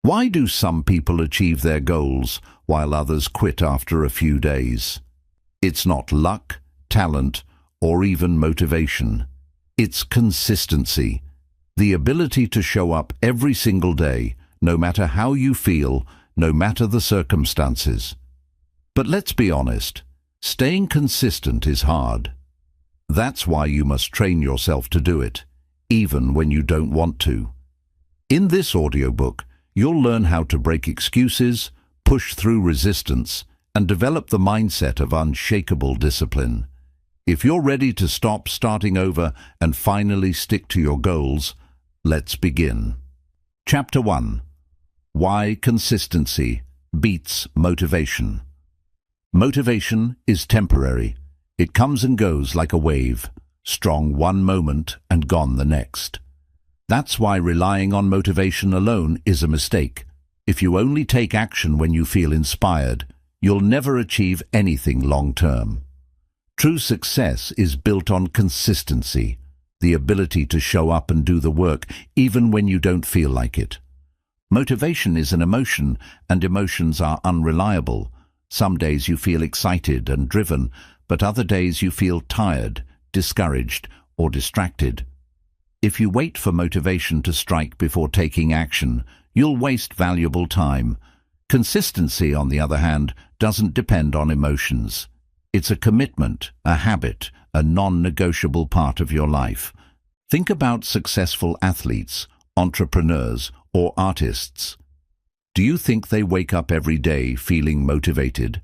Why do some people achieve their goals while others quit after a few days? It's not luck, talent, or even motivation. It's consistency. The ability to show up every single day, no matter how you feel, no matter the circumstances. But let's be honest, staying consistent is hard. That's why you must train yourself to do it, even when you don't want to. In this audiobook, you'll learn how to break excuses, push through resistance, and develop the mindset of unshakable discipline. If you're ready to stop starting over and finally stick to your goals, let's begin. Chapter 1. Why consistency beats motivation. Motivation is temporary. It comes and goes like a wave, strong one moment and gone the next. That's why relying on motivation alone is a mistake. If you only take action when you feel inspired, you'll never achieve anything long-term. True success is built on consistency, the ability to show up and do the work even when you don't feel like it. Motivation is an emotion, and emotions are unreliable. Some days you feel excited and driven, but other days you feel tired, discouraged, or distracted. If you wait for motivation to strike before taking action, you'll waste valuable time. Consistency, on the other hand, doesn't depend on emotions. It's a commitment, a habit, a non-negotiable part of your life. Think about successful athletes, entrepreneurs, or artists. Do you think they wake up every day feeling motivated?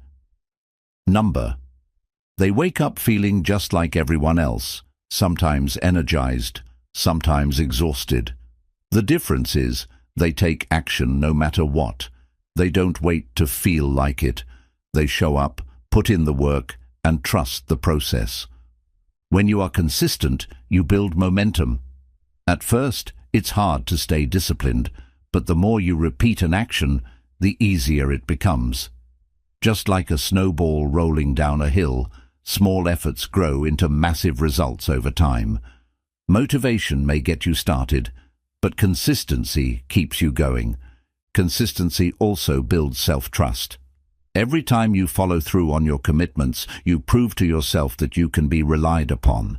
They wake up feeling just like everyone else, sometimes energized, sometimes exhausted. The difference is they take action no matter what. They don't wait to feel like it. They show up, put in the work, and trust the process. When you are consistent, you build momentum. At first, it's hard to stay disciplined, but the more you repeat an action, the easier it becomes. Just like a snowball rolling down a hill, small efforts grow into massive results over time. Motivation may get you started, but consistency keeps you going. Consistency also builds self-trust. Every time you follow through on your commitments, you prove to yourself that you can be relied upon.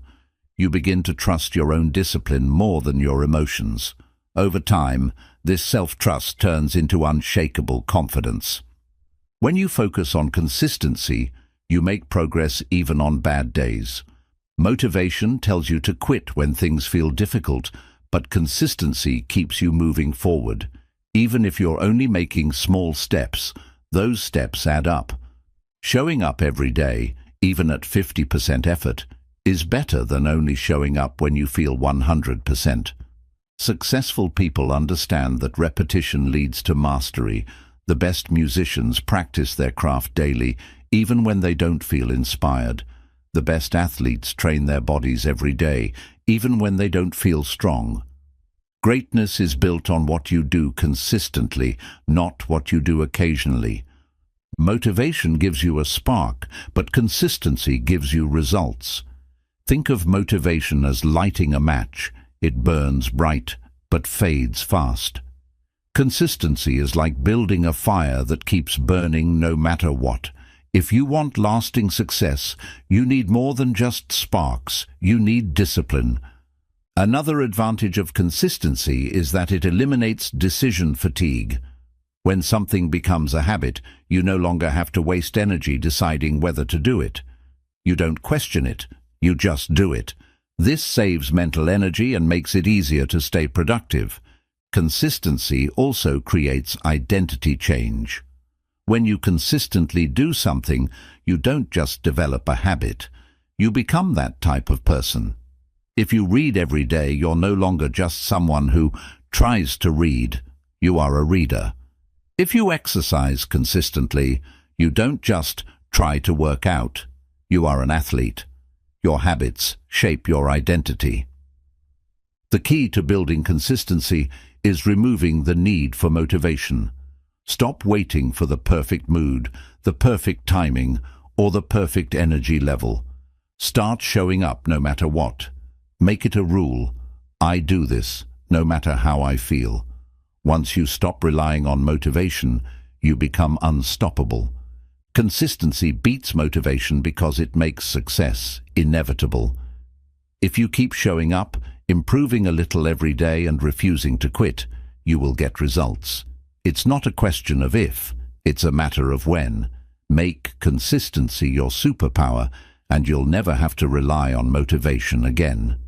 You begin to trust your own discipline more than your emotions. Over time, this self-trust turns into unshakable confidence. When you focus on consistency, you make progress even on bad days. Motivation tells you to quit when things feel difficult, but consistency keeps you moving forward. Even if you're only making small steps, those steps add up. Showing up every day, even at 50% effort, is better than only showing up when you feel 100%. Successful people understand that repetition leads to mastery. The best musicians practice their craft daily, even when they don't feel inspired. The best athletes train their bodies every day, even when they don't feel strong. Greatness is built on what you do consistently, not what you do occasionally. Motivation gives you a spark, but consistency gives you results. Think of motivation as lighting a match. It burns bright, but fades fast. Consistency is like building a fire that keeps burning no matter what. If you want lasting success, you need more than just sparks. You need discipline. Another advantage of consistency is that it eliminates decision fatigue. When something becomes a habit, you no longer have to waste energy deciding whether to do it. You don't question it, you just do it. This saves mental energy and makes it easier to stay productive. Consistency also creates identity change. When you consistently do something, you don't just develop a habit. You become that type of person. If you read every day, you're no longer just someone who tries to read. You are a reader. If you exercise consistently, you don't just try to work out. You are an athlete. Your habits shape your identity. The key to building consistency is removing the need for motivation. Stop waiting for the perfect mood, the perfect timing, or the perfect energy level. Start showing up no matter what. Make it a rule. I do this, no matter how I feel. Once you stop relying on motivation, you become unstoppable. Consistency beats motivation because it makes success inevitable. If you keep showing up, improving a little every day and refusing to quit, you will get results. It's not a question of if, it's a matter of when. Make consistency your superpower, and you'll never have to rely on motivation again.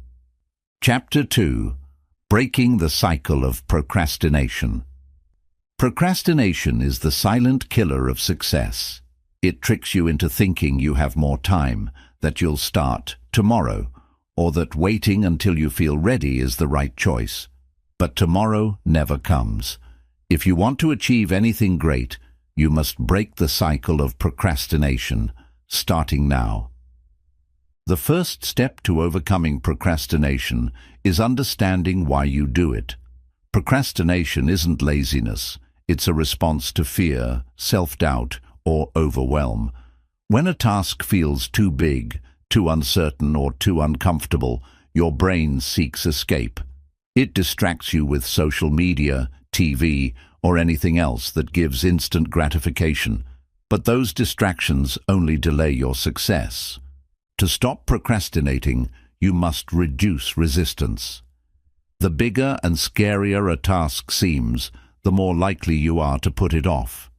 Chapter 2. Breaking the Cycle of Procrastination. Procrastination is the silent killer of success. It tricks you into thinking you have more time, that you'll start tomorrow, or that waiting until you feel ready is the right choice. But tomorrow never comes. If you want to achieve anything great, you must break the cycle of procrastination, starting now. The first step to overcoming procrastination is understanding why you do it. Procrastination isn't laziness. It's a response to fear, self-doubt, or overwhelm. When a task feels too big, too uncertain, or too uncomfortable, your brain seeks escape. It distracts you with social media, TV, or anything else that gives instant gratification. But those distractions only delay your success. To stop procrastinating, you must reduce resistance. The bigger and scarier a task seems, the more likely you are to put it off.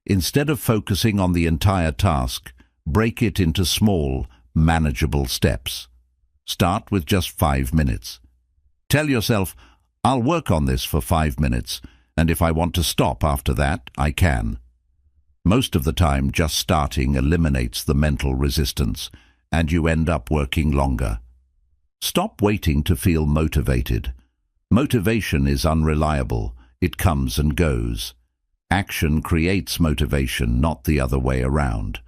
Instead of focusing on the entire task, break it into small, manageable steps. Start with just 5 minutes. Tell yourself, I'll work on this for 5 minutes, and if I want to stop after that, I can. Most of the time, just starting eliminates the mental resistance, and you end up working longer. Stop waiting to feel motivated. Motivation is unreliable. It comes and goes. Action creates motivation, not the other way around.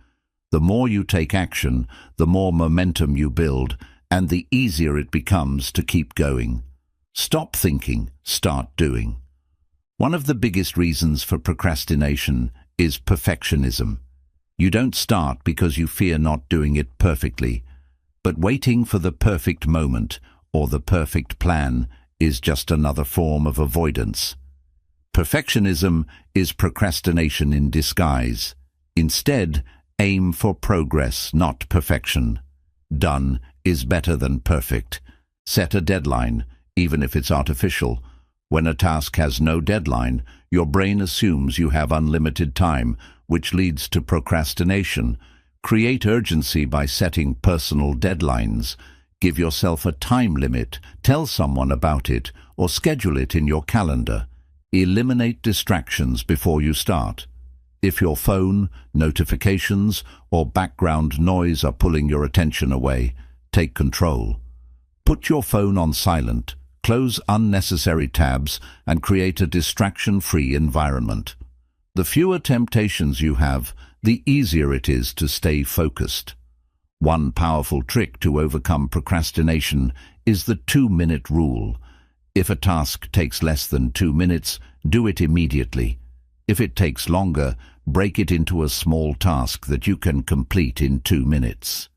The more you take action, the more momentum you build, and the easier it becomes to keep going. Stop thinking, start doing. One of the biggest reasons for procrastination is perfectionism. You don't start because you fear not doing it perfectly, but waiting for the perfect moment or the perfect plan is just another form of avoidance. Perfectionism is procrastination in disguise. Instead, aim for progress, not perfection. Done is better than perfect. Set a deadline, even if it's artificial. When a task has no deadline, your brain assumes you have unlimited time, which leads to procrastination. Create urgency by setting personal deadlines. Give yourself a time limit, tell someone about it, or schedule it in your calendar. Eliminate distractions before you start. If your phone, notifications, or background noise are pulling your attention away, take control. Put your phone on silent, close unnecessary tabs, and create a distraction-free environment. The fewer temptations you have, the easier it is to stay focused. One powerful trick to overcome procrastination is the 2-minute rule. If a task takes less than 2 minutes, do it immediately. If it takes longer, break it into a small task that you can complete in 2 minutes.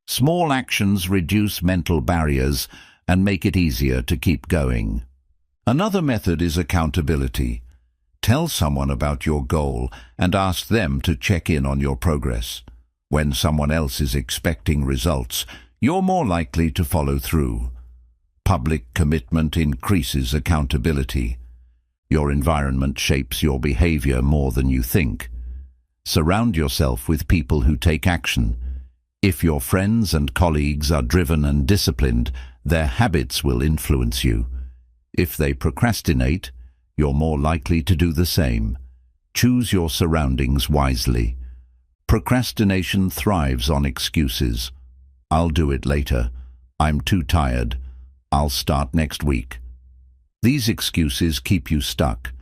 Small actions reduce mental barriers and make it easier to keep going. Another method is accountability. Tell someone about your goal and ask them to check in on your progress. When someone else is expecting results, you're more likely to follow through. Public commitment increases accountability. Your environment shapes your behavior more than you think. Surround yourself with people who take action. If your friends and colleagues are driven and disciplined, their habits will influence you. If they procrastinate, you're more likely to do the same. Choose your surroundings wisely. Procrastination thrives on excuses. I'll do it later. I'm too tired. I'll start next week. These excuses keep you stuck.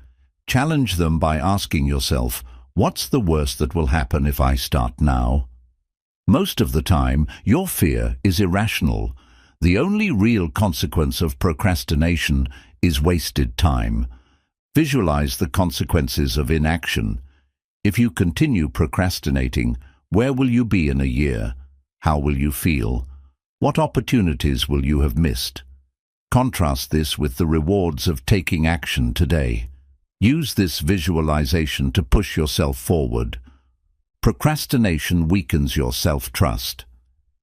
Challenge them by asking yourself, what's the worst that will happen if I start now? Most of the time, your fear is irrational. The only real consequence of procrastination is wasted time. Visualize the consequences of inaction. If you continue procrastinating, where will you be in a year? How will you feel? What opportunities will you have missed? Contrast this with the rewards of taking action today. Use this visualization to push yourself forward. Procrastination weakens your self-trust.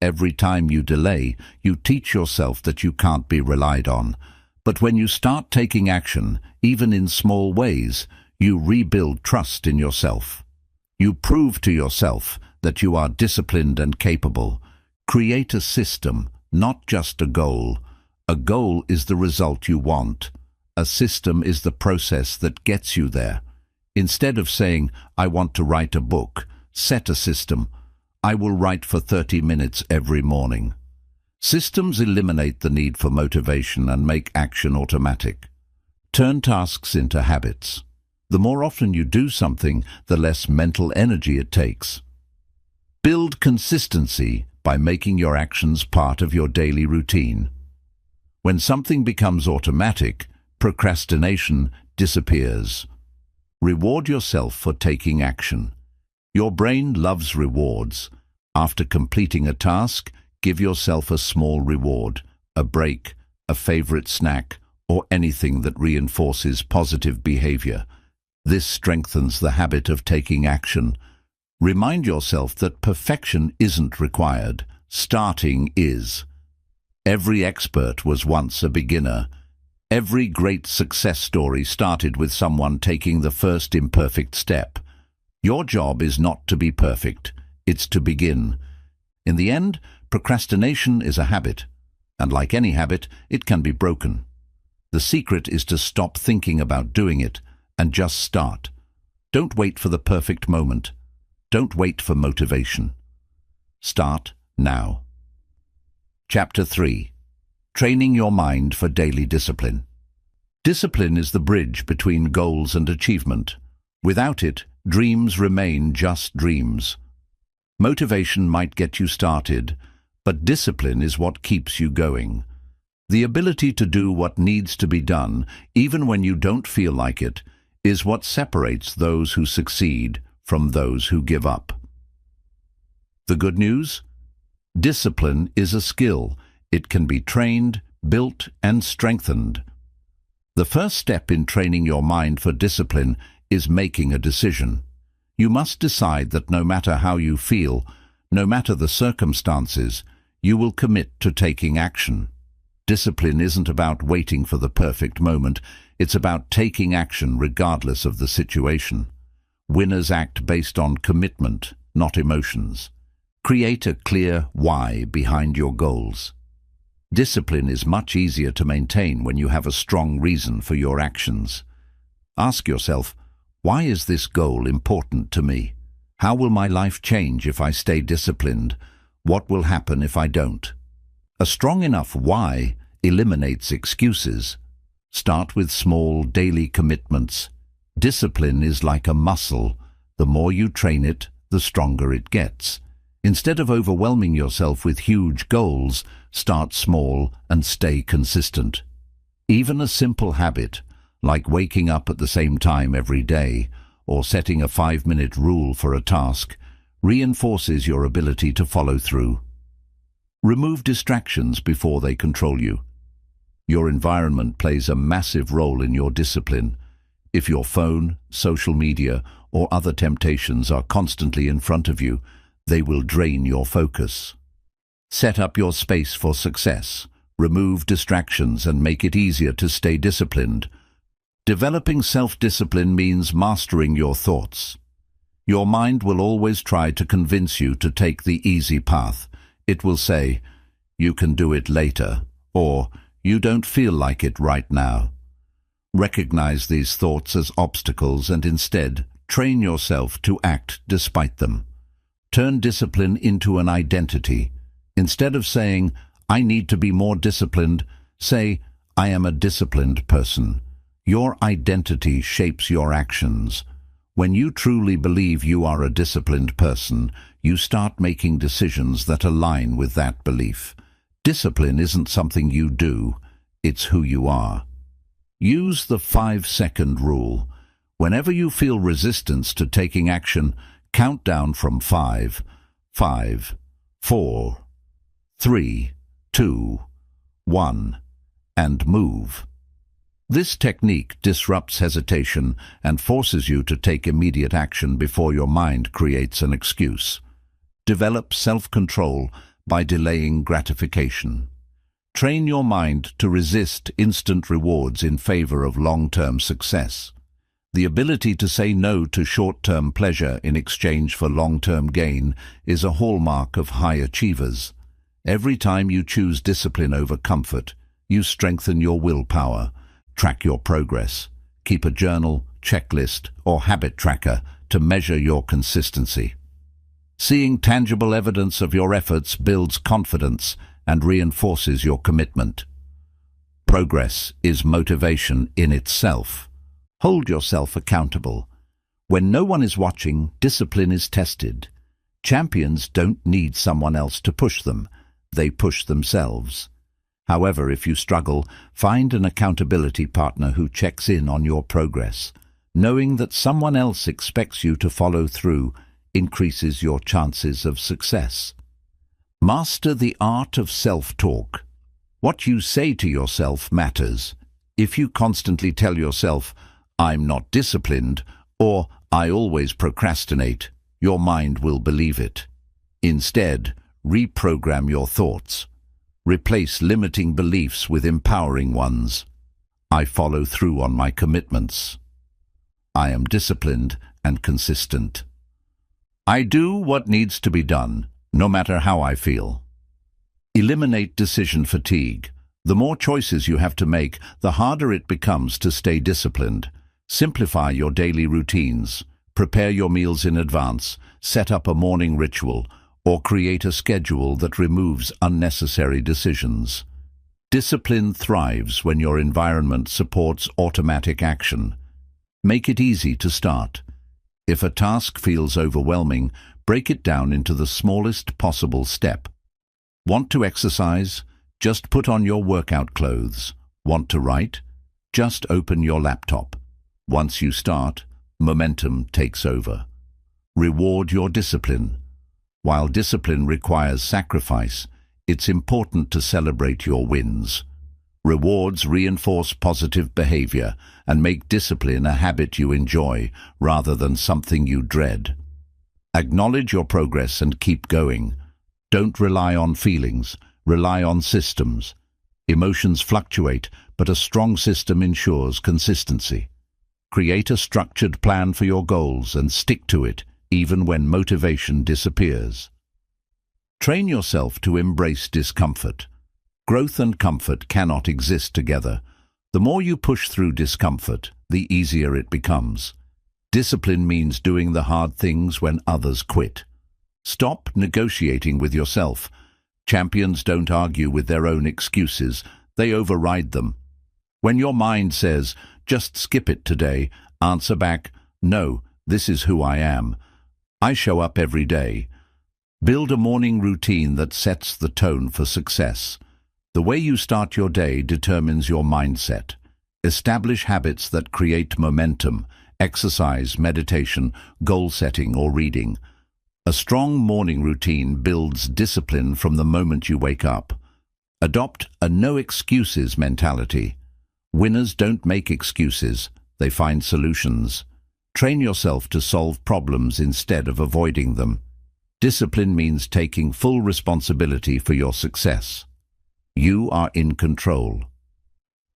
Every time you delay, you teach yourself that you can't be relied on. But when you start taking action, even in small ways, you rebuild trust in yourself. You prove to yourself that you are disciplined and capable. Create a system, not just a goal. A goal is the result you want. A system is the process that gets you there. Instead of saying, "I want to write a book," set a system. I will write for 30 minutes every morning. Systems eliminate the need for motivation and make action automatic. Turn tasks into habits. The more often you do something, the less mental energy it takes. Build consistency by making your actions part of your daily routine. When something becomes automatic, procrastination disappears. Reward yourself for taking action. Your brain loves rewards. After completing a task, give yourself a small reward, a break, a favorite snack, or anything that reinforces positive behavior. This strengthens the habit of taking action. Remind yourself that perfection isn't required. Starting is. Every expert was once a beginner. Every great success story started with someone taking the first imperfect step. Your job is not to be perfect, it's to begin. In the end, procrastination is a habit, and like any habit, it can be broken. The secret is to stop thinking about doing it and just start. Don't wait for the perfect moment. Don't wait for motivation. Start now. Chapter 3. Training your mind for daily discipline. Discipline is the bridge between goals and achievement. Without it, dreams remain just dreams. Motivation might get you started, but discipline is what keeps you going. The ability to do what needs to be done, even when you don't feel like it, is what separates those who succeed from those who give up. The good news? Discipline is a skill. It can be trained, built, and strengthened. The first step in training your mind for discipline is making a decision. You must decide that no matter how you feel, no matter the circumstances, you will commit to taking action. Discipline isn't about waiting for the perfect moment. It's about taking action regardless of the situation. Winners act based on commitment, not emotions. Create a clear why behind your goals. Discipline is much easier to maintain when you have a strong reason for your actions. Ask yourself, why is this goal important to me? How will my life change if I stay disciplined? What will happen if I don't? A strong enough why eliminates excuses. Start with small daily commitments. Discipline is like a muscle. The more you train it, the stronger it gets. Instead of overwhelming yourself with huge goals, start small and stay consistent. Even a simple habit, like waking up at the same time every day, or setting a 5-minute rule for a task, reinforces your ability to follow through. Remove distractions before they control you. Your environment plays a massive role in your discipline. If your phone, social media, or other temptations are constantly in front of you, they will drain your focus. Set up your space for success. Remove distractions and make it easier to stay disciplined. Developing self-discipline means mastering your thoughts. Your mind will always try to convince you to take the easy path. It will say, "You can do it later," or "You don't feel like it right now." Recognize these thoughts as obstacles and instead train yourself to act despite them. Turn discipline into an identity. Instead of saying, "I need to be more disciplined," say, "I am a disciplined person." Your identity shapes your actions. When you truly believe you are a disciplined person, you start making decisions that align with that belief. Discipline isn't something you do, it's who you are. Use the 5-second rule. Whenever you feel resistance to taking action, count down from 5, 4, 3, 2, 1, and move. This technique disrupts hesitation and forces you to take immediate action before your mind creates an excuse. Develop self-control by delaying gratification. Train your mind to resist instant rewards in favor of long-term success. The ability to say no to short-term pleasure in exchange for long-term gain is a hallmark of high achievers. Every time you choose discipline over comfort, you strengthen your willpower. Track your progress. Keep a journal, checklist, or habit tracker to measure your consistency. Seeing tangible evidence of your efforts builds confidence and reinforces your commitment. Progress is motivation in itself. Hold yourself accountable. When no one is watching, discipline is tested. Champions don't need someone else to push them. They push themselves. However, if you struggle, find an accountability partner who checks in on your progress. Knowing that someone else expects you to follow through increases your chances of success. Master the art of self-talk. What you say to yourself matters. If you constantly tell yourself, "I'm not disciplined," or "I always procrastinate," your mind will believe it. Instead, reprogram your thoughts. Replace limiting beliefs with empowering ones. I follow through on my commitments. I am disciplined and consistent. I do what needs to be done, no matter how I feel. Eliminate decision fatigue. The more choices you have to make, the harder it becomes to stay disciplined. Simplify your daily routines. Prepare your meals in advance. Set up a morning ritual, or create a schedule that removes unnecessary decisions. Discipline thrives when your environment supports automatic action. Make it easy to start. If a task feels overwhelming, break it down into the smallest possible step. Want to exercise? Just put on your workout clothes. Want to write? Just open your laptop. Once you start, momentum takes over. Reward your discipline. While discipline requires sacrifice, it's important to celebrate your wins. Rewards reinforce positive behavior and make discipline a habit you enjoy rather than something you dread. Acknowledge your progress and keep going. Don't rely on feelings, rely on systems. Emotions fluctuate, but a strong system ensures consistency. Create a structured plan for your goals and stick to it, even when motivation disappears. Train yourself to embrace discomfort. Growth and comfort cannot exist together. The more you push through discomfort, the easier it becomes. Discipline means doing the hard things when others quit. Stop negotiating with yourself. Champions don't argue with their own excuses, they override them. When your mind says, "Just skip it today," answer back, "No, this is who I am. I show up every day." Build a morning routine that sets the tone for success. The way you start your day determines your mindset. Establish habits that create momentum: exercise, meditation, goal setting, or reading. A strong morning routine builds discipline from the moment you wake up. Adopt a no-excuses mentality. Winners don't make excuses, they find solutions. Train yourself to solve problems instead of avoiding them. Discipline means taking full responsibility for your success. You are in control.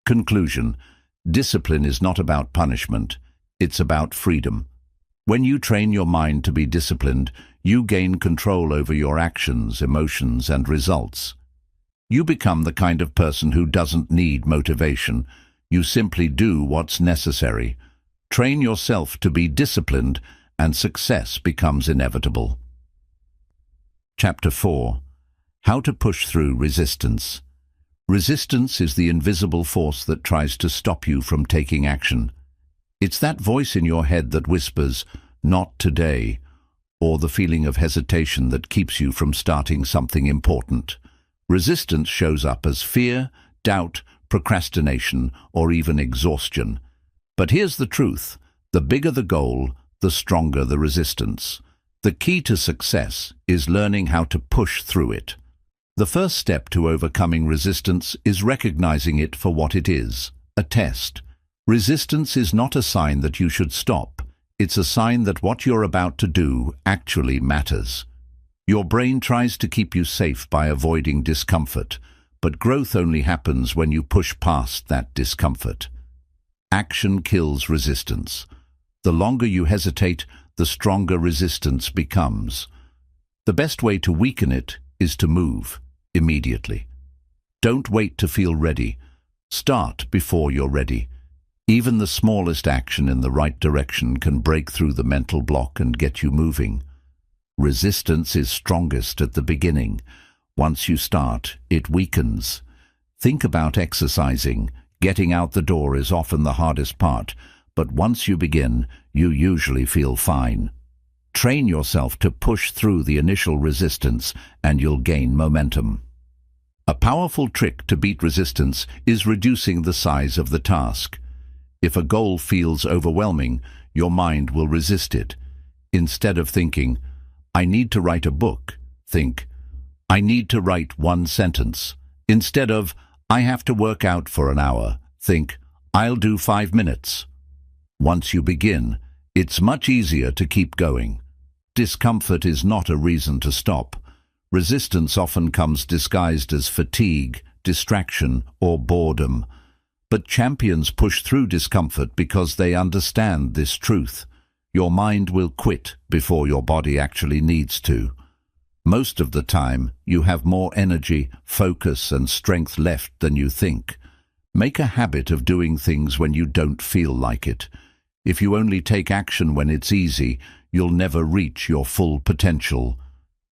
Conclusion: discipline is not about punishment, it's about freedom. When you train your mind to be disciplined, you gain control over your actions, emotions, and results. You become the kind of person who doesn't need motivation. You simply do what's necessary. Train yourself to be disciplined, and success becomes inevitable. Chapter 4. How to push through resistance. Resistance is the invisible force that tries to stop you from taking action. It's that voice in your head that whispers, "Not today," or the feeling of hesitation that keeps you from starting something important. Resistance shows up as fear, doubt, procrastination, or even exhaustion. But here's the truth: the bigger the goal, the stronger the resistance. The key to success is learning how to push through it. The first step to overcoming resistance is recognizing it for what it is: a test. Resistance is not a sign that you should stop. It's a sign that what you're about to do actually matters. Your brain tries to keep you safe by avoiding discomfort, but growth only happens when you push past that discomfort. Action kills resistance. The longer you hesitate, the stronger resistance becomes. The best way to weaken it is to move immediately. Don't wait to feel ready. Start before you're ready. Even the smallest action in the right direction can break through the mental block and get you moving. Resistance is strongest at the beginning. Once you start, it weakens. Think about exercising. Getting out the door is often the hardest part, but once you begin, you usually feel fine. Train yourself to push through the initial resistance, and you'll gain momentum. A powerful trick to beat resistance is reducing the size of the task. If a goal feels overwhelming, your mind will resist it. Instead of thinking, "I need to write a book," think, "I need to write one sentence." Instead of, "I have to work out for an hour," think, "I'll do 5 minutes." Once you begin, it's much easier to keep going. Discomfort is not a reason to stop. Resistance often comes disguised as fatigue, distraction, or boredom. But champions push through discomfort because they understand this truth. Your mind will quit before your body actually needs to. Most of the time, you have more energy, focus, and strength left than you think. Make a habit of doing things when you don't feel like it. If you only take action when it's easy, you'll never reach your full potential.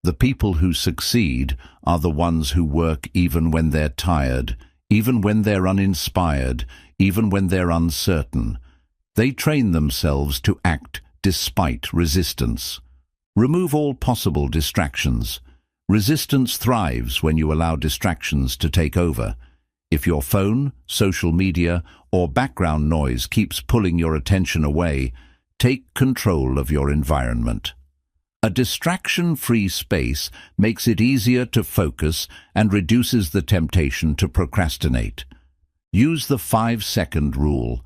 The people who succeed are the ones who work even when they're tired, even when they're uninspired, even when they're uncertain. They train themselves to act despite resistance. Remove all possible distractions. Resistance thrives when you allow distractions to take over. If your phone, social media, or background noise keeps pulling your attention away, take control of your environment. A distraction-free space makes it easier to focus and reduces the temptation to procrastinate. Use the 5-second rule.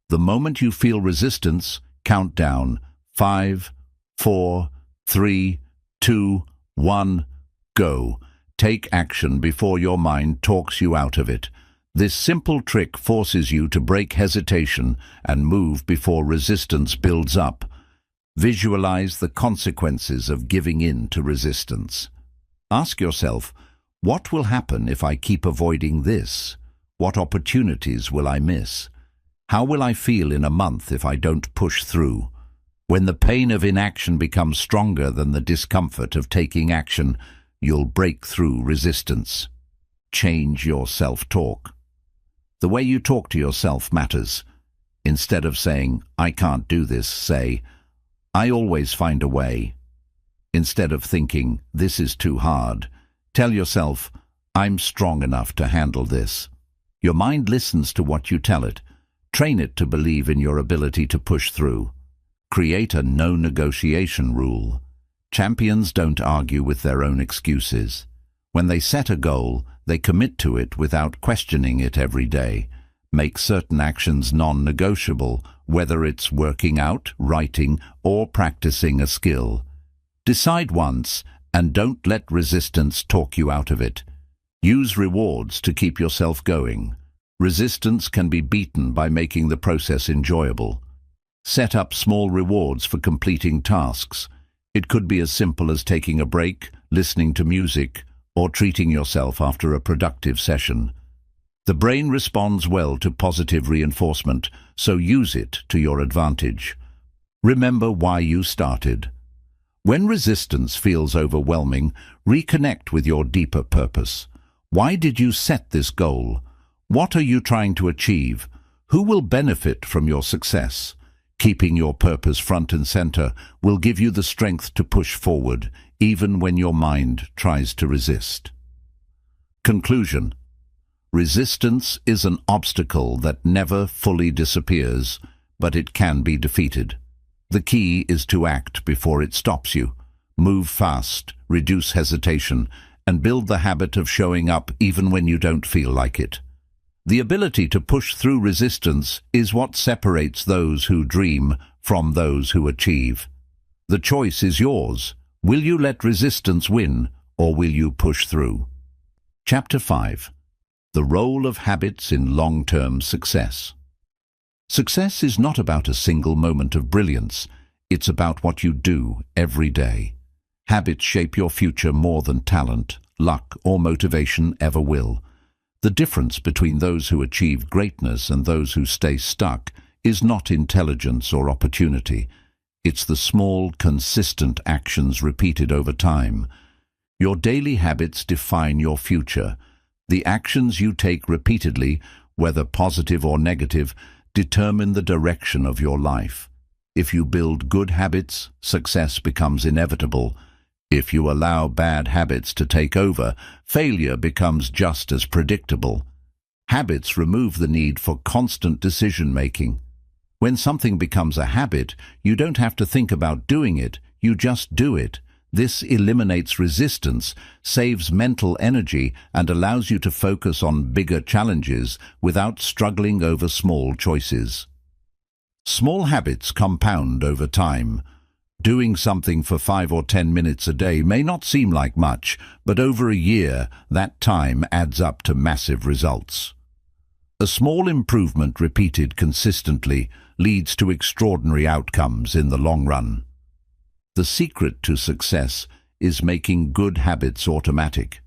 The moment you feel resistance, count down. 5, 4, 3, 2, 1, go. Take action before your mind talks you out of it. This simple trick forces you to break hesitation and move before resistance builds up. Visualize the consequences of giving in to resistance. Ask yourself, what will happen if I keep avoiding this? What opportunities will I miss? How will I feel in a month if I don't push through? When the pain of inaction becomes stronger than the discomfort of taking action, you'll break through resistance. Change your self-talk. The way you talk to yourself matters. Instead of saying, "I can't do this," say, "I always find a way." Instead of thinking, "This is too hard," tell yourself, "I'm strong enough to handle this." Your mind listens to what you tell it. Train it to believe in your ability to push through. Create a no-negotiation rule. Champions don't argue with their own excuses. When they set a goal, they commit to it without questioning it every day. Make certain actions non-negotiable, whether it's working out, writing, or practicing a skill. Decide once, and don't let resistance talk you out of it. Use rewards to keep yourself going. Resistance can be beaten by making the process enjoyable. Set up small rewards for completing tasks. It could be as simple as taking a break, listening to music, or treating yourself after a productive session. The brain responds well to positive reinforcement, so use it to your advantage. Remember why you started. When resistance feels overwhelming, reconnect with your deeper purpose. Why did you set this goal? What are you trying to achieve? Who will benefit from your success? Keeping your purpose front and center will give you the strength to push forward, even when your mind tries to resist. Conclusion. Resistance is an obstacle that never fully disappears, but it can be defeated. The key is to act before it stops you. Move fast, reduce hesitation, and build the habit of showing up even when you don't feel like it. The ability to push through resistance is what separates those who dream from those who achieve. The choice is yours. Will you let resistance win, or will you push through? Chapter 5. The Role of Habits in Long-Term Success. Success is not about a single moment of brilliance. It's about what you do every day. Habits shape your future more than talent, luck, or motivation ever will. The difference between those who achieve greatness and those who stay stuck is not intelligence or opportunity. It's the small, consistent actions repeated over time. Your daily habits define your future. The actions you take repeatedly, whether positive or negative, determine the direction of your life. If you build good habits, success becomes inevitable. If you allow bad habits to take over, failure becomes just as predictable. Habits remove the need for constant decision-making. When something becomes a habit, you don't have to think about doing it, you just do it. This eliminates resistance, saves mental energy, and allows you to focus on bigger challenges without struggling over small choices. Small habits compound over time. Doing something for 5 or 10 minutes a day may not seem like much, but over a year, that time adds up to massive results. A small improvement repeated consistently leads to extraordinary outcomes in the long run. The secret to success is making good habits automatic.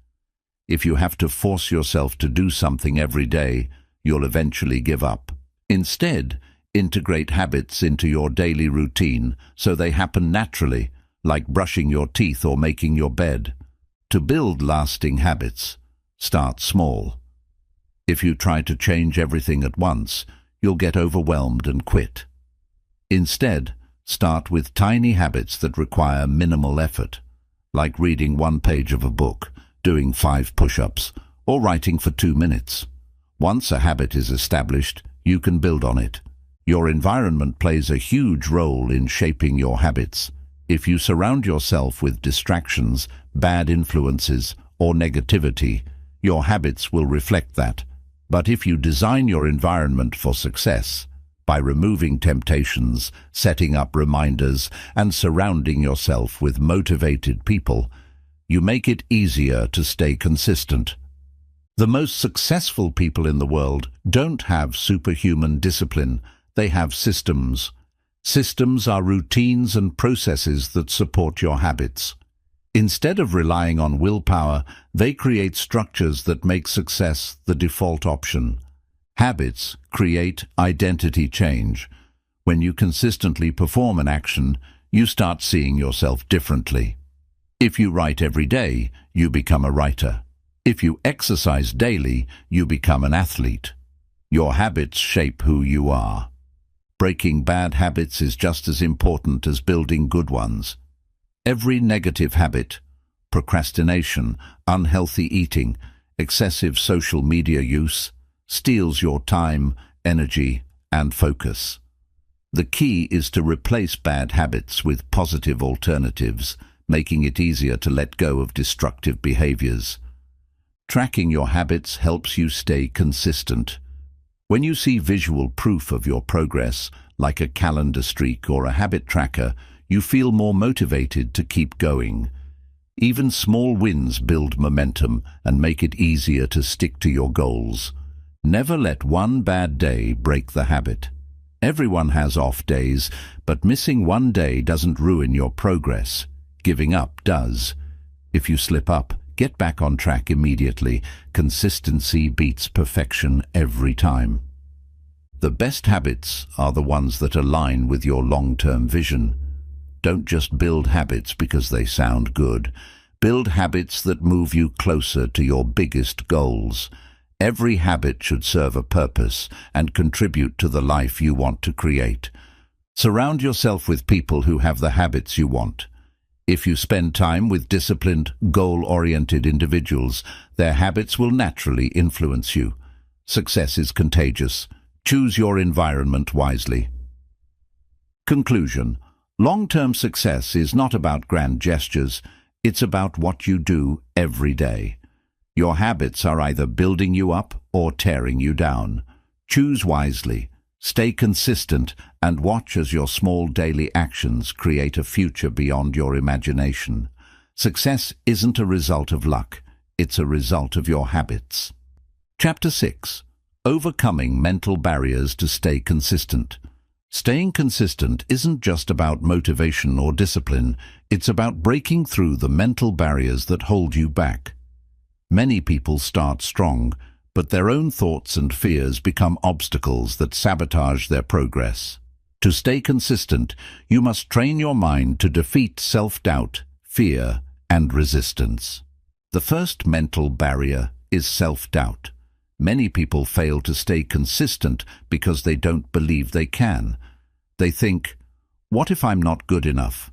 If you have to force yourself to do something every day, you'll eventually give up. Instead, integrate habits into your daily routine so they happen naturally, like brushing your teeth or making your bed. To build lasting habits, start small. If you try to change everything at once, you'll get overwhelmed and quit. Instead, start with tiny habits that require minimal effort, like reading 1 page of a book, doing 5 push-ups, or writing for 2 minutes. Once a habit is established, you can build on it. Your environment plays a huge role in shaping your habits. If you surround yourself with distractions, bad influences, or negativity, your habits will reflect that. But if you design your environment for success, by removing temptations, setting up reminders, and surrounding yourself with motivated people, you make it easier to stay consistent. The most successful people in the world don't have superhuman discipline, they have systems. Systems are routines and processes that support your habits. Instead of relying on willpower, they create structures that make success the default option. Habits create identity change. When you consistently perform an action, you start seeing yourself differently. If you write every day, you become a writer. If you exercise daily, you become an athlete. Your habits shape who you are. Breaking bad habits is just as important as building good ones. Every negative habit, procrastination, unhealthy eating, excessive social media use, steals your time, energy, and focus. The key is to replace bad habits with positive alternatives, making it easier to let go of destructive behaviors. Tracking your habits helps you stay consistent. When you see visual proof of your progress, like a calendar streak or a habit tracker, you feel more motivated to keep going. Even small wins build momentum and make it easier to stick to your goals. Never let one bad day break the habit. Everyone has off days, but missing one day doesn't ruin your progress. Giving up does. If you slip up, get back on track immediately. Consistency beats perfection every time. The best habits are the ones that align with your long-term vision. Don't just build habits because they sound good. Build habits that move you closer to your biggest goals. Every habit should serve a purpose and contribute to the life you want to create. Surround yourself with people who have the habits you want. If you spend time with disciplined, goal-oriented individuals, their habits will naturally influence you. Success is contagious. Choose your environment wisely. Conclusion. Long-term success is not about grand gestures. It's about what you do every day. Your habits are either building you up or tearing you down. Choose wisely, stay consistent, and watch as your small daily actions create a future beyond your imagination. Success isn't a result of luck, it's a result of your habits. Chapter 6. Overcoming mental barriers to stay consistent. Staying consistent isn't just about motivation or discipline, it's about breaking through the mental barriers that hold you back. Many people start strong, but their own thoughts and fears become obstacles that sabotage their progress. To stay consistent, you must train your mind to defeat self-doubt, fear, and resistance. The first mental barrier is self-doubt. Many people fail to stay consistent because they don't believe they can. They think, what if I'm not good enough?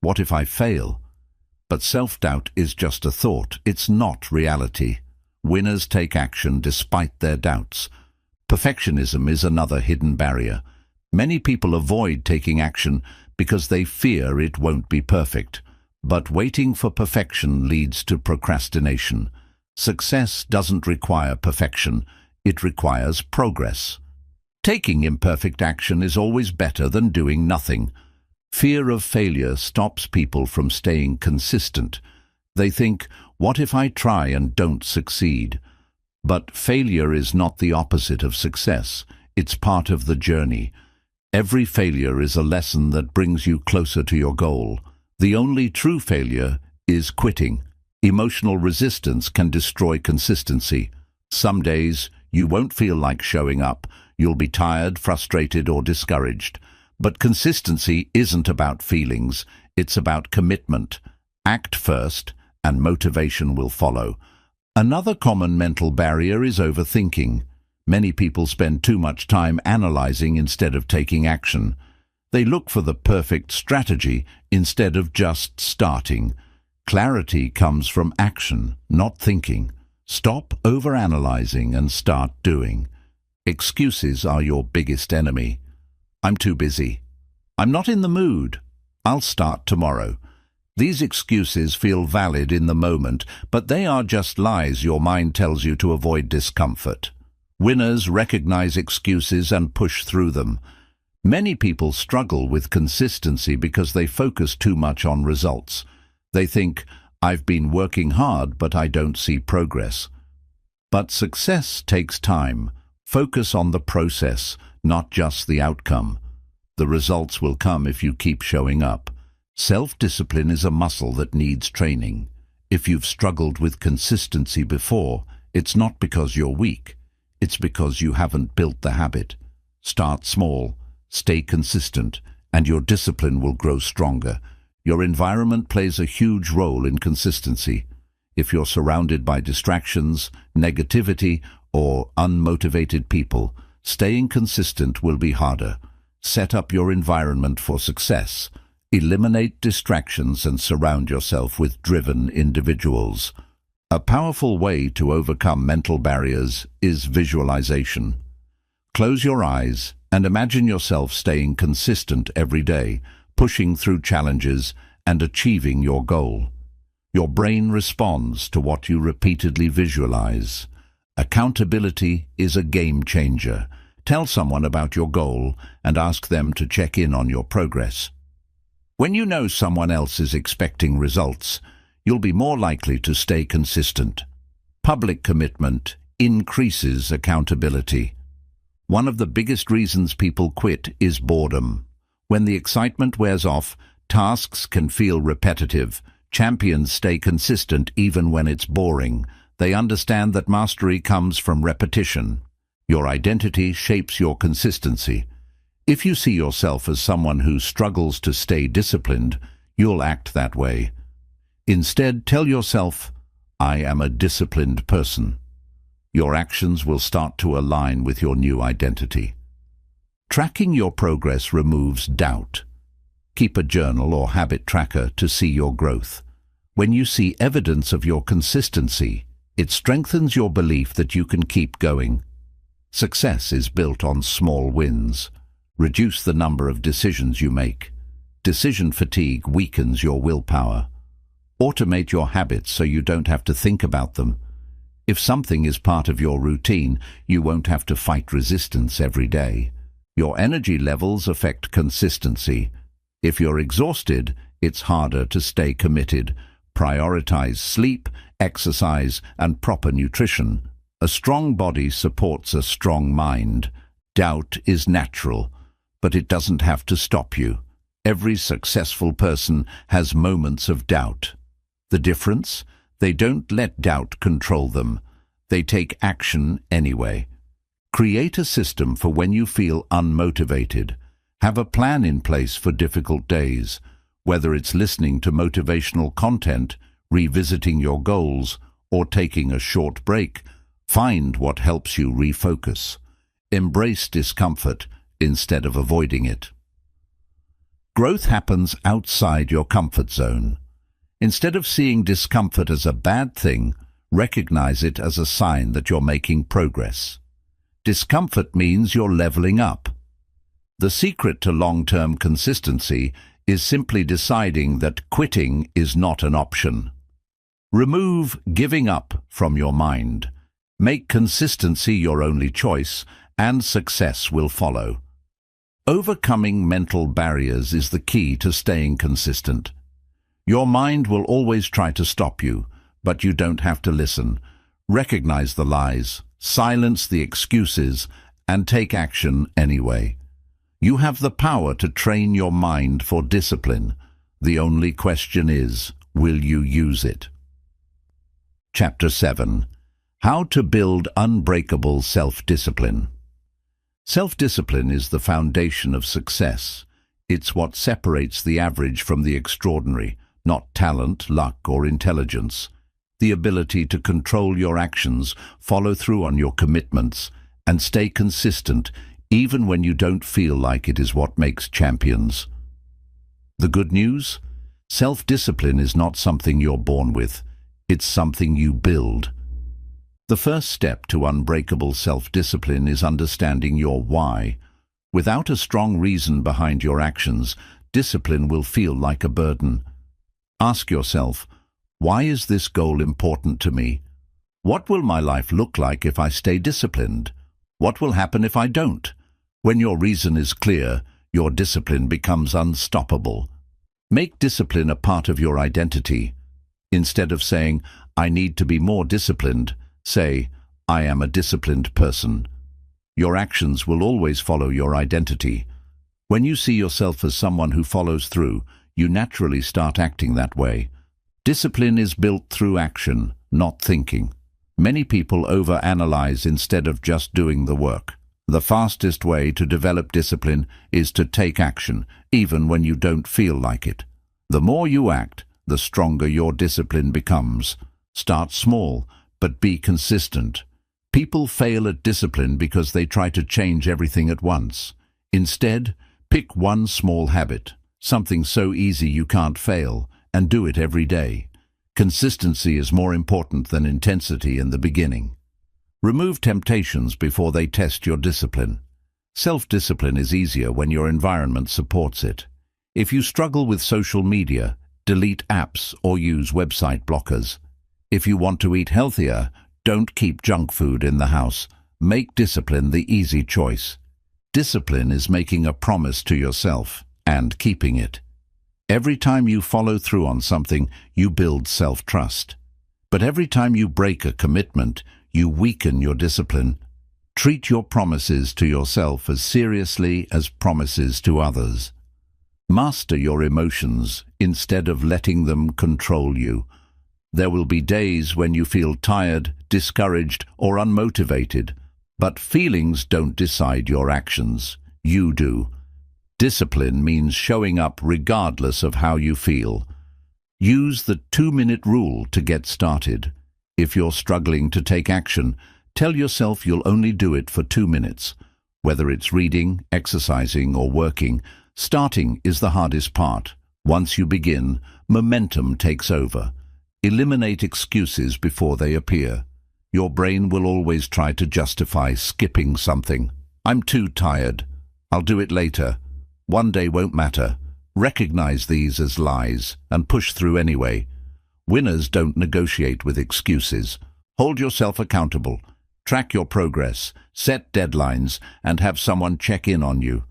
What if I fail? But self-doubt is just a thought, it's not reality. Winners take action despite their doubts. Perfectionism is another hidden barrier. Many people avoid taking action because they fear it won't be perfect. But waiting for perfection leads to procrastination. Success doesn't require perfection, it requires progress. Taking imperfect action is always better than doing nothing. Fear of failure stops people from staying consistent. They think, what if I try and don't succeed? But failure is not the opposite of success. It's part of the journey. Every failure is a lesson that brings you closer to your goal. The only true failure is quitting. Emotional resistance can destroy consistency. Some days, you won't feel like showing up. You'll be tired, frustrated, or discouraged. But consistency isn't about feelings, it's about commitment. Act first, and motivation will follow. Another common mental barrier is overthinking. Many people spend too much time analyzing instead of taking action. They look for the perfect strategy instead of just starting. Clarity comes from action, not thinking. Stop overanalyzing and start doing. Excuses are your biggest enemy. I'm too busy. I'm not in the mood. I'll start tomorrow. These excuses feel valid in the moment, but they are just lies your mind tells you to avoid discomfort. Winners recognize excuses and push through them. Many people struggle with consistency because they focus too much on results. They think, I've been working hard, but I don't see progress. But success takes time. Focus on the process, not just the outcome. The results will come if you keep showing up. Self-discipline is a muscle that needs training. If you've struggled with consistency before, it's not because you're weak. It's because you haven't built the habit. Start small, stay consistent, and your discipline will grow stronger. Your environment plays a huge role in consistency. If you're surrounded by distractions, negativity, or unmotivated people, staying consistent will be harder. Set up your environment for success. Eliminate distractions and surround yourself with driven individuals. A powerful way to overcome mental barriers is visualization. Close your eyes and imagine yourself staying consistent every day, pushing through challenges and achieving your goal. Your brain responds to what you repeatedly visualize. Accountability is a game changer. Tell someone about your goal and ask them to check in on your progress. When you know someone else is expecting results, you'll be more likely to stay consistent. Public commitment increases accountability. One of the biggest reasons people quit is boredom. When the excitement wears off, tasks can feel repetitive. Champions stay consistent even when it's boring. They understand that mastery comes from repetition. Your identity shapes your consistency. If you see yourself as someone who struggles to stay disciplined, you'll act that way. Instead, tell yourself, I am a disciplined person. Your actions will start to align with your new identity. Tracking your progress removes doubt. Keep a journal or habit tracker to see your growth. When you see evidence of your consistency, it strengthens your belief that you can keep going. Success is built on small wins. Reduce the number of decisions you make. Decision fatigue weakens your willpower. Automate your habits so you don't have to think about them. If something is part of your routine, you won't have to fight resistance every day. Your energy levels affect consistency. If you're exhausted, it's harder to stay committed. Prioritize sleep, exercise, and proper nutrition. A strong body supports a strong mind. Doubt is natural, but it doesn't have to stop you. Every successful person has moments of doubt. The difference? They don't let doubt control them. They take action anyway. Create a system for when you feel unmotivated. Have a plan in place for difficult days. Whether it's listening to motivational content, revisiting your goals, or taking a short break, find what helps you refocus. Embrace discomfort instead of avoiding it. Growth happens outside your comfort zone. Instead of seeing discomfort as a bad thing, recognize it as a sign that you're making progress. Discomfort means you're leveling up. The secret to long-term consistency is simply deciding that quitting is not an option. Remove giving up from your mind. Make consistency your only choice, and success will follow. Overcoming mental barriers is the key to staying consistent. Your mind will always try to stop you, but you don't have to listen. Recognize the lies, silence the excuses, and take action anyway. You have the power to train your mind for discipline. The only question is, will you use it? Chapter 7. How to build unbreakable self-discipline. Self-discipline is the foundation of success. It's what separates the average from the extraordinary, not talent, luck, or intelligence. The ability to control your actions, follow through on your commitments, and stay consistent even when you don't feel like it is what makes champions. The good news? Self-discipline is not something you're born with. It's something you build. The first step to unbreakable self-discipline is understanding your why. Without a strong reason behind your actions, discipline will feel like a burden. Ask yourself, why is this goal important to me? What will my life look like if I stay disciplined? What will happen if I don't? When your reason is clear, your discipline becomes unstoppable. Make discipline a part of your identity. Instead of saying, I need to be more disciplined, say, I am a disciplined person. Your actions will always follow your identity. When you see yourself as someone who follows through, you naturally start acting that way. Discipline is built through action, not thinking. Many people overanalyze instead of just doing the work. The fastest way to develop discipline is to take action, even when you don't feel like it. The more you act, the stronger your discipline becomes. Start small, but be consistent. People fail at discipline because they try to change everything at once. Instead, pick one small habit, something so easy you can't fail, and do it every day. Consistency is more important than intensity in the beginning. Remove temptations before they test your discipline. Self-discipline is easier when your environment supports it. If you struggle with social media, delete apps or use website blockers. If you want to eat healthier, don't keep junk food in the house. Make discipline the easy choice. Discipline is making a promise to yourself and keeping it. Every time you follow through on something, you build self-trust. But every time you break a commitment, you weaken your discipline. Treat your promises to yourself as seriously as promises to others. Master your emotions instead of letting them control you. There will be days when you feel tired, discouraged, or unmotivated, but feelings don't decide your actions. You do. Discipline means showing up regardless of how you feel. Use the 2-minute rule to get started. If you're struggling to take action, tell yourself you'll only do it for 2 minutes. Whether it's reading, exercising, or working, starting is the hardest part. Once you begin, momentum takes over. Eliminate excuses before they appear. Your brain will always try to justify skipping something. I'm too tired. I'll do it later. One day won't matter. Recognize these as lies and push through anyway. Winners don't negotiate with excuses. Hold yourself accountable. Track your progress, set deadlines, and have someone check in on you.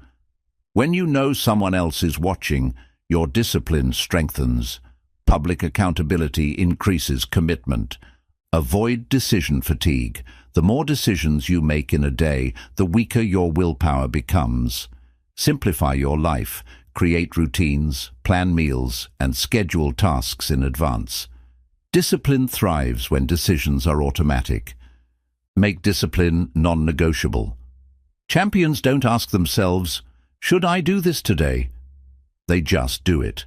When you know someone else is watching, your discipline strengthens. Public accountability increases commitment. Avoid decision fatigue. The more decisions you make in a day, the weaker your willpower becomes. Simplify your life. Create routines, plan meals, and schedule tasks in advance. Discipline thrives when decisions are automatic. Make discipline non-negotiable. Champions don't ask themselves, "Should I do this today?" They just do it.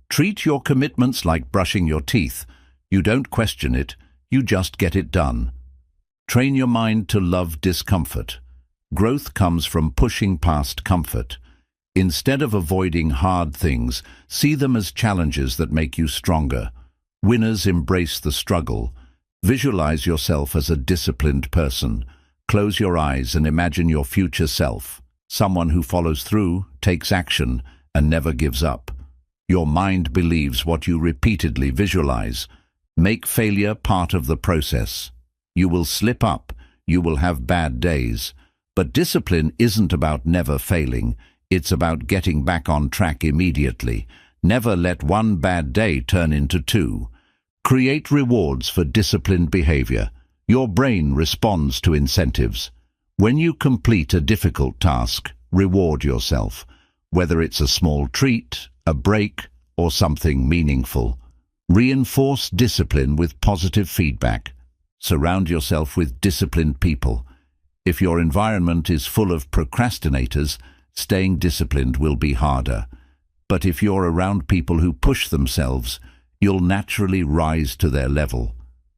Treat your commitments like brushing your teeth. You don't question it, you just get it done. Train your mind to love discomfort. Growth comes from pushing past comfort. Instead of avoiding hard things, see them as challenges that make you stronger. Winners embrace the struggle. Visualize yourself as a disciplined person. Close your eyes and imagine your future self, someone who follows through, takes action, and never gives up. Your mind believes what you repeatedly visualize. Make failure part of the process. You will slip up, you will have bad days. But discipline isn't about never failing. It's about getting back on track immediately. Never let one bad day turn into two. Create rewards for disciplined behavior. Your brain responds to incentives. When you complete a difficult task, reward yourself, whether it's a small treat, a break, or something meaningful. Reinforce discipline with positive feedback. Surround yourself with disciplined people. If your environment is full of procrastinators, staying disciplined will be harder. But if you're around people who push themselves, you'll naturally rise to their level.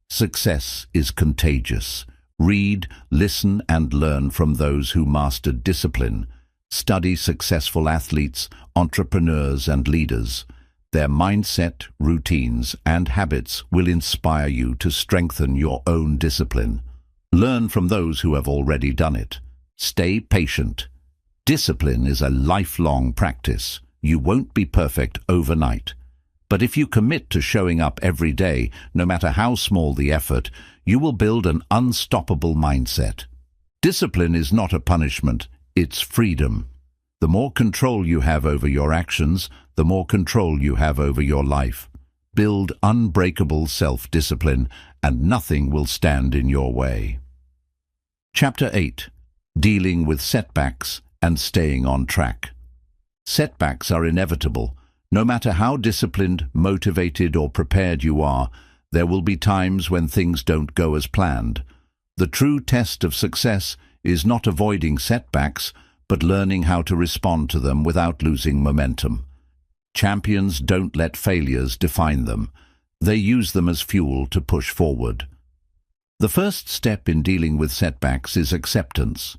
Success is contagious. Read, listen, and learn from those who mastered discipline. Study successful athletes, entrepreneurs, and leaders. Their mindset, routines, and habits will inspire you to strengthen your own discipline. Learn from those who have already done it. Stay patient. Discipline is a lifelong practice. You won't be perfect overnight. But if you commit to showing up every day, no matter how small the effort, you will build an unstoppable mindset. Discipline is not a punishment, it's freedom. The more control you have over your actions, the more control you have over your life. Build unbreakable self-discipline, and nothing will stand in your way. Chapter 8. Dealing with setbacks and staying on track. Setbacks are inevitable. No matter how disciplined, motivated, or prepared you are, there will be times when things don't go as planned. The true test of success is not avoiding setbacks, but learning how to respond to them without losing momentum. Champions don't let failures define them. They use them as fuel to push forward. The first step in dealing with setbacks is acceptance.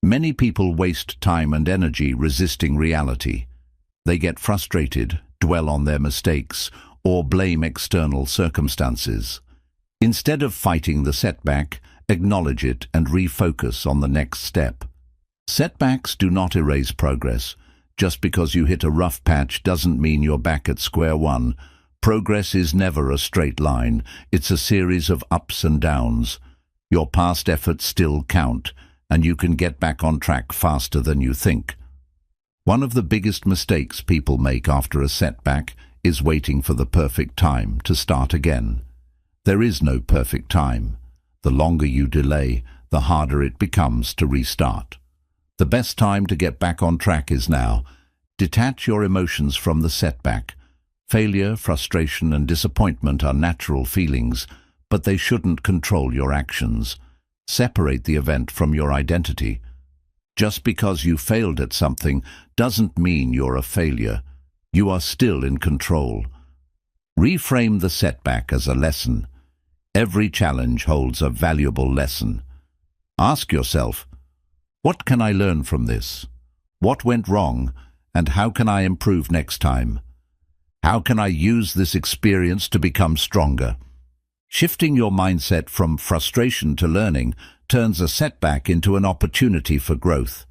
Many people waste time and energy resisting reality. They get frustrated, dwell on their mistakes, or blame external circumstances. Instead of fighting the setback, acknowledge it and refocus on the next step. Setbacks do not erase progress. Just because you hit a rough patch doesn't mean you're back at square one. Progress is never a straight line. It's a series of ups and downs. Your past efforts still count, and you can get back on track faster than you think. One of the biggest mistakes people make after a setback is waiting for the perfect time to start again. There is no perfect time. The longer you delay, the harder it becomes to restart. The best time to get back on track is now. Detach your emotions from the setback. Failure, frustration, and disappointment are natural feelings, but they shouldn't control your actions. Separate the event from your identity. Just because you failed at something doesn't mean you're a failure. You are still in control. Reframe the setback as a lesson. Every challenge holds a valuable lesson. Ask yourself, what can I learn from this? What went wrong, and how can I improve next time? How can I use this experience to become stronger? Shifting your mindset from frustration to learning turns a setback into an opportunity for growth.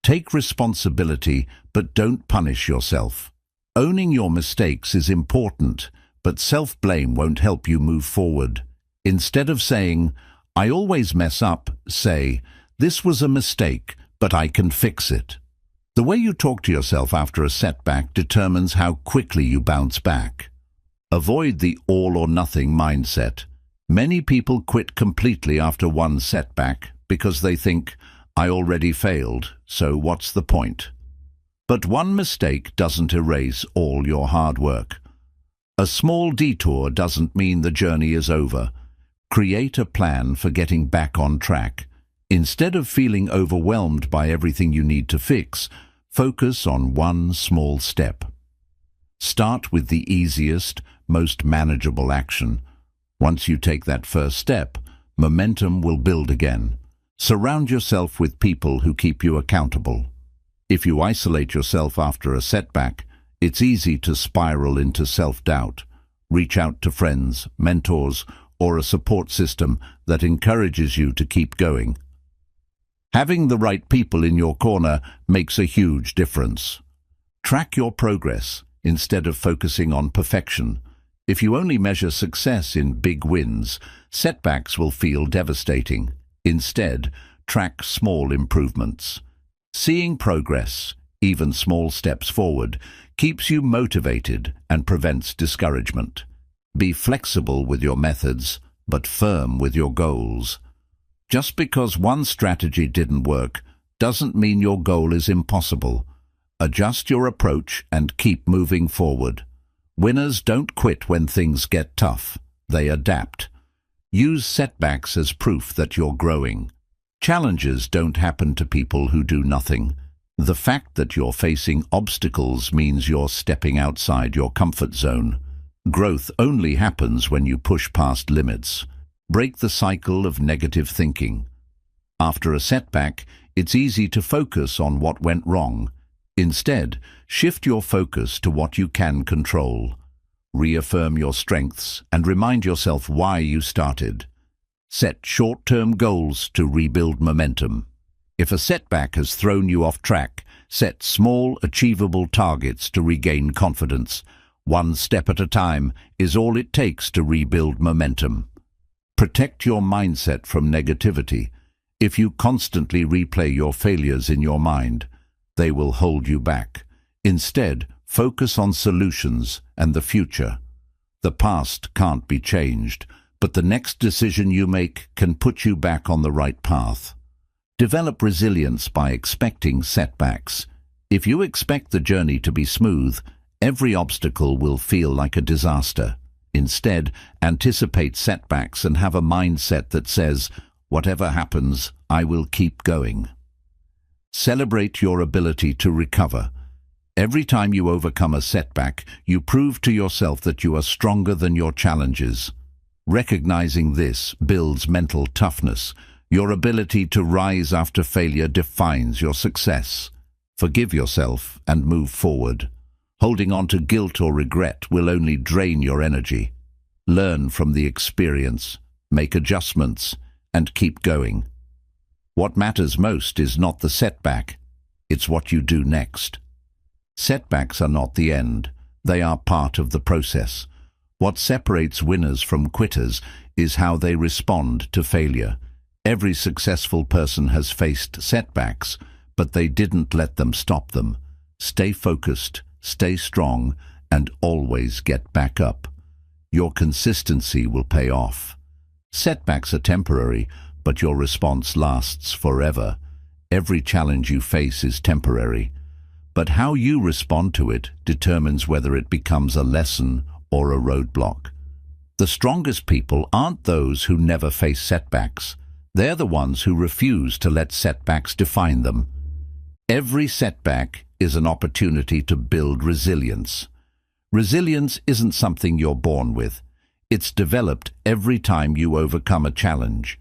Take responsibility, but don't punish yourself. Owning your mistakes is important, but self-blame won't help you move forward. Instead of saying, "I always mess up," say, "This was a mistake, but I can fix it." The way you talk to yourself after a setback determines how quickly you bounce back. Avoid the all-or-nothing mindset. Many people quit completely after one setback because they think, "I already failed, so what's the point?" But one mistake doesn't erase all your hard work. A small detour doesn't mean the journey is over. Create a plan for getting back on track. Instead of feeling overwhelmed by everything you need to fix, focus on one small step. Start with the easiest, most manageable action. Once you take that first step, momentum will build again. Surround yourself with people who keep you accountable. If you isolate yourself after a setback, it's easy to spiral into self-doubt. Reach out to friends, mentors, or a support system that encourages you to keep going. Having the right people in your corner makes a huge difference. Track your progress instead of focusing on perfection. If you only measure success in big wins, setbacks will feel devastating. Instead, track small improvements. Seeing progress, even small steps forward, keeps you motivated and prevents discouragement. Be flexible with your methods, but firm with your goals. Just because one strategy didn't work doesn't mean your goal is impossible. Adjust your approach and keep moving forward. Winners don't quit when things get tough. They adapt. Use setbacks as proof that you're growing. Challenges don't happen to people who do nothing. The fact that you're facing obstacles means you're stepping outside your comfort zone. Growth only happens when you push past limits. Break the cycle of negative thinking. After a setback, it's easy to focus on what went wrong. Instead, shift your focus to what you can control. Reaffirm your strengths and remind yourself why you started. Set short-term goals to rebuild momentum. If a setback has thrown you off track, set small, achievable targets to regain confidence. One step at a time is all it takes to rebuild momentum. Protect your mindset from negativity. If you constantly replay your failures in your mind, they will hold you back. Instead, focus on solutions and the future. The past can't be changed, but the next decision you make can put you back on the right path. Develop resilience by expecting setbacks. If you expect the journey to be smooth, every obstacle will feel like a disaster. Instead, anticipate setbacks and have a mindset that says, "Whatever happens, I will keep going." Celebrate your ability to recover. Every time you overcome a setback, you prove to yourself that you are stronger than your challenges. Recognizing this builds mental toughness. Your ability to rise after failure defines your success. Forgive yourself and move forward. Holding on to guilt or regret will only drain your energy. Learn from the experience, make adjustments, and keep going. What matters most is not the setback, it's what you do next. Setbacks are not the end, they are part of the process. What separates winners from quitters is how they respond to failure. Every successful person has faced setbacks, but they didn't let them stop them. Stay focused, stay strong, and always get back up. Your consistency will pay off. Setbacks are temporary, but your response lasts forever. Every challenge you face is temporary, but how you respond to it determines whether it becomes a lesson or a roadblock. The strongest people aren't those who never face setbacks. They're the ones who refuse to let setbacks define them. Every setback is an opportunity to build resilience. Resilience isn't something you're born with. It's developed every time you overcome a challenge.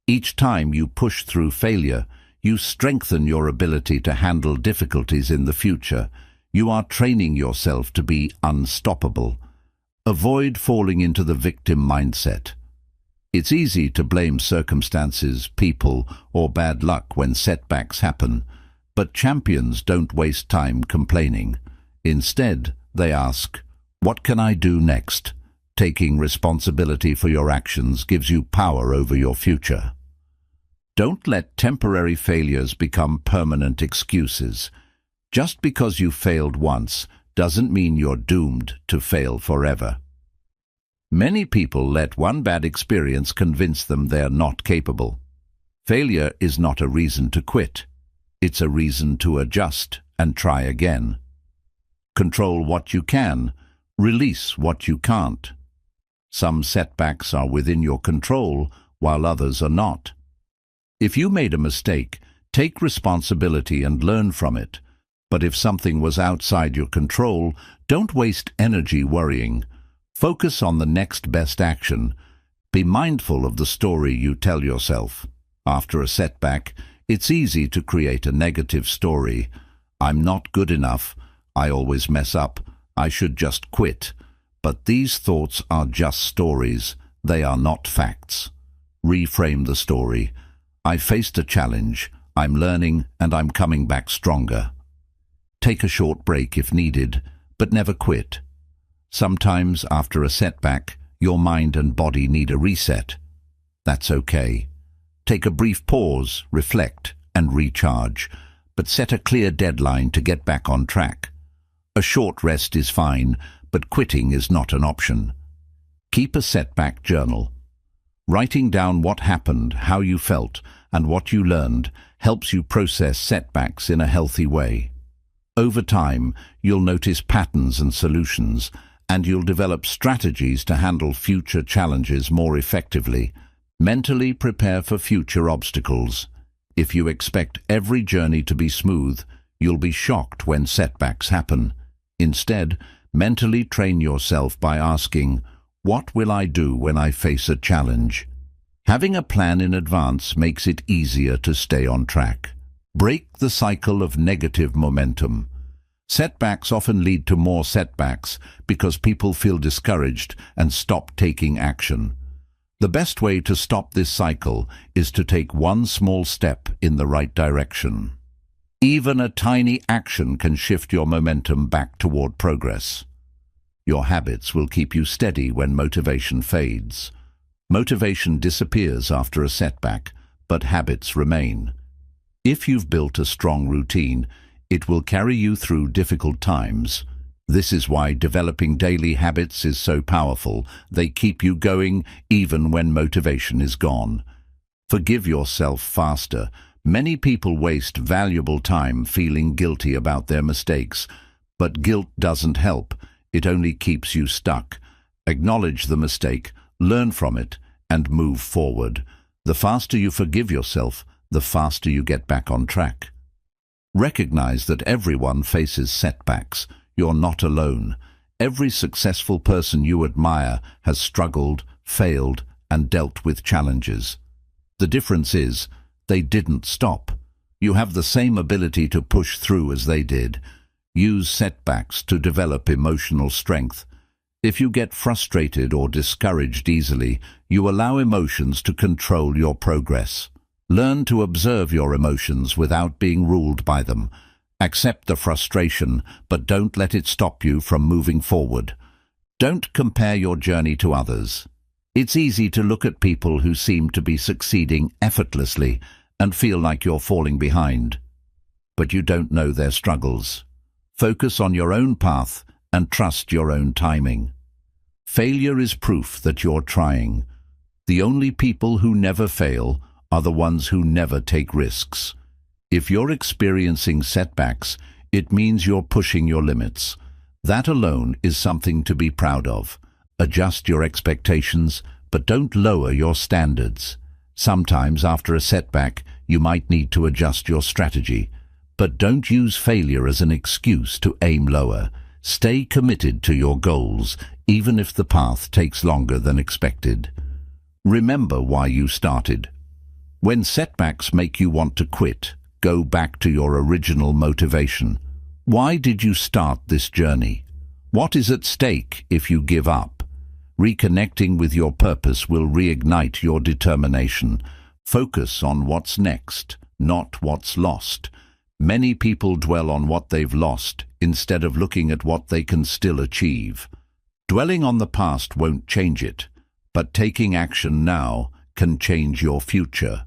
Each time you push through failure, you strengthen your ability to handle difficulties in the future. You are training yourself to be unstoppable. Avoid falling into the victim mindset. It's easy to blame circumstances, people, or bad luck when setbacks happen, but champions don't waste time complaining. Instead, they ask, "What can I do next?" Taking responsibility for your actions gives you power over your future. Don't let temporary failures become permanent excuses. Just because you failed once doesn't mean you're doomed to fail forever. Many people let one bad experience convince them they're not capable. Failure is not a reason to quit. It's a reason to adjust and try again. Control what you can, release what you can't. Some setbacks are within your control, while others are not. If you made a mistake, take responsibility and learn from it. But if something was outside your control, don't waste energy worrying. Focus on the next best action. Be mindful of the story you tell yourself. After a setback, it's easy to create a negative story. I'm not good enough. I always mess up. I should just quit. But these thoughts are just stories. They are not facts. Reframe the story. I faced a challenge. I'm learning and I'm coming back stronger. Take a short break if needed, but never quit. Sometimes after a setback, your mind and body need a reset. That's okay. Take a brief pause, reflect, and recharge, but set a clear deadline to get back on track. A short rest is fine, but quitting is not an option. Keep a setback journal. Writing down what happened, how you felt, and what you learned helps you process setbacks in a healthy way. Over time, you'll notice patterns and solutions, and you'll develop strategies to handle future challenges more effectively. Mentally prepare for future obstacles. If you expect every journey to be smooth, you'll be shocked when setbacks happen. Instead, mentally train yourself by asking, "What will I do when I face a challenge?" Having a plan in advance makes it easier to stay on track. Break the cycle of negative momentum. Setbacks often lead to more setbacks because people feel discouraged and stop taking action. The best way to stop this cycle is to take one small step in the right direction. Even a tiny action can shift your momentum back toward progress. Your habits will keep you steady when motivation fades. Motivation disappears after a setback, but habits remain. If you've built a strong routine, it will carry you through difficult times. This is why developing daily habits is so powerful. They keep you going even when motivation is gone. Forgive yourself faster. Many people waste valuable time feeling guilty about their mistakes, but guilt doesn't help. It only keeps you stuck. Acknowledge the mistake, learn from it, and move forward. The faster you forgive yourself, the faster you get back on track. Recognize that everyone faces setbacks. You're not alone. Every successful person you admire has struggled, failed, and dealt with challenges. The difference is, they didn't stop. You have the same ability to push through as they did. Use setbacks to develop emotional strength. If you get frustrated or discouraged easily, you allow emotions to control your progress. Learn to observe your emotions without being ruled by them. Accept the frustration, but don't let it stop you from moving forward. Don't compare your journey to others. It's easy to look at people who seem to be succeeding effortlessly and feel like you're falling behind. But you don't know their struggles. Focus on your own path and trust your own timing. Failure is proof that you're trying. The only people who never fail are the ones who never take risks. If you're experiencing setbacks, it means you're pushing your limits. That alone is something to be proud of. Adjust your expectations, but don't lower your standards. Sometimes after a setback, you might need to adjust your strategy. But don't use failure as an excuse to aim lower. Stay committed to your goals, even if the path takes longer than expected. Remember why you started. When setbacks make you want to quit, go back to your original motivation. Why did you start this journey? What is at stake if you give up? Reconnecting with your purpose will reignite your determination. Focus on what's next, not what's lost. Many people dwell on what they've lost instead of looking at what they can still achieve. Dwelling on the past won't change it, but taking action now can change your future.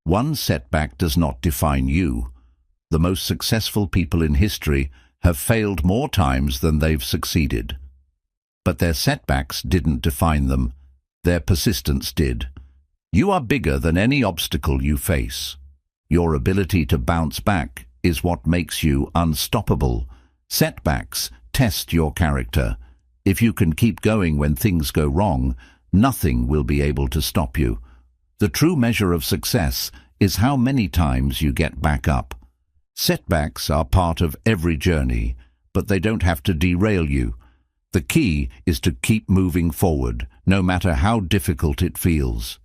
One setback does not define you. The most successful people in history have failed more times than they've succeeded. But their setbacks didn't define them. Their persistence did. You are bigger than any obstacle you face. Your ability to bounce back is what makes you unstoppable. Setbacks test your character. If you can keep going when things go wrong, nothing will be able to stop you. The true measure of success is how many times you get back up. Setbacks are part of every journey, but they don't have to derail you. The key is to keep moving forward, no matter how difficult it feels.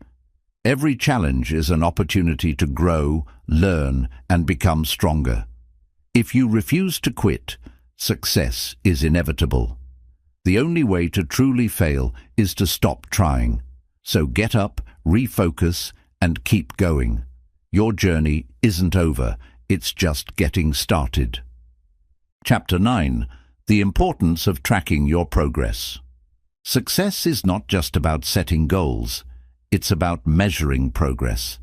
Every challenge is an opportunity to grow, learn, and become stronger. If you refuse to quit, success is inevitable. The only way to truly fail is to stop trying. So get up, refocus, and keep going. Your journey isn't over, it's just getting started. Chapter 9. The importance of tracking your progress. Success is not just about setting goals, it's about measuring progress.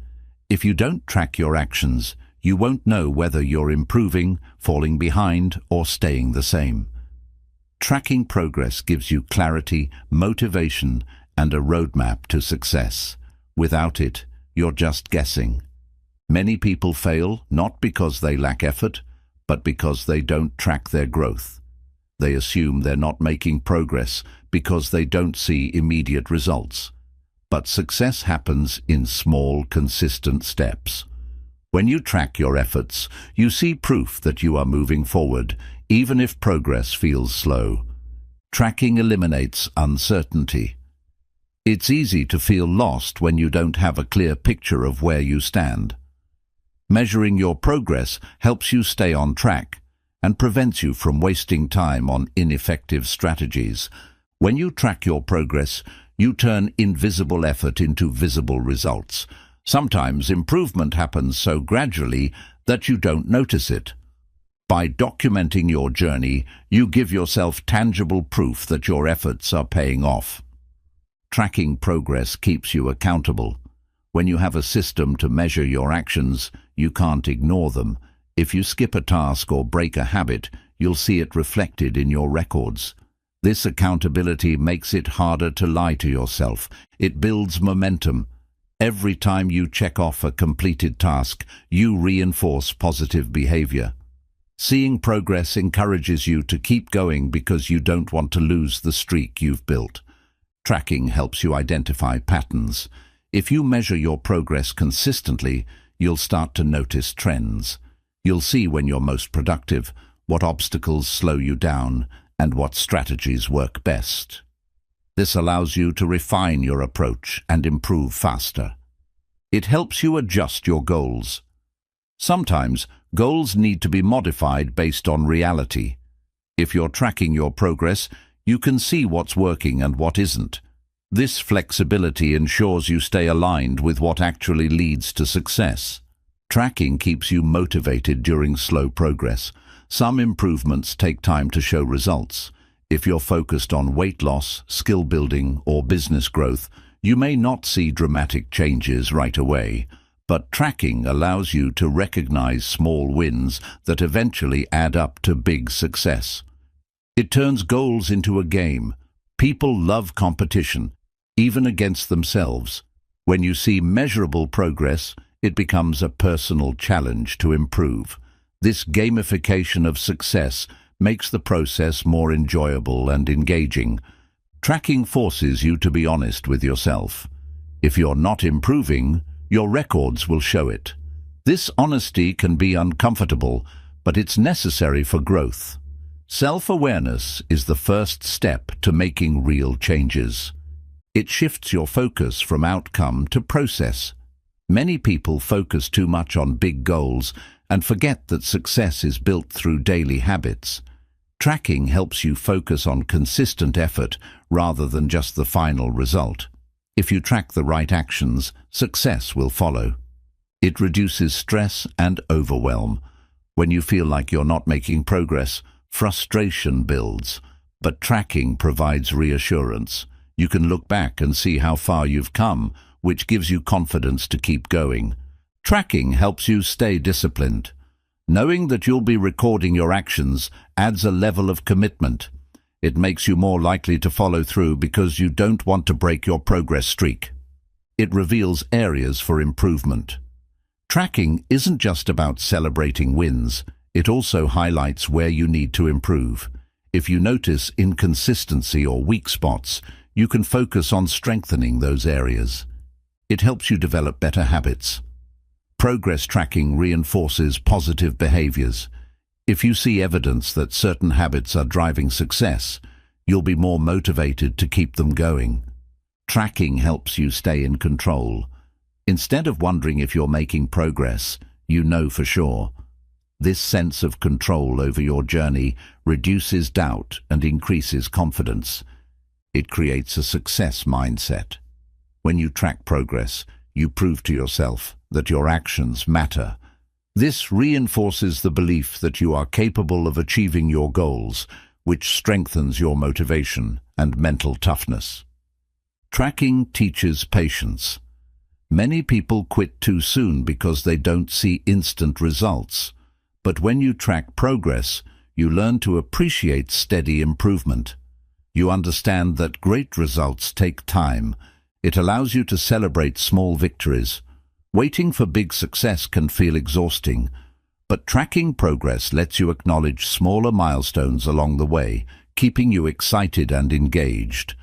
If you don't track your actions, you won't know whether you're improving, falling behind, or staying the same. Tracking progress gives you clarity, motivation, and a roadmap to success. Without it, you're just guessing. Many people fail not because they lack effort, but because they don't track their growth. They assume they're not making progress because they don't see immediate results. But success happens in small, consistent steps. When you track your efforts, you see proof that you are moving forward, even if progress feels slow. Tracking eliminates uncertainty. It's easy to feel lost when you don't have a clear picture of where you stand. Measuring your progress helps you stay on track and prevents you from wasting time on ineffective strategies. When you track your progress, you turn invisible effort into visible results. Sometimes improvement happens so gradually that you don't notice it. By documenting your journey, you give yourself tangible proof that your efforts are paying off. Tracking progress keeps you accountable. When you have a system to measure your actions, you can't ignore them. If you skip a task or break a habit, you'll see it reflected in your records. This accountability makes it harder to lie to yourself. It builds momentum. Every time you check off a completed task, you reinforce positive behavior. Seeing progress encourages you to keep going because you don't want to lose the streak you've built. Tracking helps you identify patterns. If you measure your progress consistently, you'll start to notice trends. You'll see when you're most productive, what obstacles slow you down, and what strategies work best. This allows you to refine your approach and improve faster. It helps you adjust your goals. Sometimes, goals need to be modified based on reality. If you're tracking your progress, you can see what's working and what isn't. This flexibility ensures you stay aligned with what actually leads to success. Tracking keeps you motivated during slow progress. Some improvements take time to show results. If you're focused on weight loss, skill building, or business growth, you may not see dramatic changes right away. But tracking allows you to recognize small wins that eventually add up to big success. It turns goals into a game. People love competition, even against themselves. When you see measurable progress, it becomes a personal challenge to improve. This gamification of success makes the process more enjoyable and engaging. Tracking forces you to be honest with yourself. If you're not improving, your records will show it. This honesty can be uncomfortable, but it's necessary for growth. Self-awareness is the first step to making real changes. It shifts your focus from outcome to process. Many people focus too much on big goals and forget that success is built through daily habits. Tracking helps you focus on consistent effort rather than just the final result. If you track the right actions, success will follow. It reduces stress and overwhelm. When you feel like you're not making progress, frustration builds. But tracking provides reassurance. You can look back and see how far you've come, which gives you confidence to keep going. Tracking helps you stay disciplined. Knowing that you'll be recording your actions adds a level of commitment. It makes you more likely to follow through because you don't want to break your progress streak. It reveals areas for improvement. Tracking isn't just about celebrating wins. It also highlights where you need to improve. If you notice inconsistency or weak spots, you can focus on strengthening those areas. It helps you develop better habits. Progress tracking reinforces positive behaviors. If you see evidence that certain habits are driving success, you'll be more motivated to keep them going. Tracking helps you stay in control. Instead of wondering if you're making progress, you know for sure. This sense of control over your journey reduces doubt and increases confidence. It creates a success mindset. When you track progress, you prove to yourself that your actions matter. This reinforces the belief that you are capable of achieving your goals, which strengthens your motivation and mental toughness. Tracking teaches patience. Many people quit too soon because they don't see instant results. But when you track progress, you learn to appreciate steady improvement. You understand that great results take time. It allows you to celebrate small victories. Waiting for big success can feel exhausting, but tracking progress lets you acknowledge smaller milestones along the way, keeping you excited and engaged.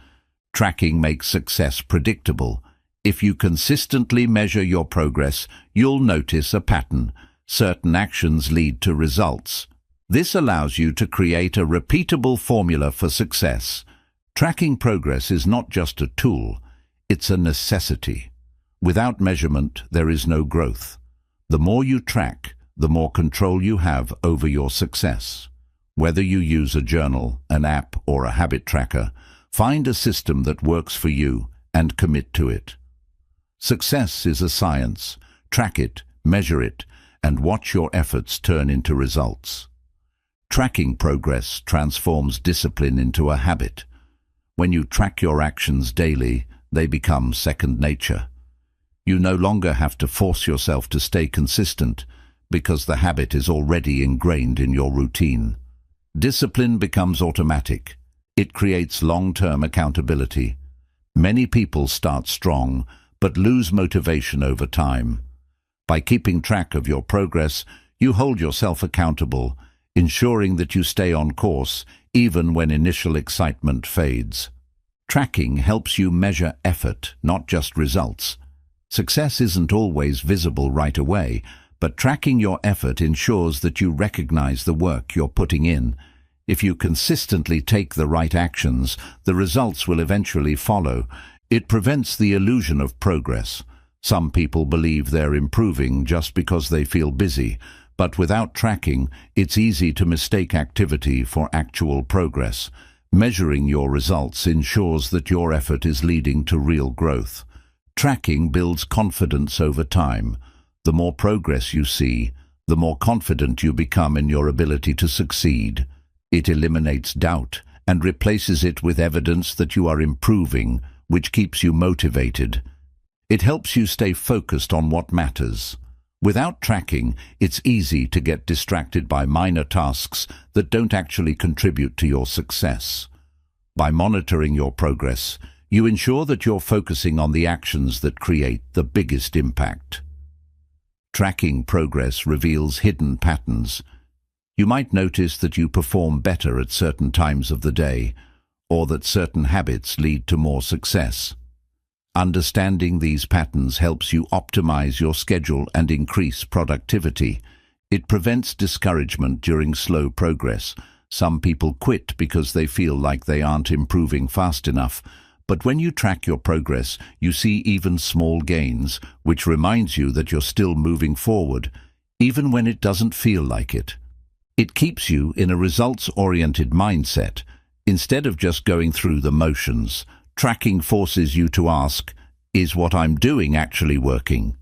Tracking makes success predictable. If you consistently measure your progress, you'll notice a pattern. Certain actions lead to results. This allows you to create a repeatable formula for success. Tracking progress is not just a tool, it's a necessity. Without measurement, there is no growth. The more you track, the more control you have over your success. Whether you use a journal, an app, or a habit tracker, find a system that works for you and commit to it. Success is a science. Track it, measure it, and watch your efforts turn into results. Tracking progress transforms discipline into a habit. When you track your actions daily, they become second nature. You no longer have to force yourself to stay consistent because the habit is already ingrained in your routine. Discipline becomes automatic. It creates long-term accountability. Many people start strong but lose motivation over time. By keeping track of your progress, you hold yourself accountable, ensuring that you stay on course even when initial excitement fades. Tracking helps you measure effort, not just results. Success isn't always visible right away, but tracking your effort ensures that you recognize the work you're putting in. If you consistently take the right actions, the results will eventually follow. It prevents the illusion of progress. Some people believe they're improving just because they feel busy, but without tracking, it's easy to mistake activity for actual progress. Measuring your results ensures that your effort is leading to real growth. Tracking builds confidence over time. The more progress you see, the more confident you become in your ability to succeed. It eliminates doubt and replaces it with evidence that you are improving, which keeps you motivated. It helps you stay focused on what matters. Without tracking, it's easy to get distracted by minor tasks that don't actually contribute to your success. By monitoring your progress, you ensure that you're focusing on the actions that create the biggest impact. Tracking progress reveals hidden patterns. You might notice that you perform better at certain times of the day, or that certain habits lead to more success. Understanding these patterns helps you optimize your schedule and increase productivity. It prevents discouragement during slow progress. Some people quit because they feel like they aren't improving fast enough. But when you track your progress, you see even small gains, which reminds you that you're still moving forward, even when it doesn't feel like it. It keeps you in a results-oriented mindset. Instead of just going through the motions, tracking forces you to ask, is what I'm doing actually working?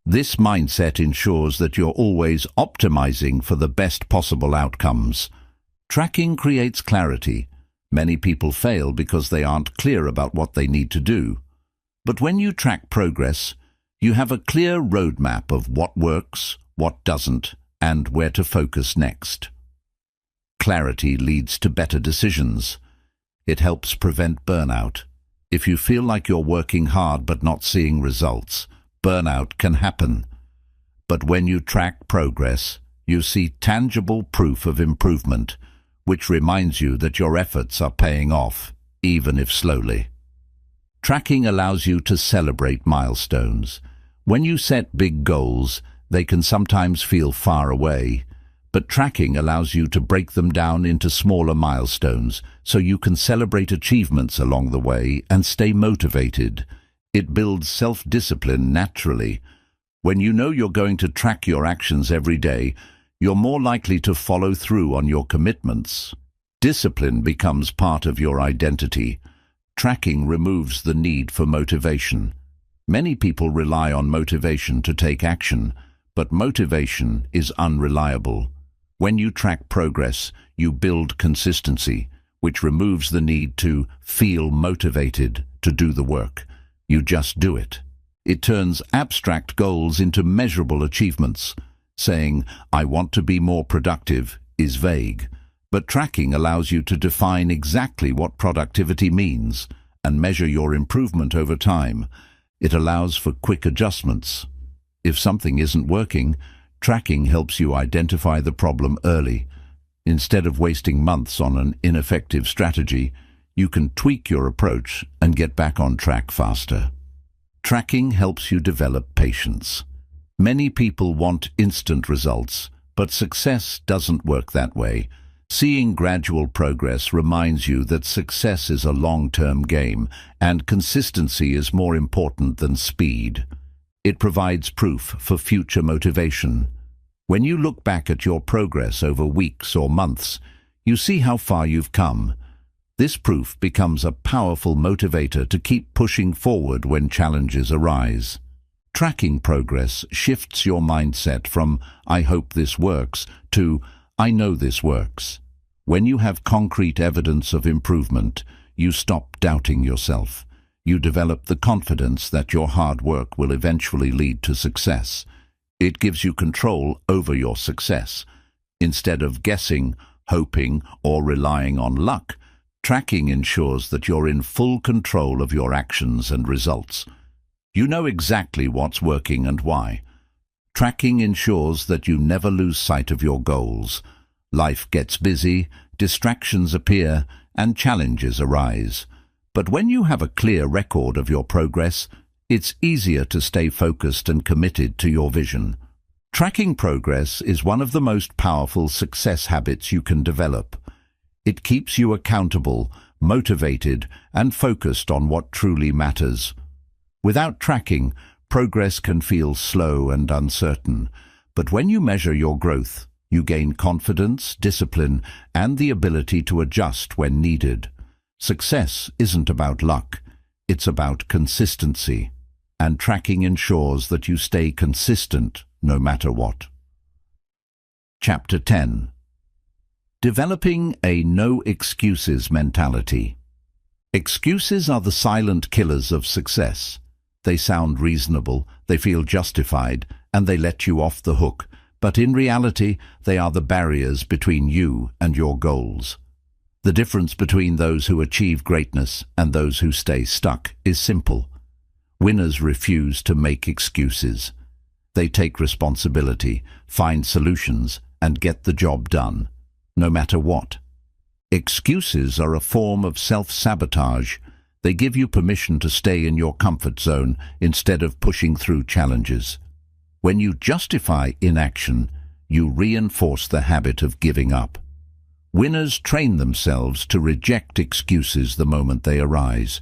This mindset ensures that you're always optimizing for the best possible outcomes. Tracking creates clarity. Many people fail because they aren't clear about what they need to do. But when you track progress, you have a clear roadmap of what works, what doesn't, and where to focus next. Clarity leads to better decisions. It helps prevent burnout. If you feel like you're working hard but not seeing results, burnout can happen. But when you track progress, you see tangible proof of improvement, which reminds you that your efforts are paying off, even if slowly. Tracking allows you to celebrate milestones. When you set big goals, they can sometimes feel far away, but tracking allows you to break them down into smaller milestones so you can celebrate achievements along the way and stay motivated. It builds self-discipline naturally. When you know you're going to track your actions every day, you're more likely to follow through on your commitments. Discipline becomes part of your identity. Tracking removes the need for motivation. Many people rely on motivation to take action, but motivation is unreliable. When you track progress, you build consistency, which removes the need to feel motivated to do the work. You just do it. It turns abstract goals into measurable achievements. Saying, "I want to be more productive," is vague, but tracking allows you to define exactly what productivity means and measure your improvement over time. It allows for quick adjustments. If something isn't working, tracking helps you identify the problem early. Instead of wasting months on an ineffective strategy, you can tweak your approach and get back on track faster. Tracking helps you develop patience. Many people want instant results, but success doesn't work that way. Seeing gradual progress reminds you that success is a long-term game, and consistency is more important than speed. It provides proof for future motivation. When you look back at your progress over weeks or months, you see how far you've come. This proof becomes a powerful motivator to keep pushing forward when challenges arise. Tracking progress shifts your mindset from "I hope this works" to "I know this works." When you have concrete evidence of improvement, you stop doubting yourself. You develop the confidence that your hard work will eventually lead to success. It gives you control over your success. Instead of guessing, hoping, or relying on luck, tracking ensures that you're in full control of your actions and results. You know exactly what's working and why. Tracking ensures that you never lose sight of your goals. Life gets busy, distractions appear, and challenges arise. But when you have a clear record of your progress, it's easier to stay focused and committed to your vision. Tracking progress is one of the most powerful success habits you can develop. It keeps you accountable, motivated, and focused on what truly matters. Without tracking, progress can feel slow and uncertain, but when you measure your growth, you gain confidence, discipline, and the ability to adjust when needed. Success isn't about luck, it's about consistency, and tracking ensures that you stay consistent no matter what. Chapter 10. Developing a no excuses mentality. Excuses are the silent killers of success. They sound reasonable, they feel justified, and they let you off the hook, but in reality, they are the barriers between you and your goals. The difference between those who achieve greatness and those who stay stuck is simple. Winners refuse to make excuses. They take responsibility, find solutions, and get the job done, no matter what. Excuses are a form of self-sabotage. They give you permission to stay in your comfort zone instead of pushing through challenges. When you justify inaction, you reinforce the habit of giving up. Winners train themselves to reject excuses the moment they arise.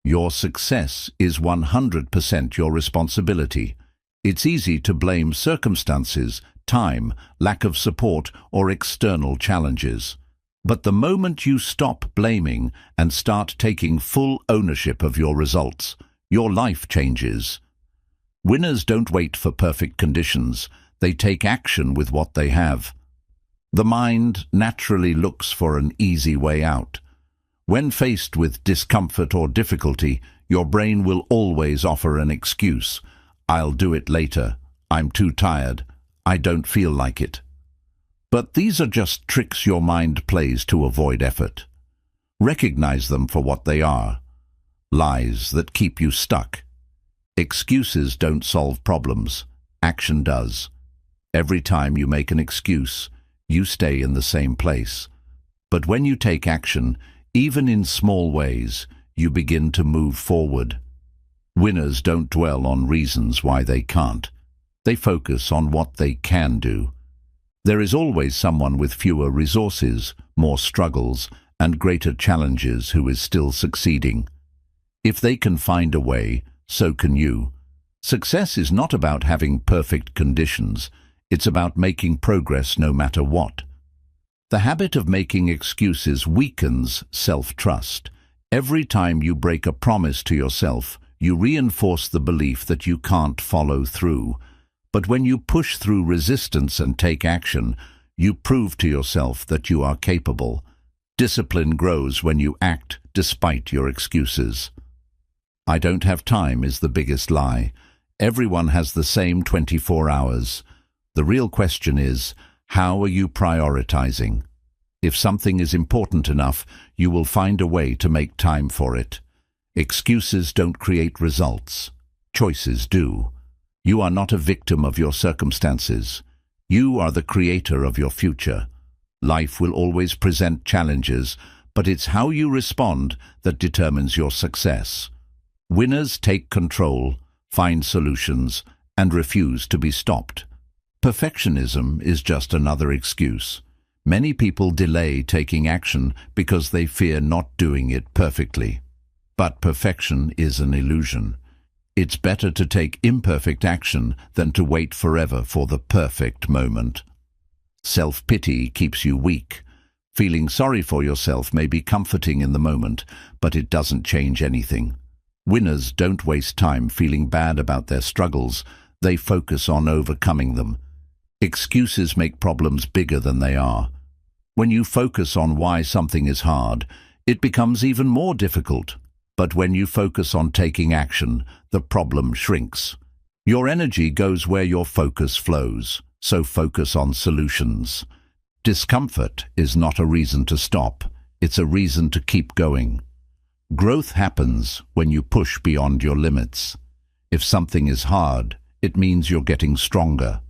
Your success is 100% your responsibility. It's easy to blame circumstances, time, lack of support, or external challenges. But the moment you stop blaming and start taking full ownership of your results, your life changes. Winners don't wait for perfect conditions. They take action with what they have. The mind naturally looks for an easy way out. When faced with discomfort or difficulty, your brain will always offer an excuse. I'll do it later. I'm too tired. I don't feel like it. But these are just tricks your mind plays to avoid effort. Recognize them for what they are. Lies that keep you stuck. Excuses don't solve problems. Action does. Every time you make an excuse, you stay in the same place. But when you take action, even in small ways, you begin to move forward. Winners don't dwell on reasons why they can't. They focus on what they can do. There is always someone with fewer resources, more struggles, and greater challenges who is still succeeding. If they can find a way, so can you. Success is not about having perfect conditions. It's about making progress no matter what. The habit of making excuses weakens self-trust. Every time you break a promise to yourself, you reinforce the belief that you can't follow through. But when you push through resistance and take action, you prove to yourself that you are capable. Discipline grows when you act despite your excuses. I don't have time is the biggest lie. Everyone has the same 24 hours. The real question is, how are you prioritizing? If something is important enough, you will find a way to make time for it. Excuses don't create results. Choices do. You are not a victim of your circumstances. You are the creator of your future. Life will always present challenges, but it's how you respond that determines your success. Winners take control, find solutions, and refuse to be stopped. Perfectionism is just another excuse. Many people delay taking action because they fear not doing it perfectly. But perfection is an illusion. It's better to take imperfect action than to wait forever for the perfect moment. Self-pity keeps you weak. Feeling sorry for yourself may be comforting in the moment, but it doesn't change anything. Winners don't waste time feeling bad about their struggles. They focus on overcoming them. Excuses make problems bigger than they are. When you focus on why something is hard, it becomes even more difficult. But when you focus on taking action, the problem shrinks. Your energy goes where your focus flows, so focus on solutions. Discomfort is not a reason to stop, it's a reason to keep going. Growth happens when you push beyond your limits. If something is hard, it means you're getting stronger.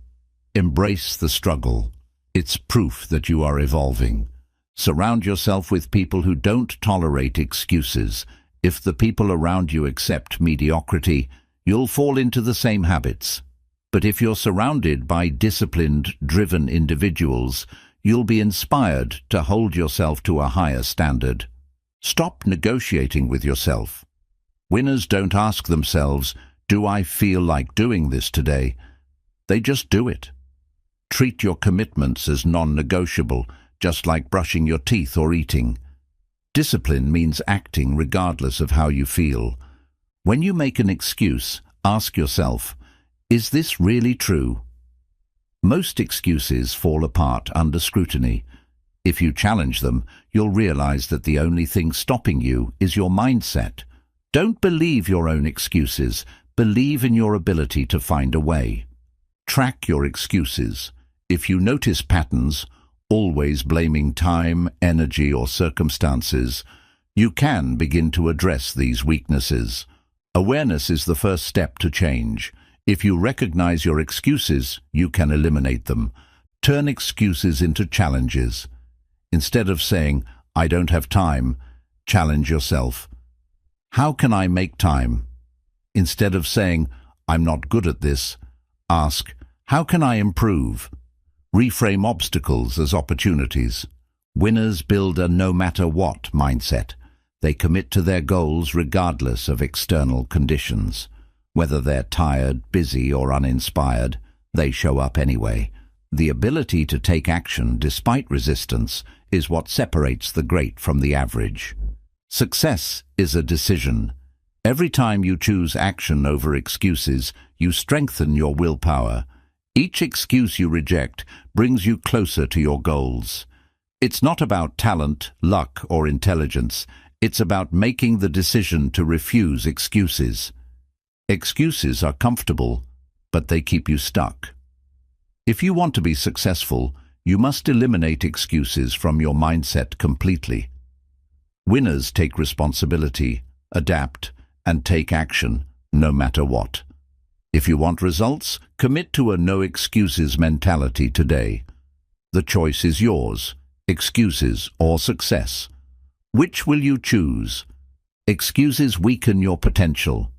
Embrace the struggle. It's proof that you are evolving. Surround yourself with people who don't tolerate excuses. If the people around you accept mediocrity, you'll fall into the same habits. But if you're surrounded by disciplined, driven individuals, you'll be inspired to hold yourself to a higher standard. Stop negotiating with yourself. Winners don't ask themselves, "Do I feel like doing this today?" They just do it. Treat your commitments as non-negotiable, just like brushing your teeth or eating. Discipline means acting regardless of how you feel. When you make an excuse, ask yourself, is this really true? Most excuses fall apart under scrutiny. If you challenge them, you'll realize that the only thing stopping you is your mindset. Don't believe your own excuses. Believe in your ability to find a way. Track your excuses. If you notice patterns, always blaming time, energy, or circumstances, you can begin to address these weaknesses. Awareness is the first step to change. If you recognize your excuses, you can eliminate them. Turn excuses into challenges. Instead of saying, "I don't have time," challenge yourself. How can I make time? Instead of saying, "I'm not good at this," ask, "How can I improve?" Reframe obstacles as opportunities. Winners build a no-matter-what mindset. They commit to their goals regardless of external conditions. Whether they're tired, busy, or uninspired, they show up anyway. The ability to take action despite resistance is what separates the great from the average. Success is a decision. Every time you choose action over excuses, you strengthen your willpower. Each excuse you reject brings you closer to your goals. It's not about talent, luck, or intelligence. It's about making the decision to refuse excuses. Excuses are comfortable, but they keep you stuck. If you want to be successful, you must eliminate excuses from your mindset completely. Winners take responsibility, adapt, and take action, no matter what. If you want results, commit to a no excuses mentality today. The choice is yours, excuses or success. Which will you choose? Excuses weaken your potential.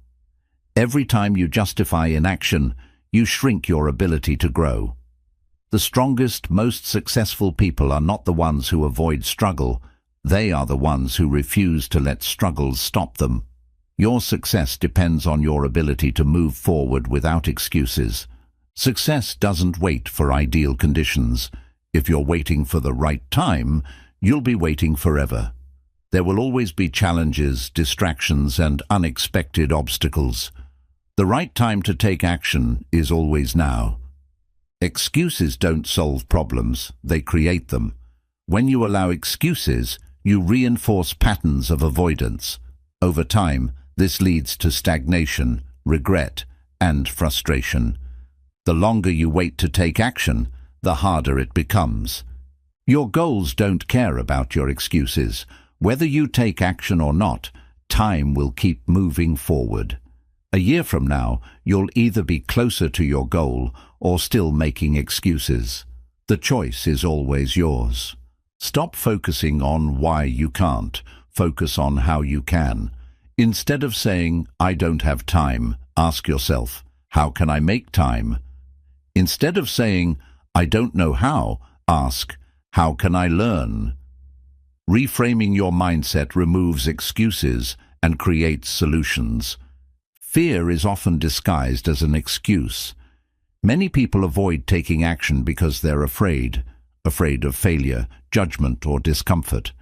Every time you justify inaction, you shrink your ability to grow. The strongest, most successful people are not the ones who avoid struggle. They are the ones who refuse to let struggles stop them. Your success depends on your ability to move forward without excuses. Success doesn't wait for ideal conditions. If you're waiting for the right time, you'll be waiting forever. There will always be challenges, distractions, and unexpected obstacles. The right time to take action is always now. Excuses don't solve problems, they create them. When you allow excuses, you reinforce patterns of avoidance. Over time, this leads to stagnation, regret, and frustration. The longer you wait to take action, the harder it becomes. Your goals don't care about your excuses. Whether you take action or not, time will keep moving forward. A year from now, you'll either be closer to your goal or still making excuses. The choice is always yours. Stop focusing on why you can't. Focus on how you can. Instead of saying, "I don't have time," ask yourself, "How can I make time?" Instead of saying, "I don't know how," ask, "How can I learn?" Reframing your mindset removes excuses and creates solutions. Fear is often disguised as an excuse. Many people avoid taking action because they're afraid of failure, judgment, or discomfort.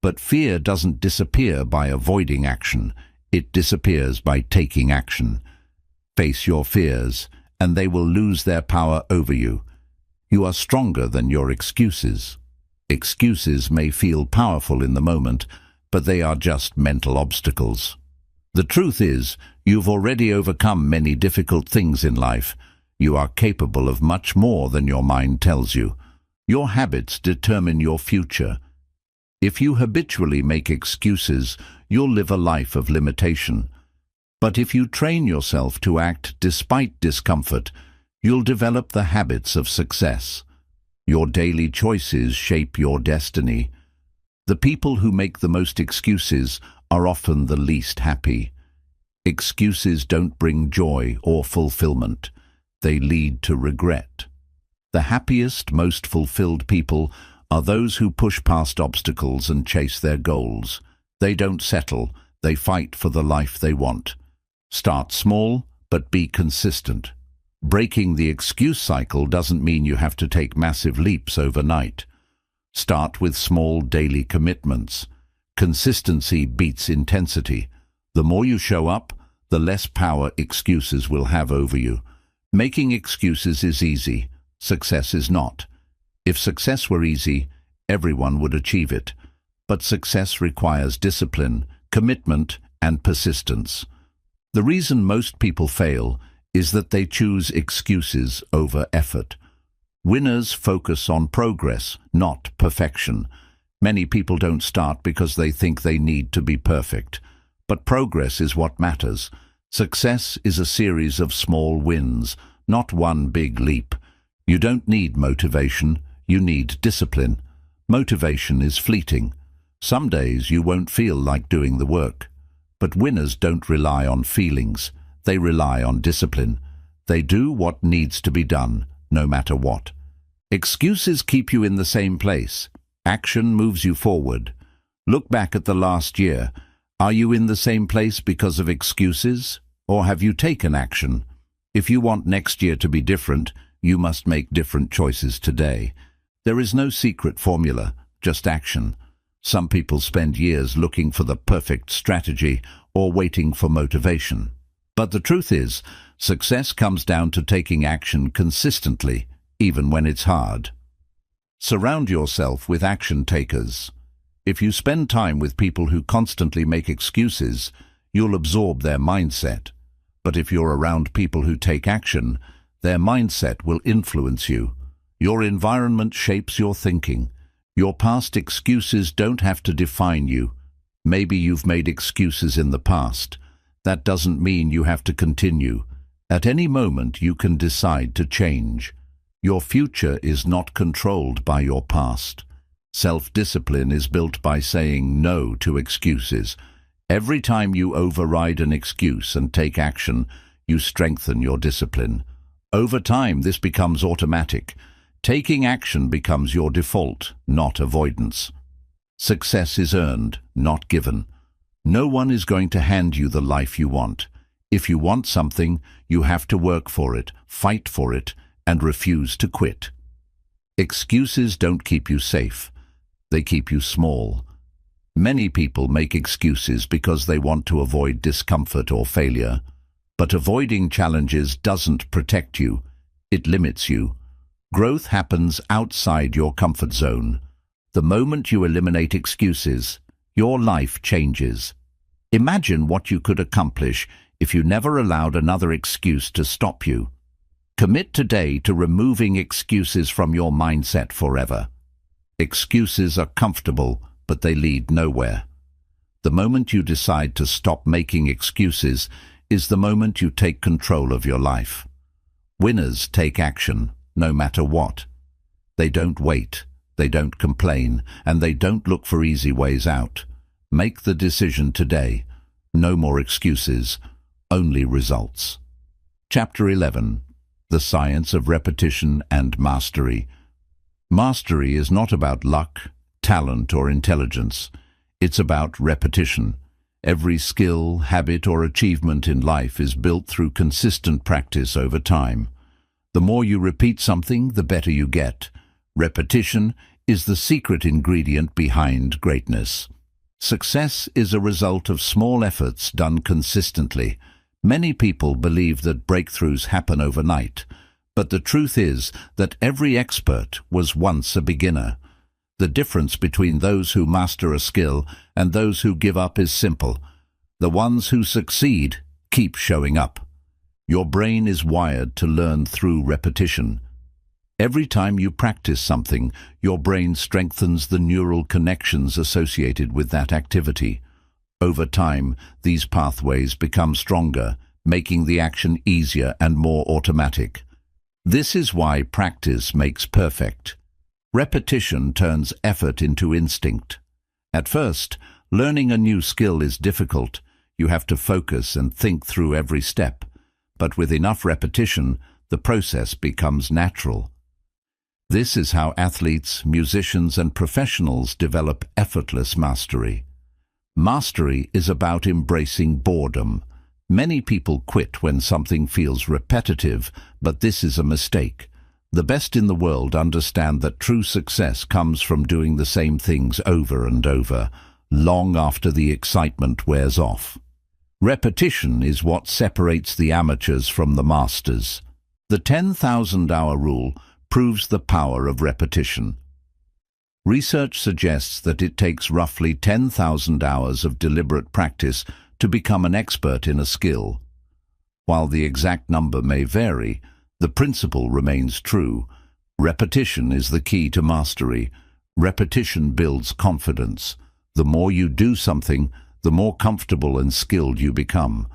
But fear doesn't disappear by avoiding action. It disappears by taking action. Face your fears, and they will lose their power over you. You are stronger than your excuses. Excuses may feel powerful in the moment, but they are just mental obstacles. The truth is, you've already overcome many difficult things in life. You are capable of much more than your mind tells you. Your habits determine your future. If you habitually make excuses, you'll live a life of limitation. But if you train yourself to act despite discomfort, you'll develop the habits of success. Your daily choices shape your destiny. The people who make the most excuses are often the least happy. Excuses don't bring joy or fulfillment. They lead to regret. The happiest, most fulfilled people are those who push past obstacles and chase their goals. They don't settle, they fight for the life they want. Start small, but be consistent. Breaking the excuse cycle doesn't mean you have to take massive leaps overnight. Start with small daily commitments. Consistency beats intensity. The more you show up, the less power excuses will have over you. Making excuses is easy. Success is not. If success were easy, everyone would achieve it. But success requires discipline, commitment, and persistence. The reason most people fail is that they choose excuses over effort. Winners focus on progress, not perfection. Many people don't start because they think they need to be perfect. But progress is what matters. Success is a series of small wins, not one big leap. You don't need motivation. You need discipline. Motivation is fleeting. Some days you won't feel like doing the work. But winners don't rely on feelings. They rely on discipline. They do what needs to be done, no matter what. Excuses keep you in the same place. Action moves you forward. Look back at the last year. Are you in the same place because of excuses? Or have you taken action? If you want next year to be different, you must make different choices today. There is no secret formula, just action. Some people spend years looking for the perfect strategy or waiting for motivation. But the truth is, success comes down to taking action consistently, even when it's hard. Surround yourself with action takers. If you spend time with people who constantly make excuses, you'll absorb their mindset. But if you're around people who take action, their mindset will influence you. Your environment shapes your thinking. Your past excuses don't have to define you. Maybe you've made excuses in the past. That doesn't mean you have to continue. At any moment, you can decide to change. Your future is not controlled by your past. Self-discipline is built by saying no to excuses. Every time you override an excuse and take action, you strengthen your discipline. Over time, this becomes automatic. Taking action becomes your default, not avoidance. Success is earned, not given. No one is going to hand you the life you want. If you want something, you have to work for it, fight for it, and refuse to quit. Excuses don't keep you safe. They keep you small. Many people make excuses because they want to avoid discomfort or failure. But avoiding challenges doesn't protect you. It limits you. Growth happens outside your comfort zone. The moment you eliminate excuses, your life changes. Imagine what you could accomplish if you never allowed another excuse to stop you. Commit today to removing excuses from your mindset forever. Excuses are comfortable, but they lead nowhere. The moment you decide to stop making excuses is the moment you take control of your life. Winners take action, no matter what. They don't wait, they don't complain, and they don't look for easy ways out. Make the decision today. No more excuses, only results. Chapter 11. The Science of Repetition and Mastery. Mastery is not about luck, talent, or intelligence. It's about repetition. Every skill, habit, or achievement in life is built through consistent practice over time. The more you repeat something, the better you get. Repetition is the secret ingredient behind greatness. Success is a result of small efforts done consistently. Many people believe that breakthroughs happen overnight, but the truth is that every expert was once a beginner. The difference between those who master a skill and those who give up is simple. The ones who succeed keep showing up. Your brain is wired to learn through repetition. Every time you practice something, your brain strengthens the neural connections associated with that activity. Over time, these pathways become stronger, making the action easier and more automatic. This is why practice makes perfect. Repetition turns effort into instinct. At first, learning a new skill is difficult. You have to focus and think through every step. But with enough repetition, the process becomes natural. This is how athletes, musicians, and professionals develop effortless mastery. Mastery is about embracing boredom. Many people quit when something feels repetitive, but this is a mistake. The best in the world understand that true success comes from doing the same things over and over, long after the excitement wears off. Repetition is what separates the amateurs from the masters. The 10,000-hour rule proves the power of repetition. Research suggests that it takes roughly 10,000 hours of deliberate practice to become an expert in a skill. While the exact number may vary, the principle remains true. Repetition is the key to mastery. Repetition builds confidence. The more you do something, the more comfortable and skilled you become.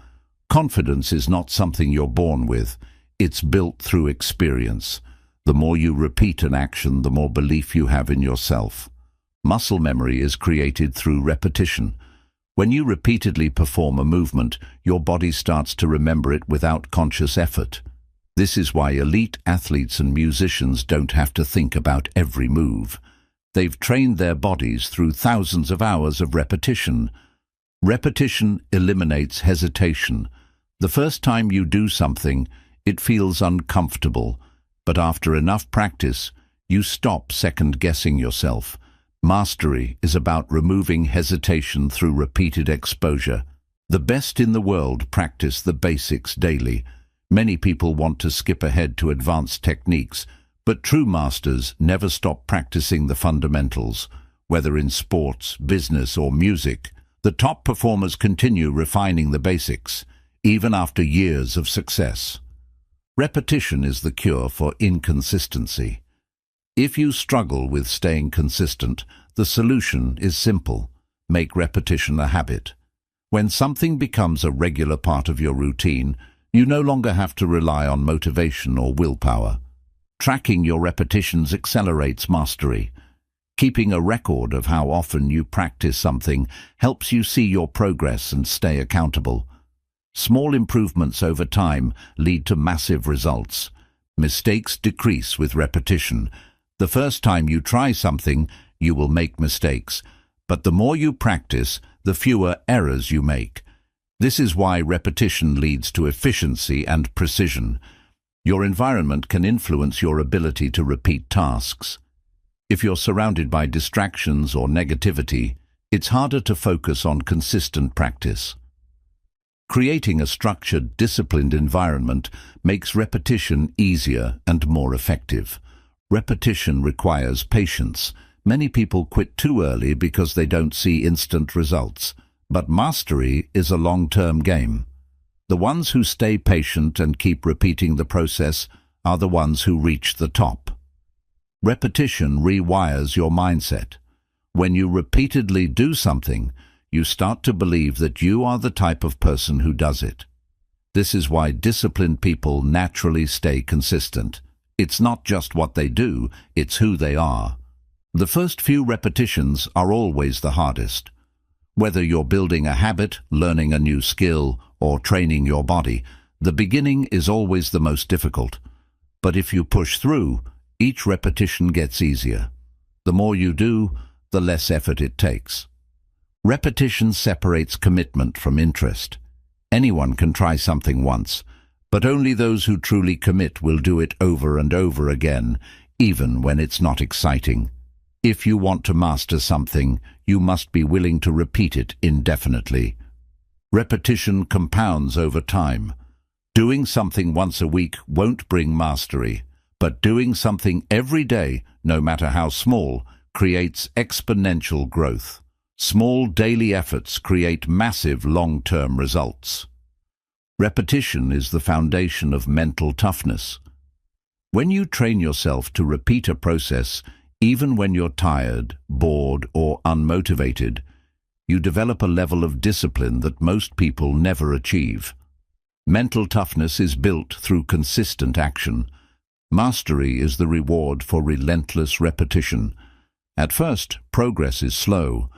Confidence is not something you're born with. It's built through experience. The more you repeat an action, the more belief you have in yourself. Muscle memory is created through repetition. When you repeatedly perform a movement, your body starts to remember it without conscious effort. This is why elite athletes and musicians don't have to think about every move. They've trained their bodies through thousands of hours of repetition. Repetition eliminates hesitation. The first time you do something, it feels uncomfortable. But after enough practice, you stop second-guessing yourself. Mastery is about removing hesitation through repeated exposure. The best in the world practice the basics daily. Many people want to skip ahead to advanced techniques, but true masters never stop practicing the fundamentals. Whether in sports, business, or music, the top performers continue refining the basics, even after years of success. Repetition is the cure for inconsistency. If you struggle with staying consistent, the solution is simple. Make repetition a habit. When something becomes a regular part of your routine, you no longer have to rely on motivation or willpower. Tracking your repetitions accelerates mastery. Keeping a record of how often you practice something helps you see your progress and stay accountable. Small improvements over time lead to massive results. Mistakes decrease with repetition. The first time you try something, you will make mistakes, but the more you practice, the fewer errors you make. This is why repetition leads to efficiency and precision. Your environment can influence your ability to repeat tasks. If you're surrounded by distractions or negativity, it's harder to focus on consistent practice. Creating a structured, disciplined environment makes repetition easier and more effective. Repetition requires patience. Many people quit too early because they don't see instant results. But mastery is a long-term game. The ones who stay patient and keep repeating the process are the ones who reach the top. Repetition rewires your mindset. When you repeatedly do something, you start to believe that you are the type of person who does it. This is why disciplined people naturally stay consistent. It's not just what they do, it's who they are. The first few repetitions are always the hardest. Whether you're building a habit, learning a new skill, or training your body, the beginning is always the most difficult. But if you push through, each repetition gets easier. The more you do, the less effort it takes. Repetition separates commitment from interest. Anyone can try something once, but only those who truly commit will do it over and over again, even when it's not exciting. If you want to master something, you must be willing to repeat it indefinitely. Repetition compounds over time. Doing something once a week won't bring mastery, but doing something every day, no matter how small, creates exponential growth. Small daily efforts create massive long-term results. Repetition is the foundation of mental toughness. When you train yourself to repeat a process, even when you're tired, bored, or unmotivated, you develop a level of discipline that most people never achieve. Mental toughness is built through consistent action. Mastery is the reward for relentless repetition. At first, progress is slow,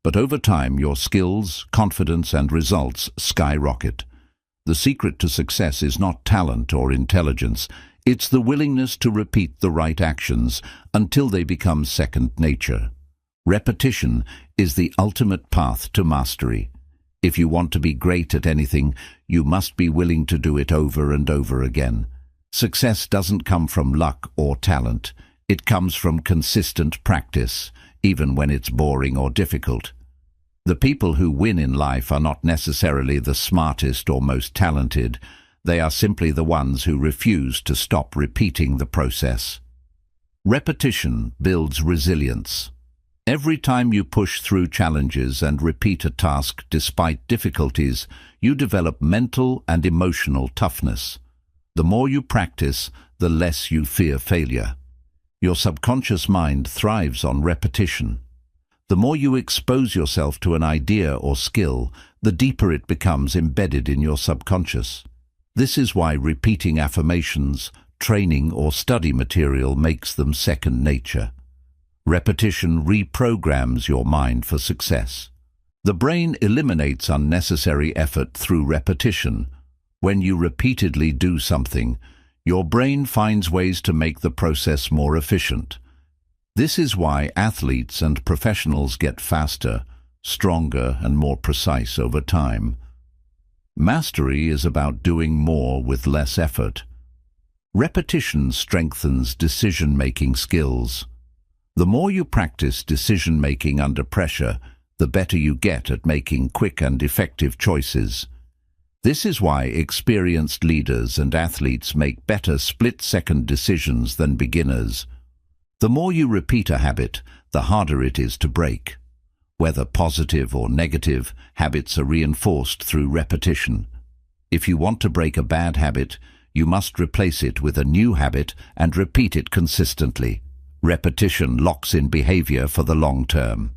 but over time your skills, confidence, and results skyrocket. The secret to success is not talent or intelligence. It's the willingness to repeat the right actions until they become second nature. Repetition is the ultimate path to mastery. If you want to be great at anything, you must be willing to do it over and over again. Success doesn't come from luck or talent. It comes from consistent practice, even when it's boring or difficult. The people who win in life are not necessarily the smartest or most talented. They are simply the ones who refuse to stop repeating the process. Repetition builds resilience. Every time you push through challenges and repeat a task despite difficulties, you develop mental and emotional toughness. The more you practice, the less you fear failure. Your subconscious mind thrives on repetition. The more you expose yourself to an idea or skill, the deeper it becomes embedded in your subconscious. This is why repeating affirmations, training, or study material makes them second nature. Repetition reprograms your mind for success. The brain eliminates unnecessary effort through repetition. When you repeatedly do something, your brain finds ways to make the process more efficient. This is why athletes and professionals get faster, stronger, and more precise over time. Mastery is about doing more with less effort. Repetition strengthens decision-making skills. The more you practice decision-making under pressure, the better you get at making quick and effective choices. This is why experienced leaders and athletes make better split-second decisions than beginners. The more you repeat a habit, the harder it is to break. Whether positive or negative, habits are reinforced through repetition. If you want to break a bad habit, you must replace it with a new habit and repeat it consistently. Repetition locks in behavior for the long term.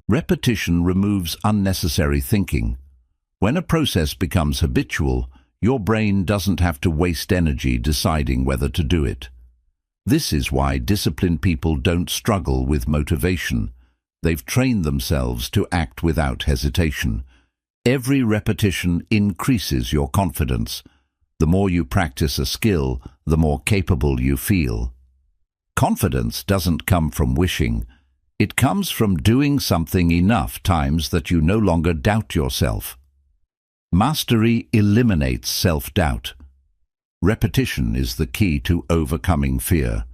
Repetition removes unnecessary thinking. When a process becomes habitual, your brain doesn't have to waste energy deciding whether to do it. This is why disciplined people don't struggle with motivation. They've trained themselves to act without hesitation. Every repetition increases your confidence. The more you practice a skill, the more capable you feel. Confidence doesn't come from wishing. It comes from doing something enough times that you no longer doubt yourself. Mastery eliminates self-doubt. Repetition is the key to overcoming fear.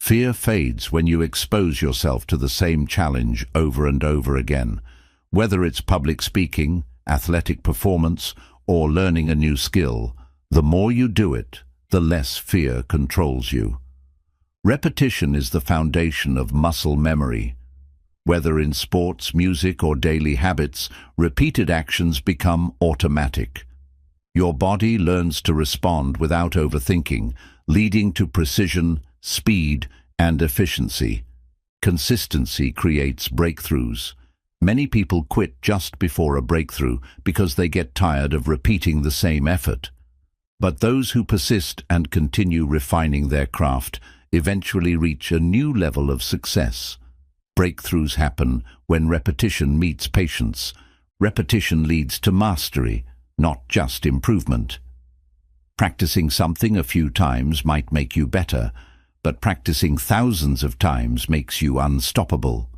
Fear fades when you expose yourself to the same challenge over and over again. Whether it's public speaking, athletic performance, or learning a new skill, the more you do it, the less fear controls you. Repetition is the foundation of muscle memory. Whether in sports, music, or daily habits, repeated actions become automatic. Your body learns to respond without overthinking, leading to precision, speed, and efficiency. Consistency creates breakthroughs. Many people quit just before a breakthrough because they get tired of repeating the same effort. But those who persist and continue refining their craft eventually reach a new level of success. Breakthroughs happen when repetition meets patience. Repetition leads to mastery, not just improvement. Practicing something a few times might make you better, but practicing thousands of times makes you unstoppable.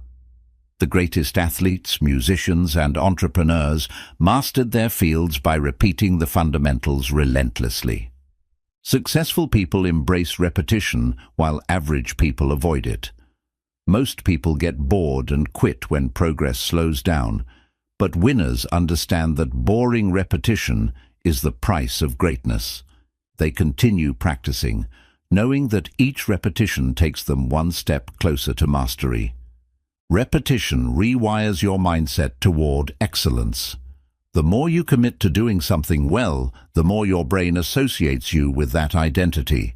The greatest athletes, musicians, and entrepreneurs mastered their fields by repeating the fundamentals relentlessly. Successful people embrace repetition while average people avoid it. Most people get bored and quit when progress slows down, but winners understand that boring repetition is the price of greatness. They continue practicing, knowing that each repetition takes them one step closer to mastery. Repetition rewires your mindset toward excellence. The more you commit to doing something well, the more your brain associates you with that identity.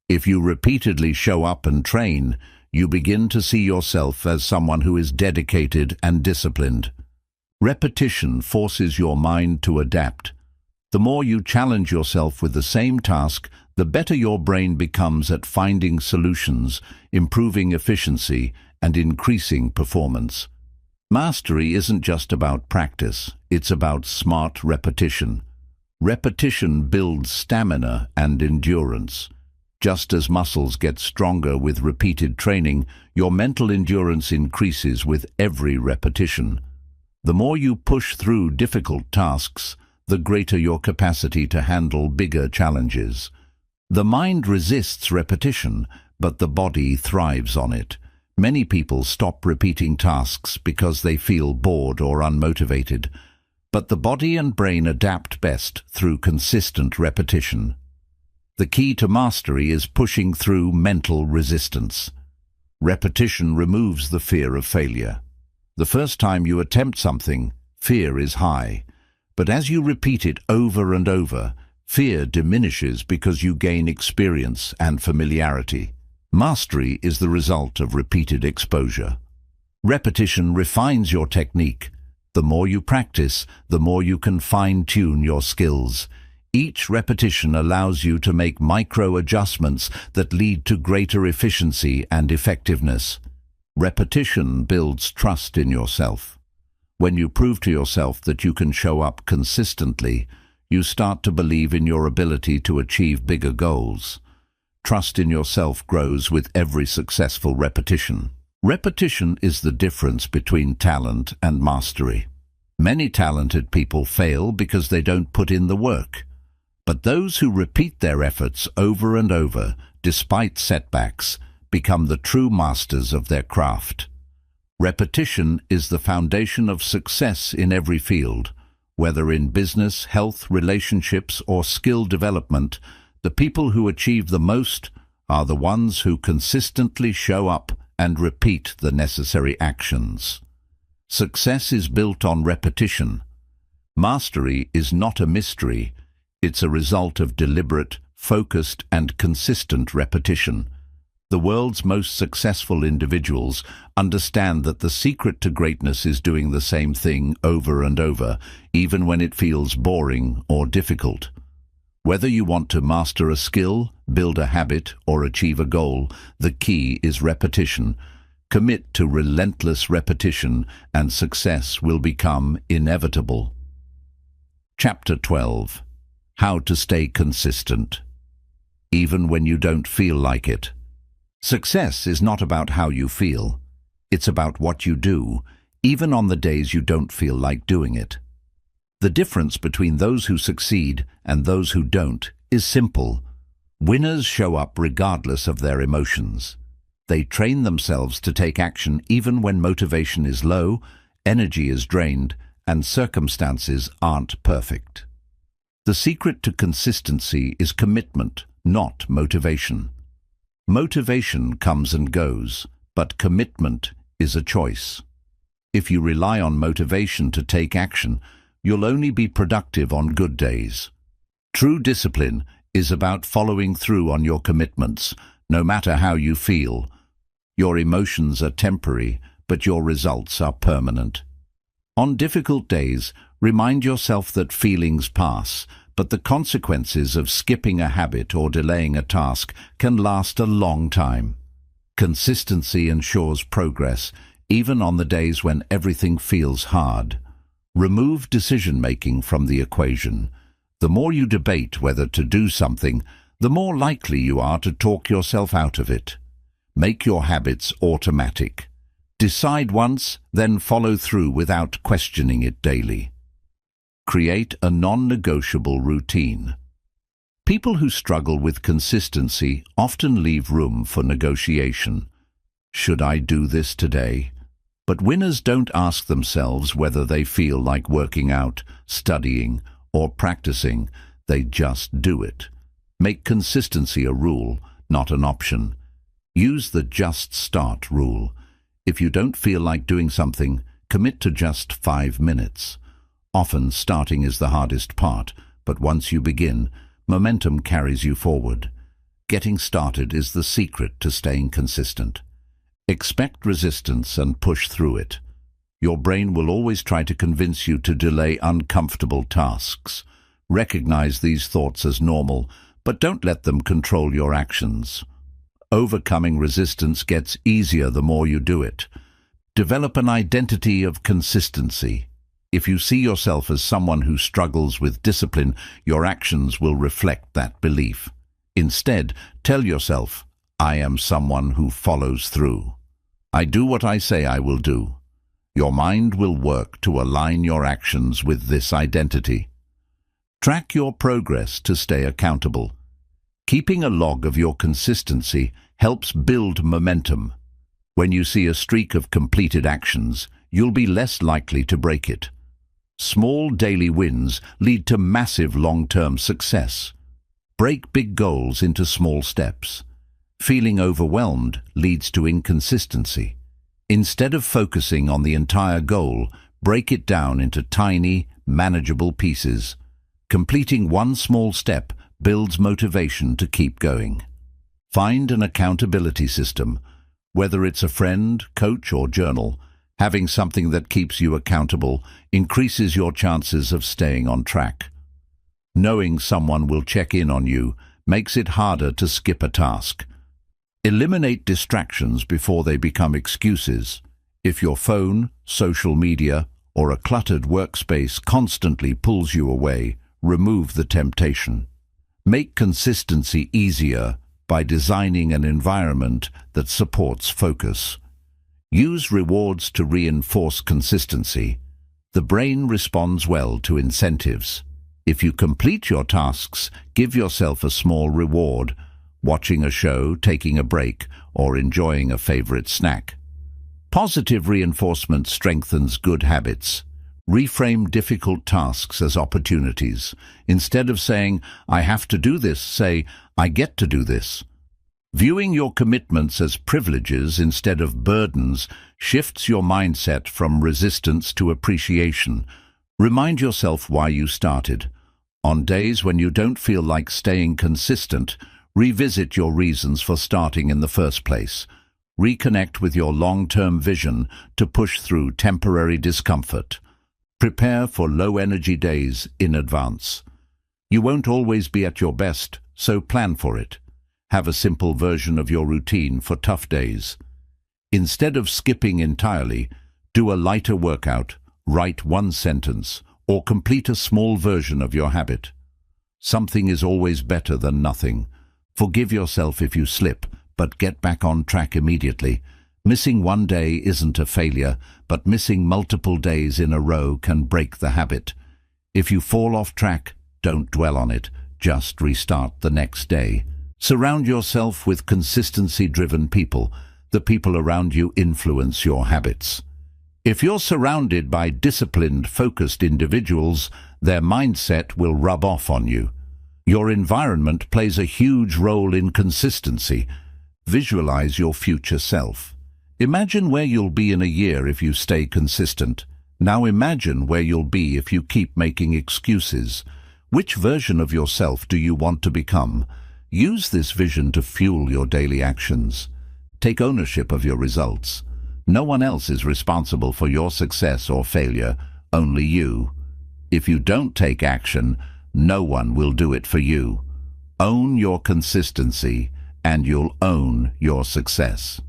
If you repeatedly show up and train, you begin to see yourself as someone who is dedicated and disciplined. Repetition forces your mind to adapt. The more you challenge yourself with the same task, the better your brain becomes at finding solutions, improving efficiency, and increasing performance. Mastery isn't just about practice, it's about smart repetition. Repetition builds stamina and endurance. Just as muscles get stronger with repeated training, your mental endurance increases with every repetition. The more you push through difficult tasks, the greater your capacity to handle bigger challenges. The mind resists repetition, but the body thrives on it. Many people stop repeating tasks because they feel bored or unmotivated, but the body and brain adapt best through consistent repetition. The key to mastery is pushing through mental resistance. Repetition removes the fear of failure. The first time you attempt something, fear is high, but as you repeat it over and over, fear diminishes because you gain experience and familiarity. Mastery is the result of repeated exposure. Repetition refines your technique. The more you practice, the more you can fine-tune your skills. Each repetition allows you to make micro-adjustments that lead to greater efficiency and effectiveness. Repetition builds trust in yourself. When you prove to yourself that you can show up consistently, you start to believe in your ability to achieve bigger goals. Trust in yourself grows with every successful repetition. Repetition is the difference between talent and mastery. Many talented people fail because they don't put in the work. But those who repeat their efforts over and over, despite setbacks, become the true masters of their craft. Repetition is the foundation of success in every field. Whether in business, health, relationships, or skill development, the people who achieve the most are the ones who consistently show up and repeat the necessary actions. Success is built on repetition. Mastery is not a mystery. It's a result of deliberate, focused, and consistent repetition. The world's most successful individuals understand that the secret to greatness is doing the same thing over and over, even when it feels boring or difficult. Whether you want to master a skill, build a habit, or achieve a goal, the key is repetition. Commit to relentless repetition, and success will become inevitable. Chapter 12. How to stay consistent, even when you don't feel like it. Success is not about how you feel. It's about what you do, even on the days you don't feel like doing it. The difference between those who succeed and those who don't is simple. Winners show up regardless of their emotions. They train themselves to take action even when motivation is low, energy is drained, and circumstances aren't perfect. The secret to consistency is commitment, not motivation. Motivation comes and goes, but commitment is a choice. If you rely on motivation to take action, you'll only be productive on good days. True discipline is about following through on your commitments, no matter how you feel. Your emotions are temporary, but your results are permanent. On difficult days, remind yourself that feelings pass, but the consequences of skipping a habit or delaying a task can last a long time. Consistency ensures progress, even on the days when everything feels hard. Remove decision-making from the equation. The more you debate whether to do something, the more likely you are to talk yourself out of it. Make your habits automatic. Decide once, then follow through without questioning it daily. Create a non-negotiable routine. People who struggle with consistency often leave room for negotiation. Should I do this today? But winners don't ask themselves whether they feel like working out, studying, or practicing. They just do it. Make consistency a rule, not an option. Use the just start rule. If you don't feel like doing something, commit to just 5 minutes. Often starting is the hardest part, but once you begin, momentum carries you forward. Getting started is the secret to staying consistent. Expect resistance and push through it. Your brain will always try to convince you to delay uncomfortable tasks. Recognize these thoughts as normal, but don't let them control your actions. Overcoming resistance gets easier the more you do it. Develop an identity of consistency. If you see yourself as someone who struggles with discipline, your actions will reflect that belief. Instead, tell yourself, I am someone who follows through. I do what I say I will do. Your mind will work to align your actions with this identity. Track your progress to stay accountable. Keeping a log of your consistency helps build momentum. When you see a streak of completed actions, you'll be less likely to break it. Small daily wins lead to massive long-term success. Break big goals into small steps. Feeling overwhelmed leads to inconsistency. Instead of focusing on the entire goal, break it down into tiny, manageable pieces. Completing one small step builds motivation to keep going. Find an accountability system. Whether it's a friend, coach, or journal, having something that keeps you accountable increases your chances of staying on track. Knowing someone will check in on you makes it harder to skip a task. Eliminate distractions before they become excuses. If your phone, social media, or a cluttered workspace constantly pulls you away, remove the temptation. Make consistency easier by designing an environment that supports focus. Use rewards to reinforce consistency. The brain responds well to incentives. If you complete your tasks, give yourself a small reward, watching a show, taking a break, or enjoying a favorite snack. Positive reinforcement strengthens good habits. Reframe difficult tasks as opportunities. Instead of saying, I have to do this, say, I get to do this. Viewing your commitments as privileges instead of burdens shifts your mindset from resistance to appreciation. Remind yourself why you started. On days when you don't feel like staying consistent, revisit your reasons for starting in the first place. Reconnect with your long-term vision to push through temporary discomfort. Prepare for low-energy days in advance. You won't always be at your best, so plan for it. Have a simple version of your routine for tough days. Instead of skipping entirely, do a lighter workout, write one sentence, or complete a small version of your habit. Something is always better than nothing. Forgive yourself if you slip, but get back on track immediately. Missing one day isn't a failure, but missing multiple days in a row can break the habit. If you fall off track, don't dwell on it. Just restart the next day. Surround yourself with consistency-driven people. The people around you influence your habits. If you're surrounded by disciplined, focused individuals, their mindset will rub off on you. Your environment plays a huge role in consistency. Visualize your future self. Imagine where you'll be in a year if you stay consistent. Now imagine where you'll be if you keep making excuses. Which version of yourself do you want to become? Use this vision to fuel your daily actions. Take ownership of your results. No one else is responsible for your success or failure, only you. If you don't take action, no one will do it for you. Own your consistency, and you'll own your success.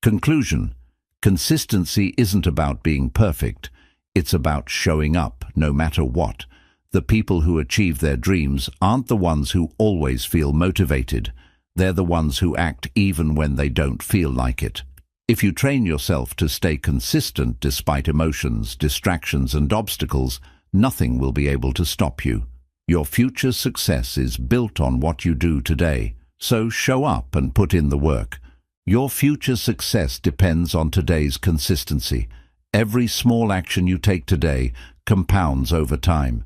Conclusion: consistency isn't about being perfect. It's about showing up, no matter what. The people who achieve their dreams aren't the ones who always feel motivated. They're the ones who act even when they don't feel like it. If you train yourself to stay consistent despite emotions, distractions, and obstacles, nothing will be able to stop you. Your future success is built on what you do today, so show up and put in the work. Your future success depends on today's consistency. Every small action you take today compounds over time.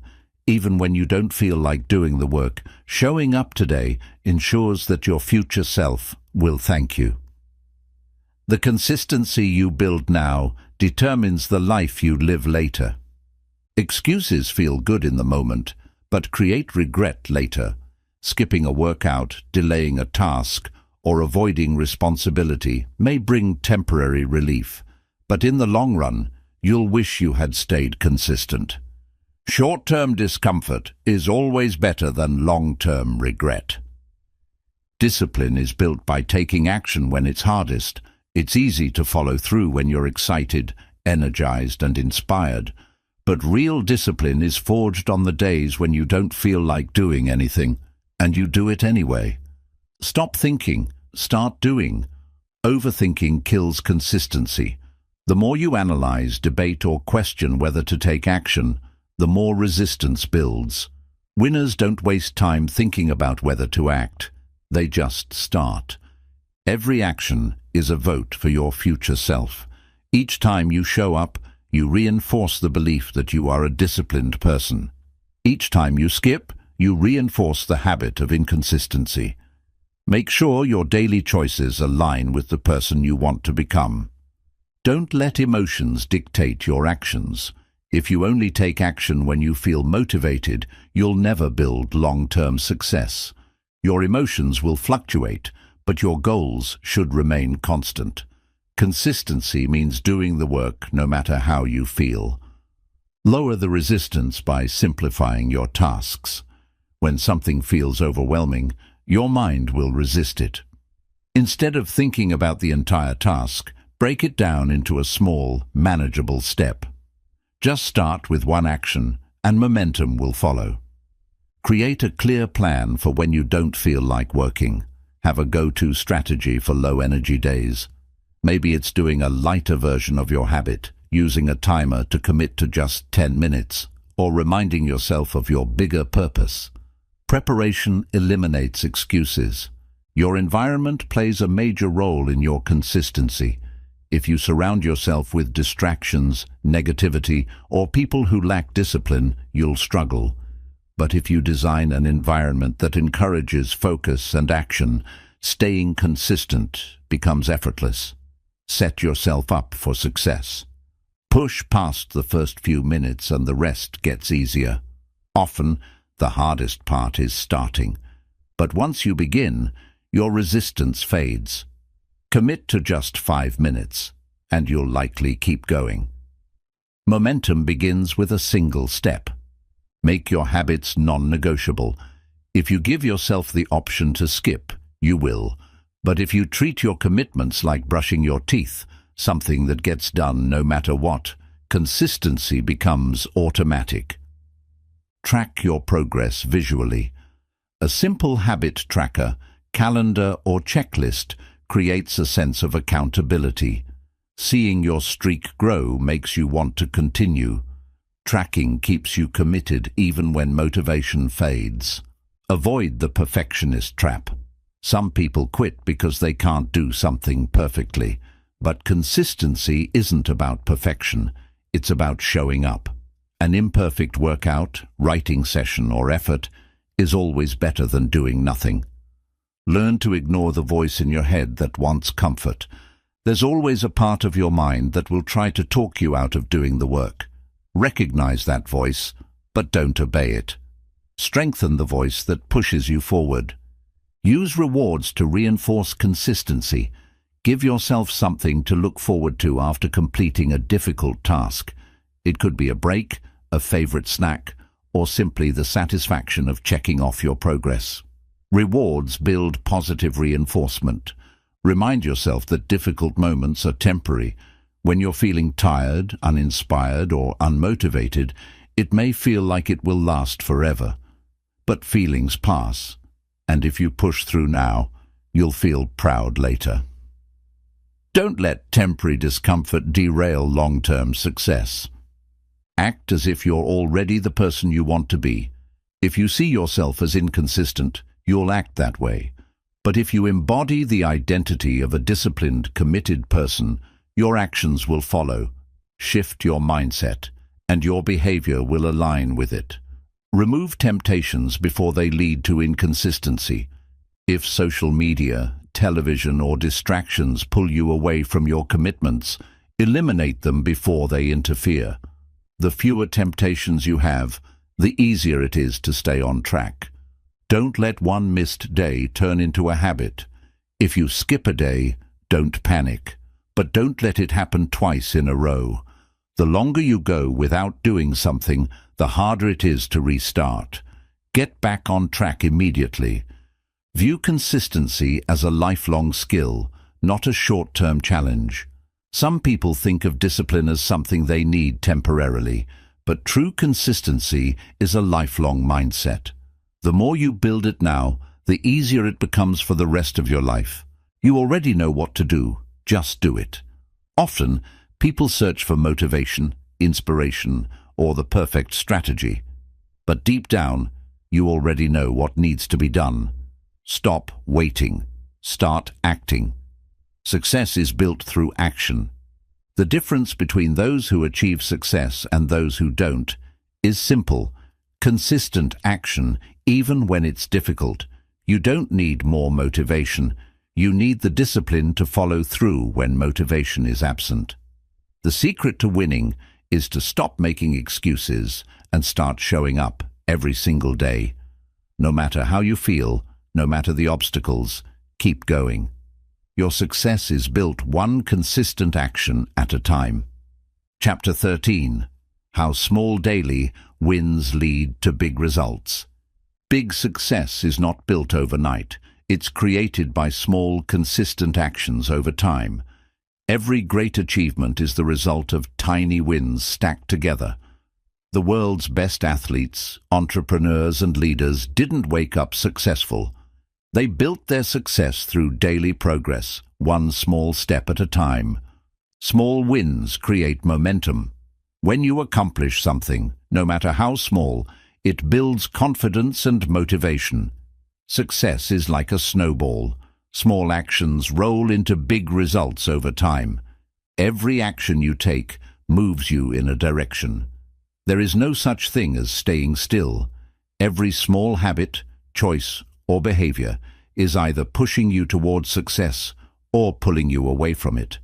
Even when you don't feel like doing the work, showing up today ensures that your future self will thank you. The consistency you build now determines the life you live later. Excuses feel good in the moment, but create regret later. Skipping a workout, delaying a task, or avoiding responsibility may bring temporary relief, but in the long run, you'll wish you had stayed consistent. Short-term discomfort is always better than long-term regret. Discipline is built by taking action when it's hardest. It's easy to follow through when you're excited, energized, and inspired. But real discipline is forged on the days when you don't feel like doing anything, and you do it anyway. Stop thinking, start doing. Overthinking kills consistency. The more you analyze, debate, or question whether to take action, the more resistance builds. Winners don't waste time thinking about whether to act. They just start. Every action is a vote for your future self. Each time you show up, you reinforce the belief that you are a disciplined person. Each time you skip, you reinforce the habit of inconsistency. Make sure your daily choices align with the person you want to become. Don't let emotions dictate your actions. If you only take action when you feel motivated, you'll never build long-term success. Your emotions will fluctuate, but your goals should remain constant. Consistency means doing the work no matter how you feel. Lower the resistance by simplifying your tasks. When something feels overwhelming, your mind will resist it. Instead of thinking about the entire task, break it down into a small, manageable step. Just start with one action, and momentum will follow. Create a clear plan for when you don't feel like working. Have a go-to strategy for low-energy days. Maybe it's doing a lighter version of your habit, using a timer to commit to just 10 minutes, or reminding yourself of your bigger purpose. Preparation eliminates excuses. Your environment plays a major role in your consistency. If you surround yourself with distractions, negativity, or people who lack discipline, you'll struggle. But if you design an environment that encourages focus and action, staying consistent becomes effortless. Set yourself up for success. Push past the first few minutes and the rest gets easier. Often, the hardest part is starting. But once you begin, your resistance fades. Commit to just 5 minutes, and you'll likely keep going. Momentum begins with a single step. Make your habits non-negotiable. If you give yourself the option to skip, you will. But if you treat your commitments like brushing your teeth, something that gets done no matter what, consistency becomes automatic. Track your progress visually. A simple habit tracker, calendar or checklist creates a sense of accountability. Seeing your streak grow makes you want to continue. Tracking keeps you committed even when motivation fades. Avoid the perfectionist trap. Some people quit because they can't do something perfectly. But consistency isn't about perfection. It's about showing up. An imperfect workout, writing session, or effort is always better than doing nothing. Learn to ignore the voice in your head that wants comfort. There's always a part of your mind that will try to talk you out of doing the work. Recognize that voice, but don't obey it. Strengthen the voice that pushes you forward. Use rewards to reinforce consistency. Give yourself something to look forward to after completing a difficult task. It could be a break, a favorite snack, or simply the satisfaction of checking off your progress. Rewards build positive reinforcement. Remind yourself that difficult moments are temporary. When you're feeling tired, uninspired, or unmotivated, it may feel like it will last forever. But feelings pass, and if you push through now, you'll feel proud later. Don't let temporary discomfort derail long-term success. Act as if you're already the person you want to be. If you see yourself as inconsistent, you'll act that way. But if you embody the identity of a disciplined, committed person, your actions will follow. Shift your mindset, and your behavior will align with it. Remove temptations before they lead to inconsistency. If social media, television, or distractions pull you away from your commitments, eliminate them before they interfere. The fewer temptations you have, the easier it is to stay on track. Don't let one missed day turn into a habit. If you skip a day, don't panic. But don't let it happen twice in a row. The longer you go without doing something, the harder it is to restart. Get back on track immediately. View consistency as a lifelong skill, not a short-term challenge. Some people think of discipline as something they need temporarily, but true consistency is a lifelong mindset. The more you build it now, the easier it becomes for the rest of your life. You already know what to do, just do it. Often, people search for motivation, inspiration, or the perfect strategy. But deep down, you already know what needs to be done. Stop waiting. Start acting. Success is built through action. The difference between those who achieve success and those who don't is simple. Consistent action, even when it's difficult. You don't need more motivation. You need the discipline to follow through when motivation is absent. The secret to winning is to stop making excuses and start showing up every single day. No matter how you feel, no matter the obstacles, keep going. Your success is built one consistent action at a time. Chapter 13. How small daily wins lead to big results. Big success is not built overnight. It's created by small, consistent actions over time. Every great achievement is the result of tiny wins stacked together. The world's best athletes, entrepreneurs, and leaders didn't wake up successful. They built their success through daily progress, one small step at a time. Small wins create momentum. When you accomplish something, no matter how small, it builds confidence and motivation. Success is like a snowball. Small actions roll into big results over time. Every action you take moves you in a direction. There is no such thing as staying still. Every small habit, choice, or behavior is either pushing you towards success or pulling you away from it.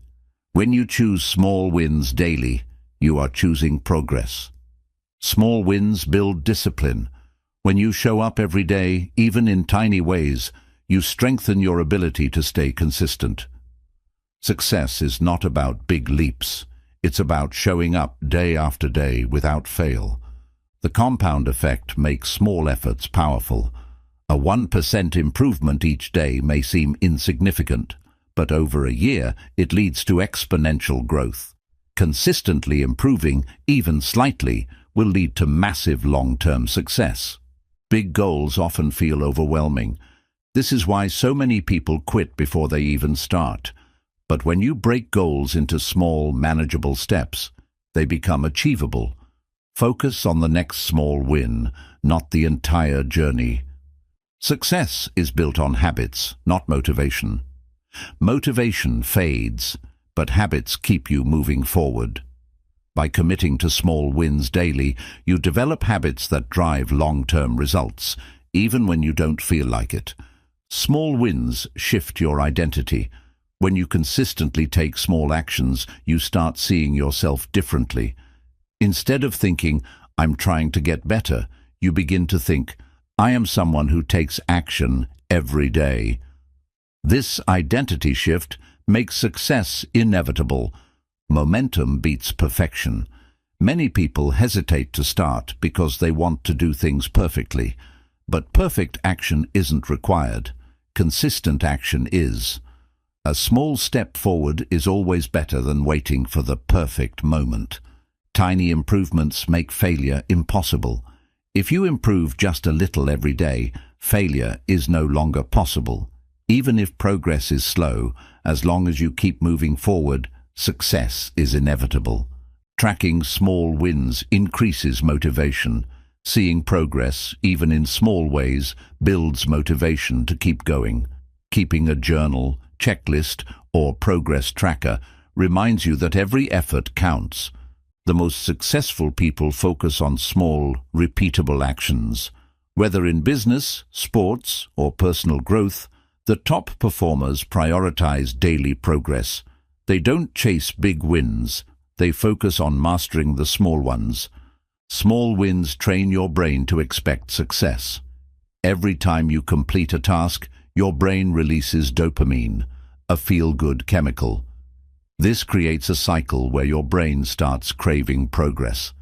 When you choose small wins daily, you are choosing progress. Small wins build discipline. When you show up every day, even in tiny ways, you strengthen your ability to stay consistent. Success is not about big leaps. It's about showing up day after day without fail. The compound effect makes small efforts powerful. A 1% improvement each day may seem insignificant, but over a year it leads to exponential growth. Consistently improving, even slightly, will lead to massive long-term success. Big goals often feel overwhelming. This is why so many people quit before they even start. But when you break goals into small, manageable steps, they become achievable. Focus on the next small win, not the entire journey. Success is built on habits, not motivation. Motivation fades, but habits keep you moving forward. By committing to small wins daily, you develop habits that drive long-term results, even when you don't feel like it. Small wins shift your identity. When you consistently take small actions, you start seeing yourself differently. Instead of thinking, "I'm trying to get better," you begin to think, "I am someone who takes action every day." This identity shift makes success inevitable. Momentum beats perfection. Many people hesitate to start because they want to do things perfectly. But perfect action isn't required. Consistent action is. A small step forward is always better than waiting for the perfect moment. Tiny improvements make failure impossible. If you improve just a little every day, failure is no longer possible. Even if progress is slow, as long as you keep moving forward, success is inevitable. Tracking small wins increases motivation. Seeing progress, even in small ways, builds motivation to keep going. Keeping a journal, checklist, or progress tracker reminds you that every effort counts. The most successful people focus on small, repeatable actions. Whether in business, sports, or personal growth, the top performers prioritize daily progress. They don't chase big wins. They focus on mastering the small ones. Small wins train your brain to expect success. Every time you complete a task, your brain releases dopamine, a feel-good chemical. This creates a cycle where your brain starts craving progress.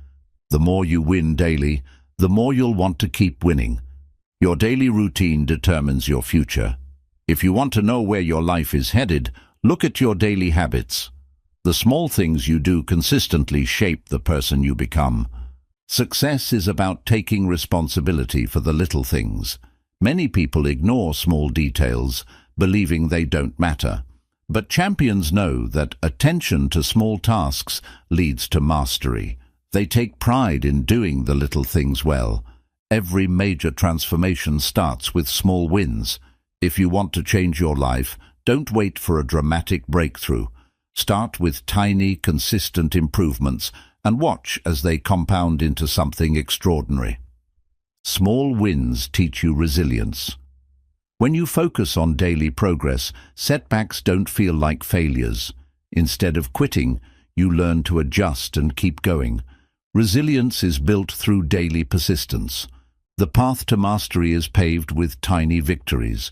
The more you win daily, the more you'll want to keep winning. Your daily routine determines your future. If you want to know where your life is headed, look at your daily habits. The small things you do consistently shape the person you become. Success is about taking responsibility for the little things. Many people ignore small details, believing they don't matter. But champions know that attention to small tasks leads to mastery. They take pride in doing the little things well. Every major transformation starts with small wins. If you want to change your life, don't wait for a dramatic breakthrough. Start with tiny, consistent improvements and watch as they compound into something extraordinary. Small wins teach you resilience. When you focus on daily progress, setbacks don't feel like failures. Instead of quitting, you learn to adjust and keep going. Resilience is built through daily persistence. The path to mastery is paved with tiny victories.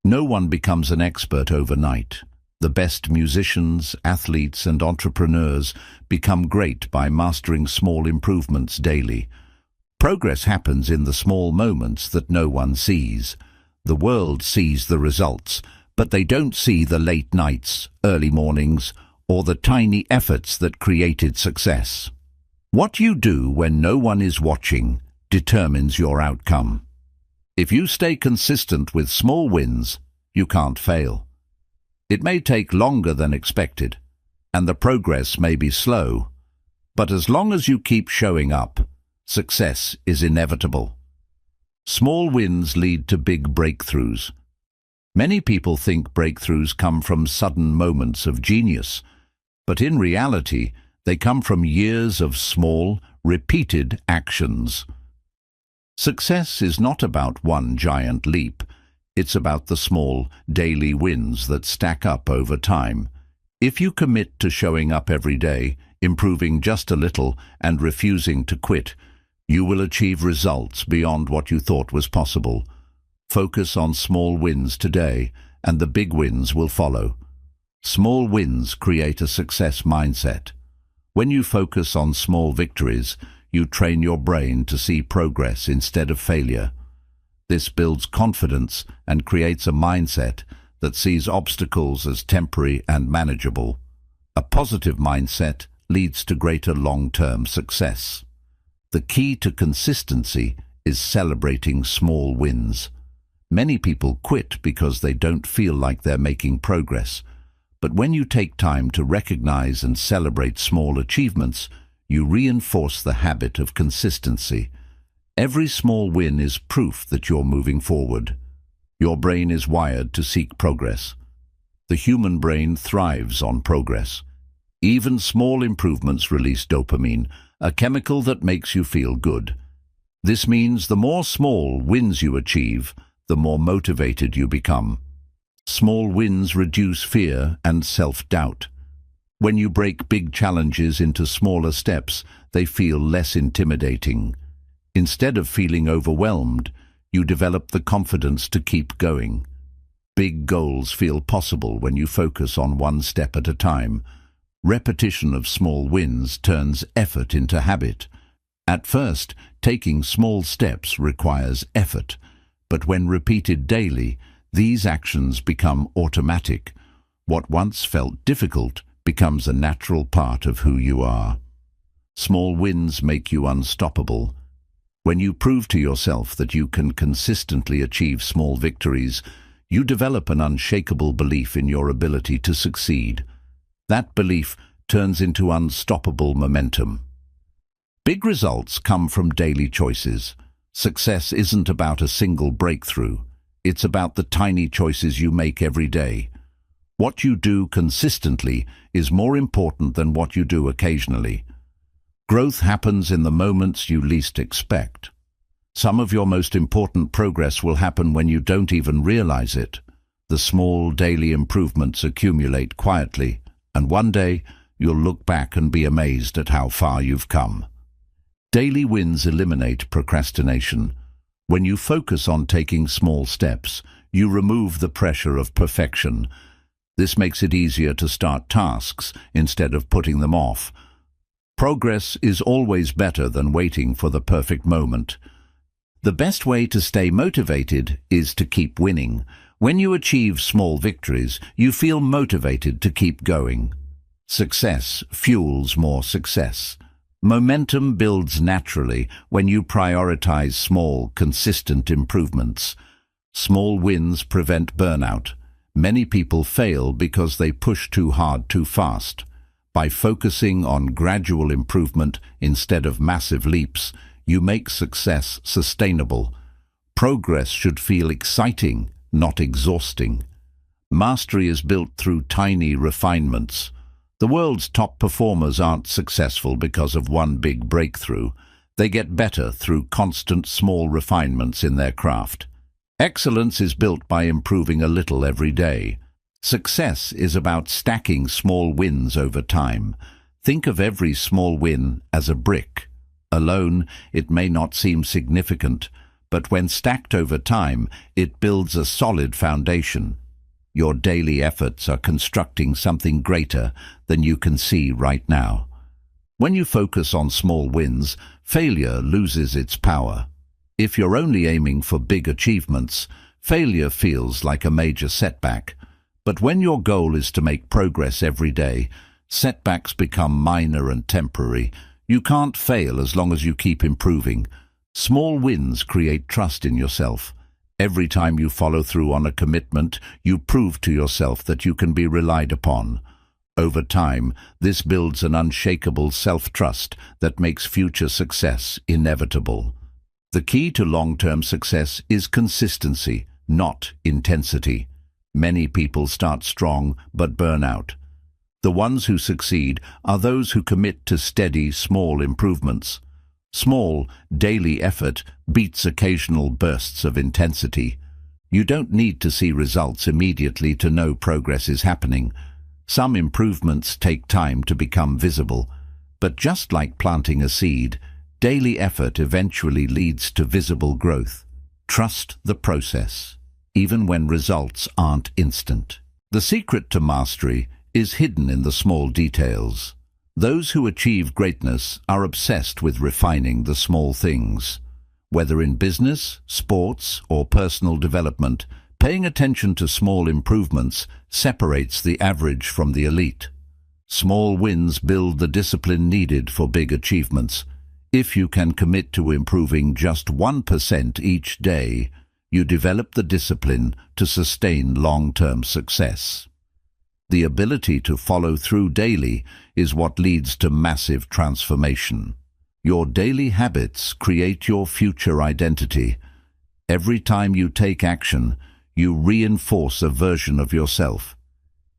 No one becomes an expert overnight. The best musicians, athletes, and entrepreneurs become great by mastering small improvements daily. Progress happens in the small moments that no one sees. The world sees the results, but they don't see the late nights, early mornings, or the tiny efforts that created success. What you do when no one is watching determines your outcome. If you stay consistent with small wins, you can't fail. It may take longer than expected, and the progress may be slow, but as long as you keep showing up, success is inevitable. Small wins lead to big breakthroughs. Many people think breakthroughs come from sudden moments of genius, but in reality, they come from years of small, repeated actions. Success is not about one giant leap. It's about the small, daily wins that stack up over time. If you commit to showing up every day, improving just a little, and refusing to quit, you will achieve results beyond what you thought was possible. Focus on small wins today, and the big wins will follow. Small wins create a success mindset. When you focus on small victories, you train your brain to see progress instead of failure. This builds confidence and creates a mindset that sees obstacles as temporary and manageable. A positive mindset leads to greater long-term success. The key to consistency is celebrating small wins. Many people quit because they don't feel like they're making progress. But when you take time to recognize and celebrate small achievements, you reinforce the habit of consistency. Every small win is proof that you're moving forward. Your brain is wired to seek progress. The human brain thrives on progress. Even small improvements release dopamine, a chemical that makes you feel good. This means the more small wins you achieve, the more motivated you become. Small wins reduce fear and self-doubt. When you break big challenges into smaller steps, they feel less intimidating. Instead of feeling overwhelmed, you develop the confidence to keep going. Big goals feel possible when you focus on one step at a time. Repetition of small wins turns effort into habit. At first, taking small steps requires effort, but when repeated daily, these actions become automatic. What once felt difficult becomes a natural part of who you are. Small wins make you unstoppable. When you prove to yourself that you can consistently achieve small victories, you develop an unshakable belief in your ability to succeed. That belief turns into unstoppable momentum. Big results come from daily choices. Success isn't about a single breakthrough. It's about the tiny choices you make every day. What you do consistently is more important than what you do occasionally. Growth happens in the moments you least expect. Some of your most important progress will happen when you don't even realize it. The small daily improvements accumulate quietly, and one day you'll look back and be amazed at how far you've come. Daily wins eliminate procrastination. When you focus on taking small steps, you remove the pressure of perfection. This makes it easier to start tasks instead of putting them off. Progress is always better than waiting for the perfect moment. The best way to stay motivated is to keep winning. When you achieve small victories, you feel motivated to keep going. Success fuels more success. Momentum builds naturally when you prioritize small, consistent improvements. Small wins prevent burnout. Many people fail because they push too hard too fast. By focusing on gradual improvement instead of massive leaps, you make success sustainable. Progress should feel exciting, not exhausting. Mastery is built through tiny refinements. The world's top performers aren't successful because of one big breakthrough. They get better through constant small refinements in their craft. Excellence is built by improving a little every day. Success is about stacking small wins over time. Think of every small win as a brick. Alone, it may not seem significant, but when stacked over time, it builds a solid foundation. Your daily efforts are constructing something greater than you can see right now. When you focus on small wins, failure loses its power. If you're only aiming for big achievements, failure feels like a major setback. But when your goal is to make progress every day, setbacks become minor and temporary. You can't fail as long as you keep improving. Small wins create trust in yourself. Every time you follow through on a commitment, you prove to yourself that you can be relied upon. Over time, this builds an unshakable self-trust that makes future success inevitable. The key to long-term success is consistency, not intensity. Many people start strong but burn out. The ones who succeed are those who commit to steady, small improvements. Small, daily effort beats occasional bursts of intensity. You don't need to see results immediately to know progress is happening. Some improvements take time to become visible, but just like planting a seed, daily effort eventually leads to visible growth. Trust the process, even when results aren't instant. The secret to mastery is hidden in the small details. Those who achieve greatness are obsessed with refining the small things. Whether in business, sports, or personal development, paying attention to small improvements separates the average from the elite. Small wins build the discipline needed for big achievements. If you can commit to improving just 1% each day, you develop the discipline to sustain long-term success. The ability to follow through daily is what leads to massive transformation. Your daily habits create your future identity. Every time you take action, you reinforce a version of yourself.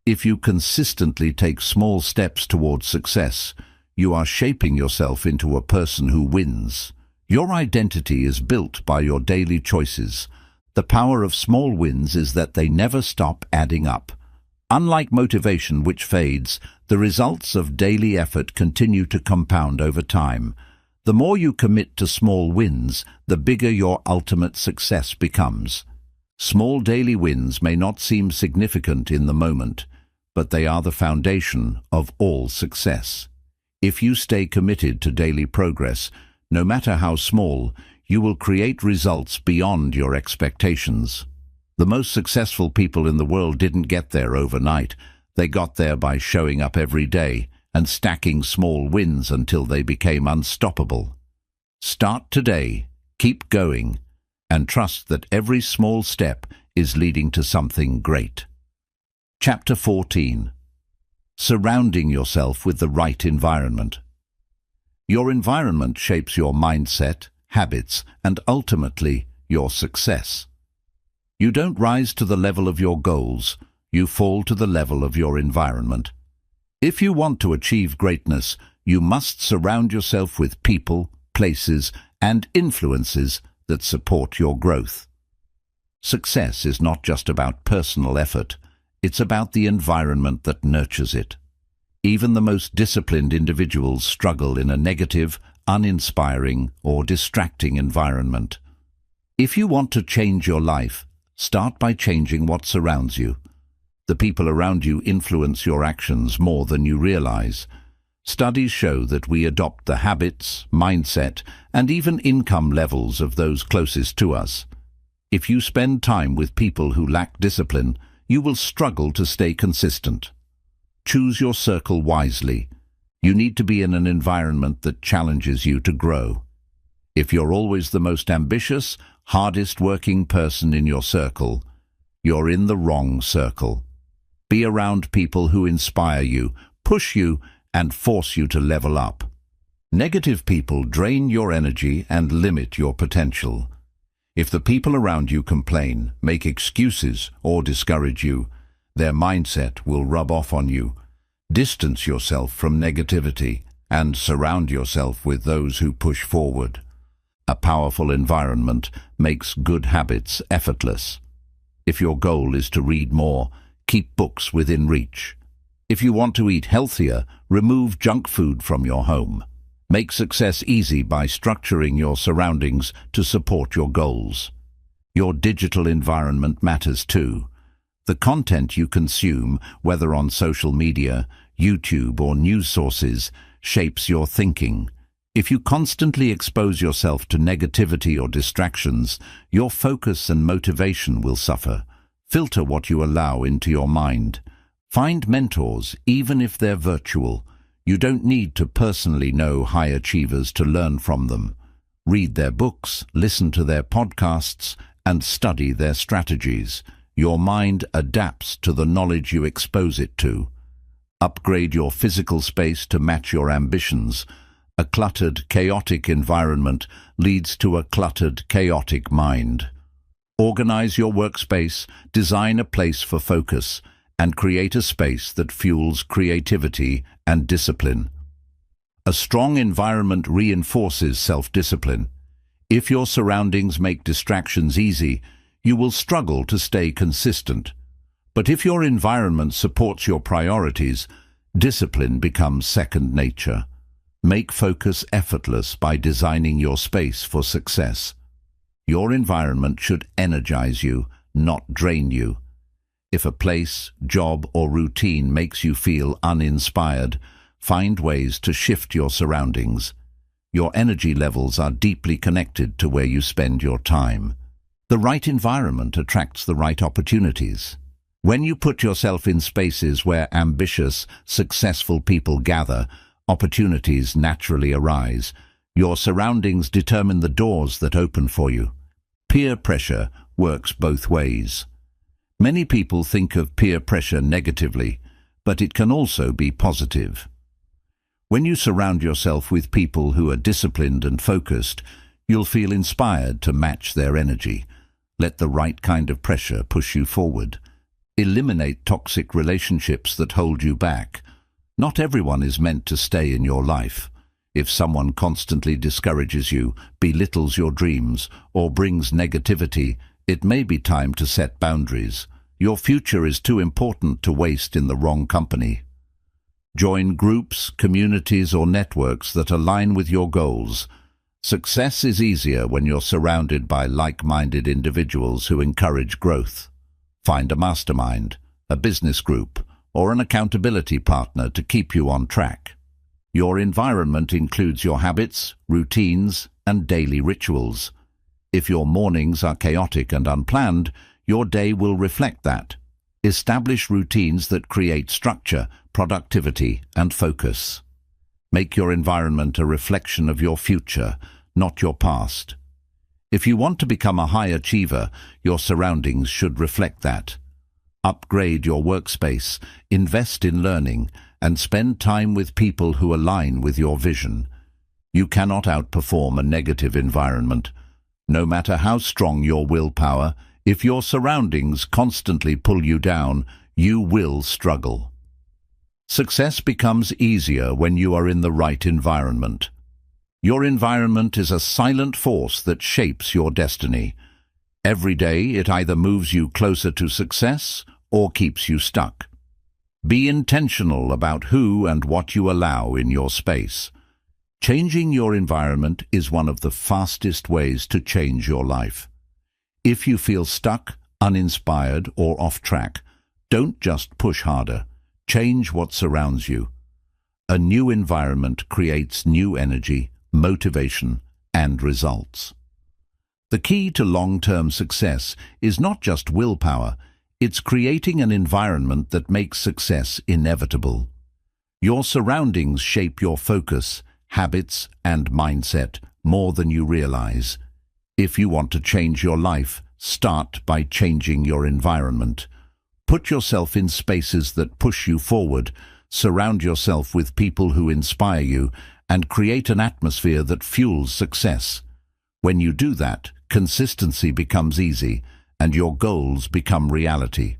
If you consistently take small steps towards success, you are shaping yourself into a person who wins. Your identity is built by your daily choices. The power of small wins is that they never stop adding up. Unlike motivation, which fades, the results of daily effort continue to compound over time. The more you commit to small wins, the bigger your ultimate success becomes. Small daily wins may not seem significant in the moment, but they are the foundation of all success. If you stay committed to daily progress, no matter how small, you will create results beyond your expectations. The most successful people in the world didn't get there overnight. They got there by showing up every day and stacking small wins until they became unstoppable. Start today, keep going, and trust that every small step is leading to something great. Chapter 14. Surrounding yourself with the right environment. Your environment shapes your mindset, habits, and ultimately your success. You don't rise to the level of your goals, you fall to the level of your environment. If you want to achieve greatness, you must surround yourself with people, places, and influences that support your growth. Success is not just about personal effort, it's about the environment that nurtures it. Even the most disciplined individuals struggle in a negative, uninspiring, or distracting environment. If you want to change your life, start by changing what surrounds you. The people around you influence your actions more than you realize. Studies show that we adopt the habits, mindset, and even income levels of those closest to us. If you spend time with people who lack discipline, you will struggle to stay consistent. Choose your circle wisely. You need to be in an environment that challenges you to grow. If you're always the most ambitious, hardest-working person in your circle, you're in the wrong circle. Be around people who inspire you, push you, and force you to level up. Negative people drain your energy and limit your potential. If the people around you complain, make excuses, or discourage you, their mindset will rub off on you. Distance yourself from negativity and surround yourself with those who push forward. A powerful environment makes good habits effortless. If your goal is to read more, keep books within reach. If you want to eat healthier, remove junk food from your home. Make success easy by structuring your surroundings to support your goals. Your digital environment matters too. The content you consume, whether on social media, YouTube, or news sources, shapes your thinking. If you constantly expose yourself to negativity or distractions, your focus and motivation will suffer. Filter what you allow into your mind. Find mentors, even if they're virtual. You don't need to personally know high achievers to learn from them. Read their books, listen to their podcasts, and study their strategies. Your mind adapts to the knowledge you expose it to. Upgrade your physical space to match your ambitions. A cluttered, chaotic environment leads to a cluttered, chaotic mind. Organize your workspace, design a place for focus, and create a space that fuels creativity and discipline. A strong environment reinforces self-discipline. If your surroundings make distractions easy, you will struggle to stay consistent. But if your environment supports your priorities, discipline becomes second nature. Make focus effortless by designing your space for success. Your environment should energize you, not drain you. If a place, job, or routine makes you feel uninspired, find ways to shift your surroundings. Your energy levels are deeply connected to where you spend your time. The right environment attracts the right opportunities. When you put yourself in spaces where ambitious, successful people gather, opportunities naturally arise. Your surroundings determine the doors that open for you. Peer pressure works both ways. Many people think of peer pressure negatively, but it can also be positive. When you surround yourself with people who are disciplined and focused, you'll feel inspired to match their energy. Let the right kind of pressure push you forward. Eliminate toxic relationships that hold you back. Not everyone is meant to stay in your life. If someone constantly discourages you, belittles your dreams, or brings negativity, it may be time to set boundaries. Your future is too important to waste in the wrong company. Join groups, communities, or networks that align with your goals. Success is easier when you're surrounded by like-minded individuals who encourage growth. Find a mastermind, a business group, or an accountability partner to keep you on track. Your environment includes your habits, routines, and daily rituals. If your mornings are chaotic and unplanned, your day will reflect that. Establish routines that create structure, productivity, and focus. Make your environment a reflection of your future, not your past. If you want to become a high achiever, your surroundings should reflect that. Upgrade your workspace, invest in learning, and spend time with people who align with your vision. You cannot outperform a negative environment. No matter how strong your willpower, if your surroundings constantly pull you down, you will struggle. Success becomes easier when you are in the right environment. Your environment is a silent force that shapes your destiny. Every day it either moves you closer to success or keeps you stuck. Be intentional about who and what you allow in your space. Changing your environment is one of the fastest ways to change your life. If you feel stuck, uninspired, or off track, don't just push harder. Change what surrounds you. A new environment creates new energy, motivation, and results. The key to long-term success is not just willpower, it's creating an environment that makes success inevitable. Your surroundings shape your focus, habits, and mindset more than you realize. If you want to change your life, start by changing your environment. Put yourself in spaces that push you forward, surround yourself with people who inspire you, and create an atmosphere that fuels success. When you do that, consistency becomes easy, and your goals become reality.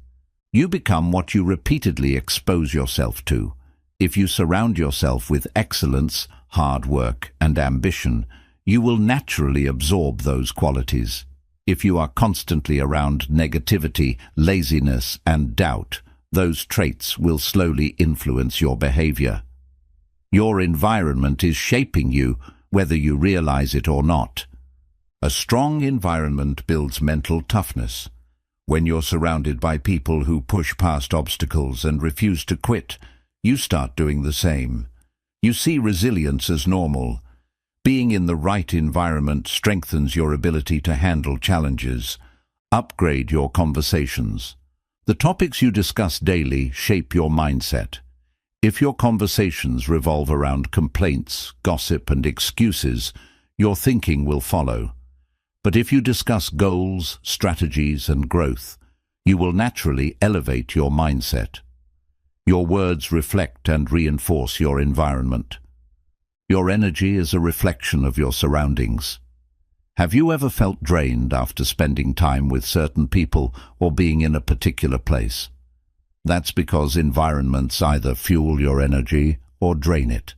You become what you repeatedly expose yourself to. If you surround yourself with excellence, hard work, and ambition, you will naturally absorb those qualities. If you are constantly around negativity, laziness, and doubt, those traits will slowly influence your behavior. Your environment is shaping you, whether you realize it or not. A strong environment builds mental toughness. When you're surrounded by people who push past obstacles and refuse to quit, you start doing the same. You see resilience as normal. Being in the right environment strengthens your ability to handle challenges. Upgrade your conversations. The topics you discuss daily shape your mindset. If your conversations revolve around complaints, gossip, and excuses, your thinking will follow. But if you discuss goals, strategies, and growth, you will naturally elevate your mindset. Your words reflect and reinforce your environment. Your energy is a reflection of your surroundings. Have you ever felt drained after spending time with certain people or being in a particular place? That's because environments either fuel your energy or drain it.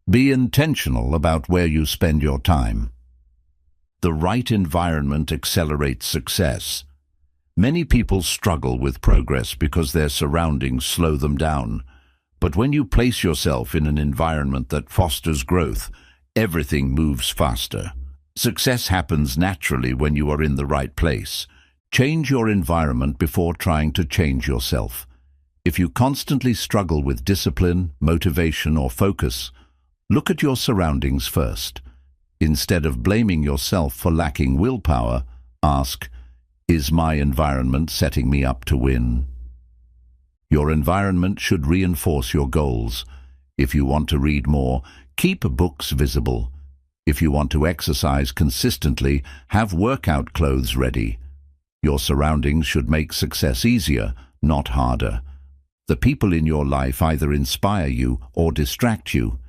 Be intentional about where you spend your time. The right environment accelerates success. Many people struggle with progress because their surroundings slow them down. But when you place yourself in an environment that fosters growth, everything moves faster. Success happens naturally when you are in the right place. Change your environment before trying to change yourself. If you constantly struggle with discipline, motivation, or focus, look at your surroundings first. Instead of blaming yourself for lacking willpower, ask, is my environment setting me up to win? Your environment should reinforce your goals. If you want to read more, keep books visible. If you want to exercise consistently, have workout clothes ready. Your surroundings should make success easier, not harder. The people in your life either inspire you or distract you.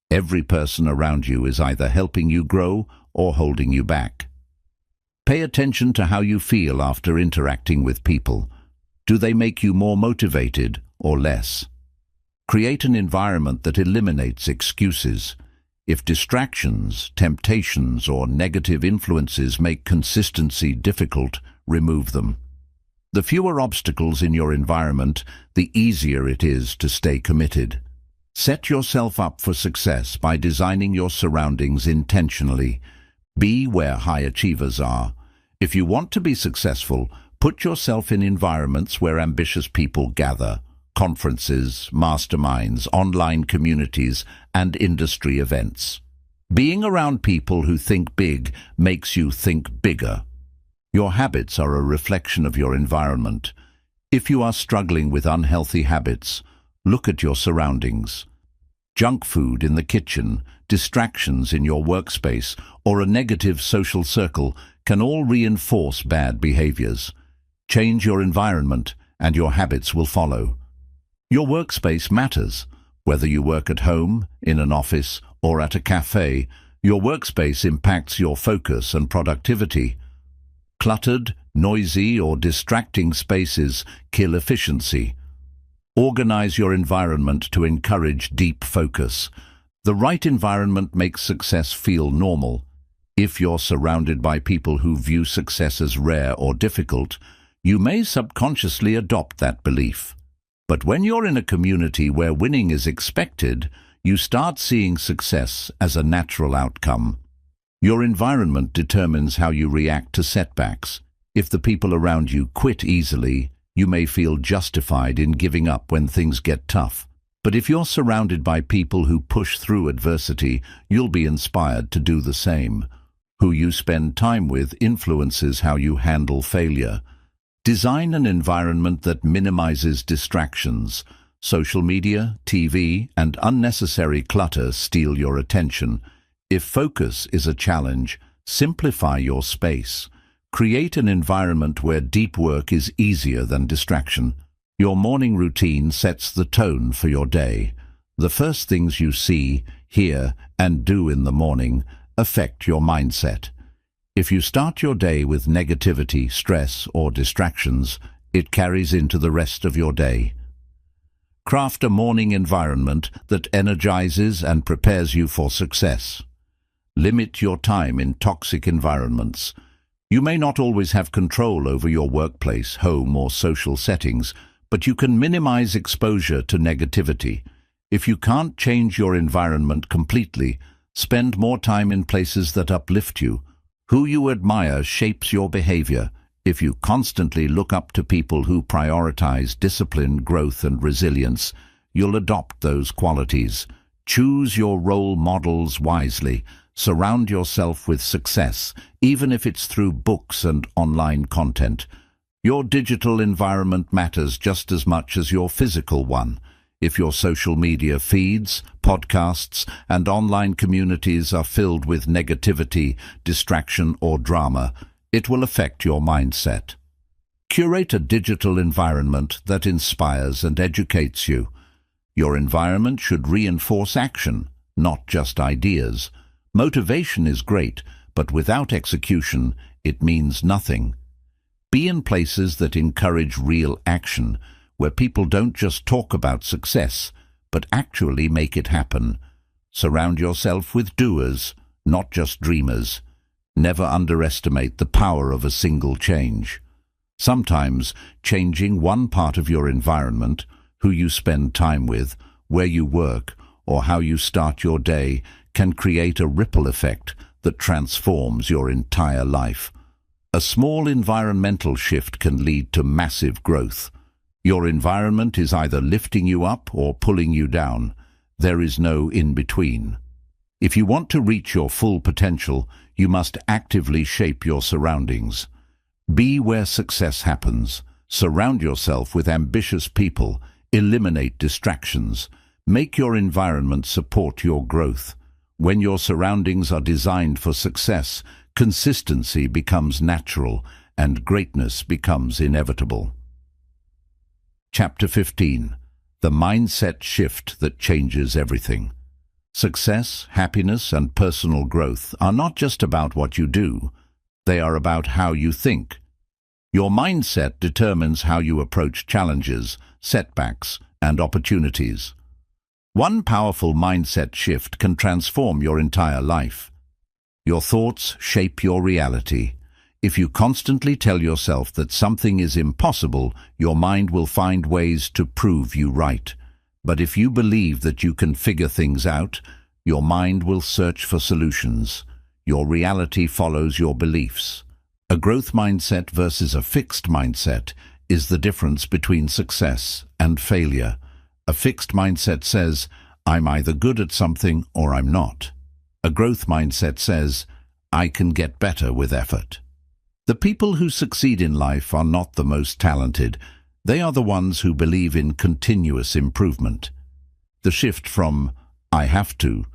Every person around you is either helping you grow or holding you back. Pay attention to how you feel after interacting with people. Do they make you more motivated or less? Create an environment that eliminates excuses. If distractions, temptations, or negative influences make consistency difficult, remove them. The fewer obstacles in your environment, the easier it is to stay committed. Set yourself up for success by designing your surroundings intentionally. Be where high achievers are. If you want to be successful, put yourself in environments where ambitious people gather. Conferences, masterminds, online communities, and industry events. Being around people who think big makes you think bigger. Your habits are a reflection of your environment. If you are struggling with unhealthy habits, look at your surroundings. Junk food in the kitchen, distractions in your workspace, or a negative social circle can all reinforce bad behaviors. Change your environment, and your habits will follow. Your workspace matters. Whether you work at home, in an office, or at a cafe, your workspace impacts your focus and productivity. Cluttered, noisy, or distracting spaces kill efficiency. Organize your environment to encourage deep focus. The right environment makes success feel normal. If you're surrounded by people who view success as rare or difficult, you may subconsciously adopt that belief. But when you're in a community where winning is expected, you start seeing success as a natural outcome. Your environment determines how you react to setbacks. If the people around you quit easily, you may feel justified in giving up when things get tough. But if you're surrounded by people who push through adversity, you'll be inspired to do the same. Who you spend time with influences how you handle failure. Design an environment that minimizes distractions. Social media, TV, and unnecessary clutter steal your attention. If focus is a challenge, simplify your space. Create an environment where deep work is easier than distraction. Your morning routine sets the tone for your day. The first things you see, hear, and do in the morning affect your mindset. If you start your day with negativity, stress, or distractions, it carries into the rest of your day. Craft a morning environment that energizes and prepares you for success. Limit your time in toxic environments. You may not always have control over your workplace, home, or social settings, but you can minimize exposure to negativity. If you can't change your environment completely, spend more time in places that uplift you. Who you admire shapes your behavior. If you constantly look up to people who prioritize discipline, growth, and resilience, you'll adopt those qualities. Choose your role models wisely. Surround yourself with success, even if it's through books and online content. Your digital environment matters just as much as your physical one. If your social media feeds, podcasts, and online communities are filled with negativity, distraction, or drama, it will affect your mindset. Curate a digital environment that inspires and educates you. Your environment should reinforce action, not just ideas. Motivation is great, but without execution, it means nothing. Be in places that encourage real action, where people don't just talk about success, but actually make it happen. Surround yourself with doers, not just dreamers. Never underestimate the power of a single change. Sometimes changing one part of your environment, who you spend time with, where you work, or how you start your day, can create a ripple effect that transforms your entire life. A small environmental shift can lead to massive growth. Your environment is either lifting you up or pulling you down. There is no in-between. If you want to reach your full potential, you must actively shape your surroundings. Be where success happens. Surround yourself with ambitious people. Eliminate distractions. Make your environment support your growth. When your surroundings are designed for success, consistency becomes natural and greatness becomes inevitable. Chapter 15. The Mindset Shift That Changes Everything. Success, happiness, and personal growth are not just about what you do. They are about how you think. Your mindset determines how you approach challenges, setbacks, and opportunities. One powerful mindset shift can transform your entire life. Your thoughts shape your reality. If you constantly tell yourself that something is impossible, your mind will find ways to prove you right. But if you believe that you can figure things out, your mind will search for solutions. Your reality follows your beliefs. A growth mindset versus a fixed mindset is the difference between success and failure. A fixed mindset says, I'm either good at something or I'm not. A growth mindset says, I can get better with effort. The people who succeed in life are not the most talented. They are the ones who believe in continuous improvement. The shift from I have to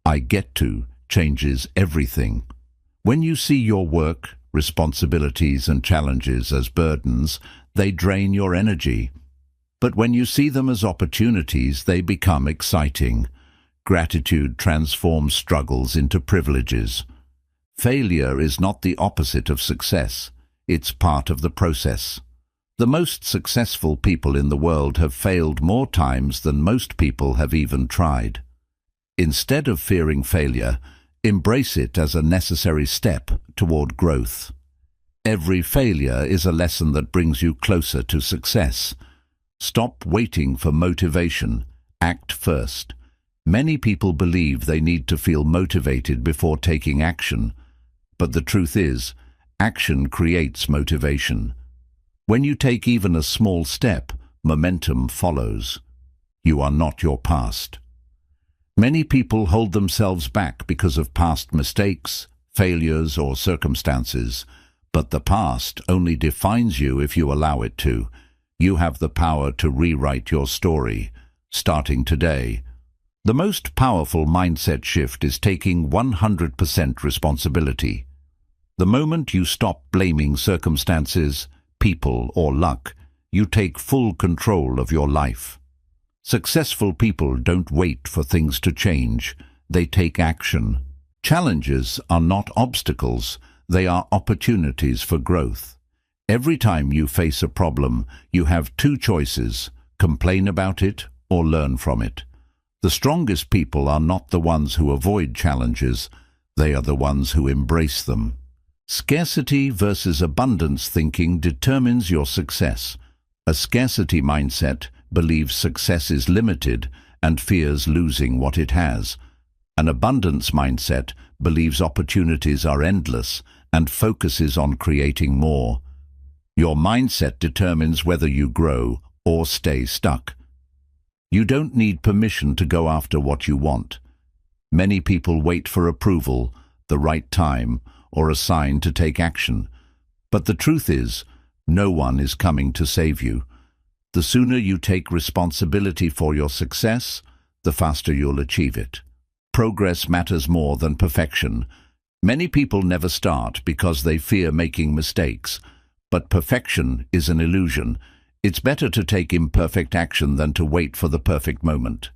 I get to changes everything. When you see your work, responsibilities, and challenges as burdens, they drain your energy. But when you see them as opportunities, they become exciting. Gratitude transforms struggles into privileges. Failure is not the opposite of success. It's part of the process. The most successful people in the world have failed more times than most people have even tried. Instead of fearing failure, embrace it as a necessary step toward growth. Every failure is a lesson that brings you closer to success. Stop waiting for motivation. Act first. Many people believe they need to feel motivated before taking action. But the truth is, action creates motivation. When you take even a small step, momentum follows. You are not your past. Many people hold themselves back because of past mistakes, failures, or circumstances. But the past only defines you if you allow it to. You have the power to rewrite your story, starting today. The most powerful mindset shift is taking 100% responsibility. The moment you stop blaming circumstances, people, or luck, you take full control of your life. Successful people don't wait for things to change. They take action. Challenges are not obstacles. They are opportunities for growth. Every time you face a problem, you have two choices: complain about it or learn from it. The strongest people are not the ones who avoid challenges. They are the ones who embrace them. Scarcity versus abundance thinking determines your success. A scarcity mindset believes success is limited and fears losing what it has. An abundance mindset believes opportunities are endless and focuses on creating more. Your mindset determines whether you grow or stay stuck. You don't need permission to go after what you want. Many people wait for approval, the right time, or a sign to take action. But the truth is, no one is coming to save you. The sooner you take responsibility for your success, the faster you'll achieve it. Progress matters more than perfection. Many people never start because they fear making mistakes. But perfection is an illusion. It's better to take imperfect action than to wait for the perfect moment.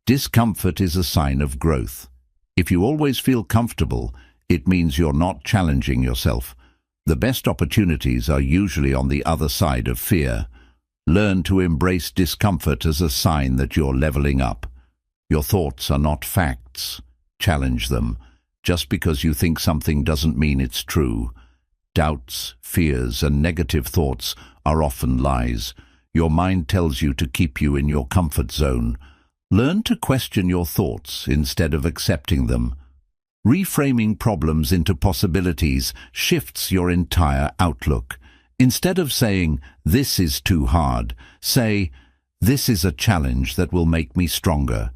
Discomfort is a sign of growth. If you always feel comfortable, it means you're not challenging yourself. The best opportunities are usually on the other side of fear. Learn to embrace discomfort as a sign that you're leveling up. Your thoughts are not facts. Challenge them. Just because you think something doesn't mean it's true. Doubts, fears, and negative thoughts are often lies. Your mind tells you to keep you in your comfort zone. Learn to question your thoughts instead of accepting them. Reframing problems into possibilities shifts your entire outlook. Instead of saying, "This is too hard," say, "This is a challenge that will make me stronger."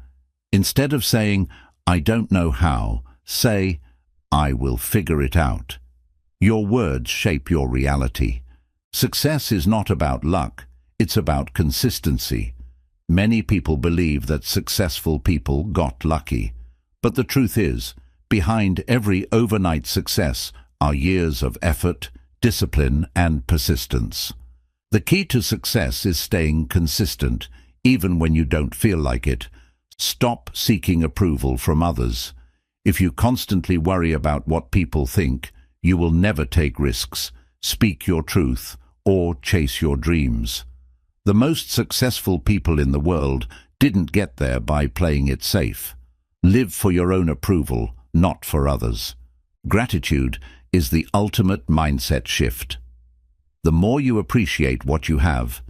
Instead of saying, "I don't know how," say, "I will figure it out." Your words shape your reality. Success is not about luck, it's about consistency. Many people believe that successful people got lucky. But the truth is, behind every overnight success are years of effort, discipline, and persistence. The key to success is staying consistent, even when you don't feel like it. Stop seeking approval from others. If you constantly worry about what people think, you will never take risks, speak your truth, or chase your dreams. The most successful people in the world didn't get there by playing it safe. Live for your own approval, not for others. Gratitude is the ultimate mindset shift. The more you appreciate what you have,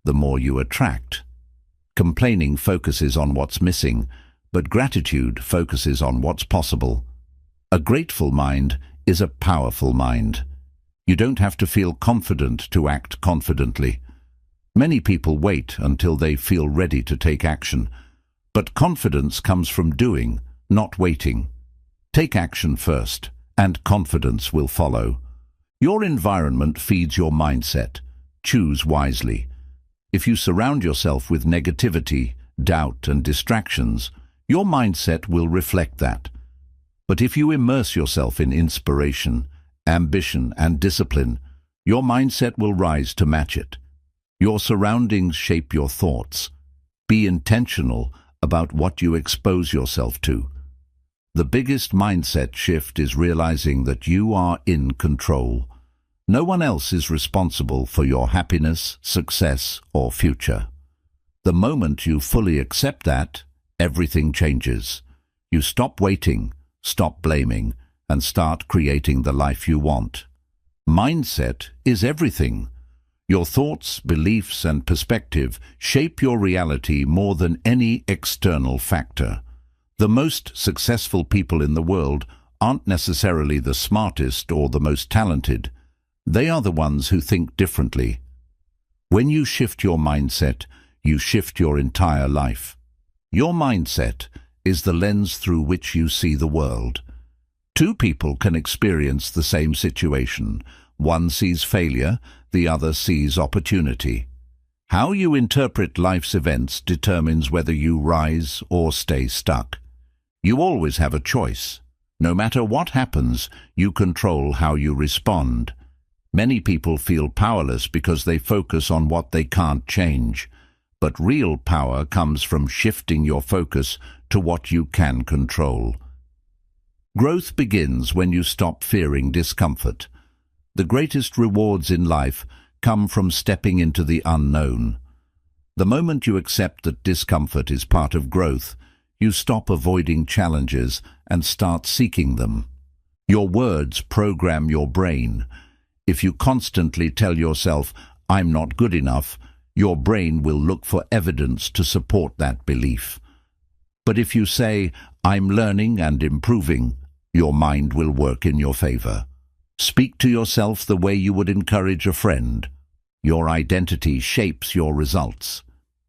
the more you attract. Complaining focuses on what's missing, but gratitude focuses on what's possible. A grateful mind is a powerful mind. You don't have to feel confident to act confidently. Many people wait until they feel ready to take action, but confidence comes from doing, not waiting. Take action first, and confidence will follow. Your environment feeds your mindset. Choose wisely. If you surround yourself with negativity, doubt, and distractions, your mindset will reflect that. But if you immerse yourself in inspiration, ambition, and discipline, your mindset will rise to match it. Your surroundings shape your thoughts. Be intentional about what you expose yourself to. The biggest mindset shift is realizing that you are in control. No one else is responsible for your happiness, success, or future. The moment you fully accept that, everything changes. You stop waiting, stop blaming, and start creating the life you want. Mindset is everything. Your thoughts, beliefs, and perspective shape your reality more than any external factor. The most successful people in the world aren't necessarily the smartest or the most talented. They are the ones who think differently. When you shift your mindset, you shift your entire life. Your mindset is the lens through which you see the world. Two people can experience the same situation. One sees failure, the other sees opportunity. How you interpret life's events determines whether you rise or stay stuck. You always have a choice. No matter what happens, you control how you respond. Many people feel powerless because they focus on what they can't change. But real power comes from shifting your focus to what you can control. Growth begins when you stop fearing discomfort. The greatest rewards in life come from stepping into the unknown. The moment you accept that discomfort is part of growth, you stop avoiding challenges and start seeking them. Your words program your brain. If you constantly tell yourself, "I'm not good enough," your brain will look for evidence to support that belief. But if you say, "I'm learning and improving," your mind will work in your favor. Speak to yourself the way you would encourage a friend. Your identity shapes your results.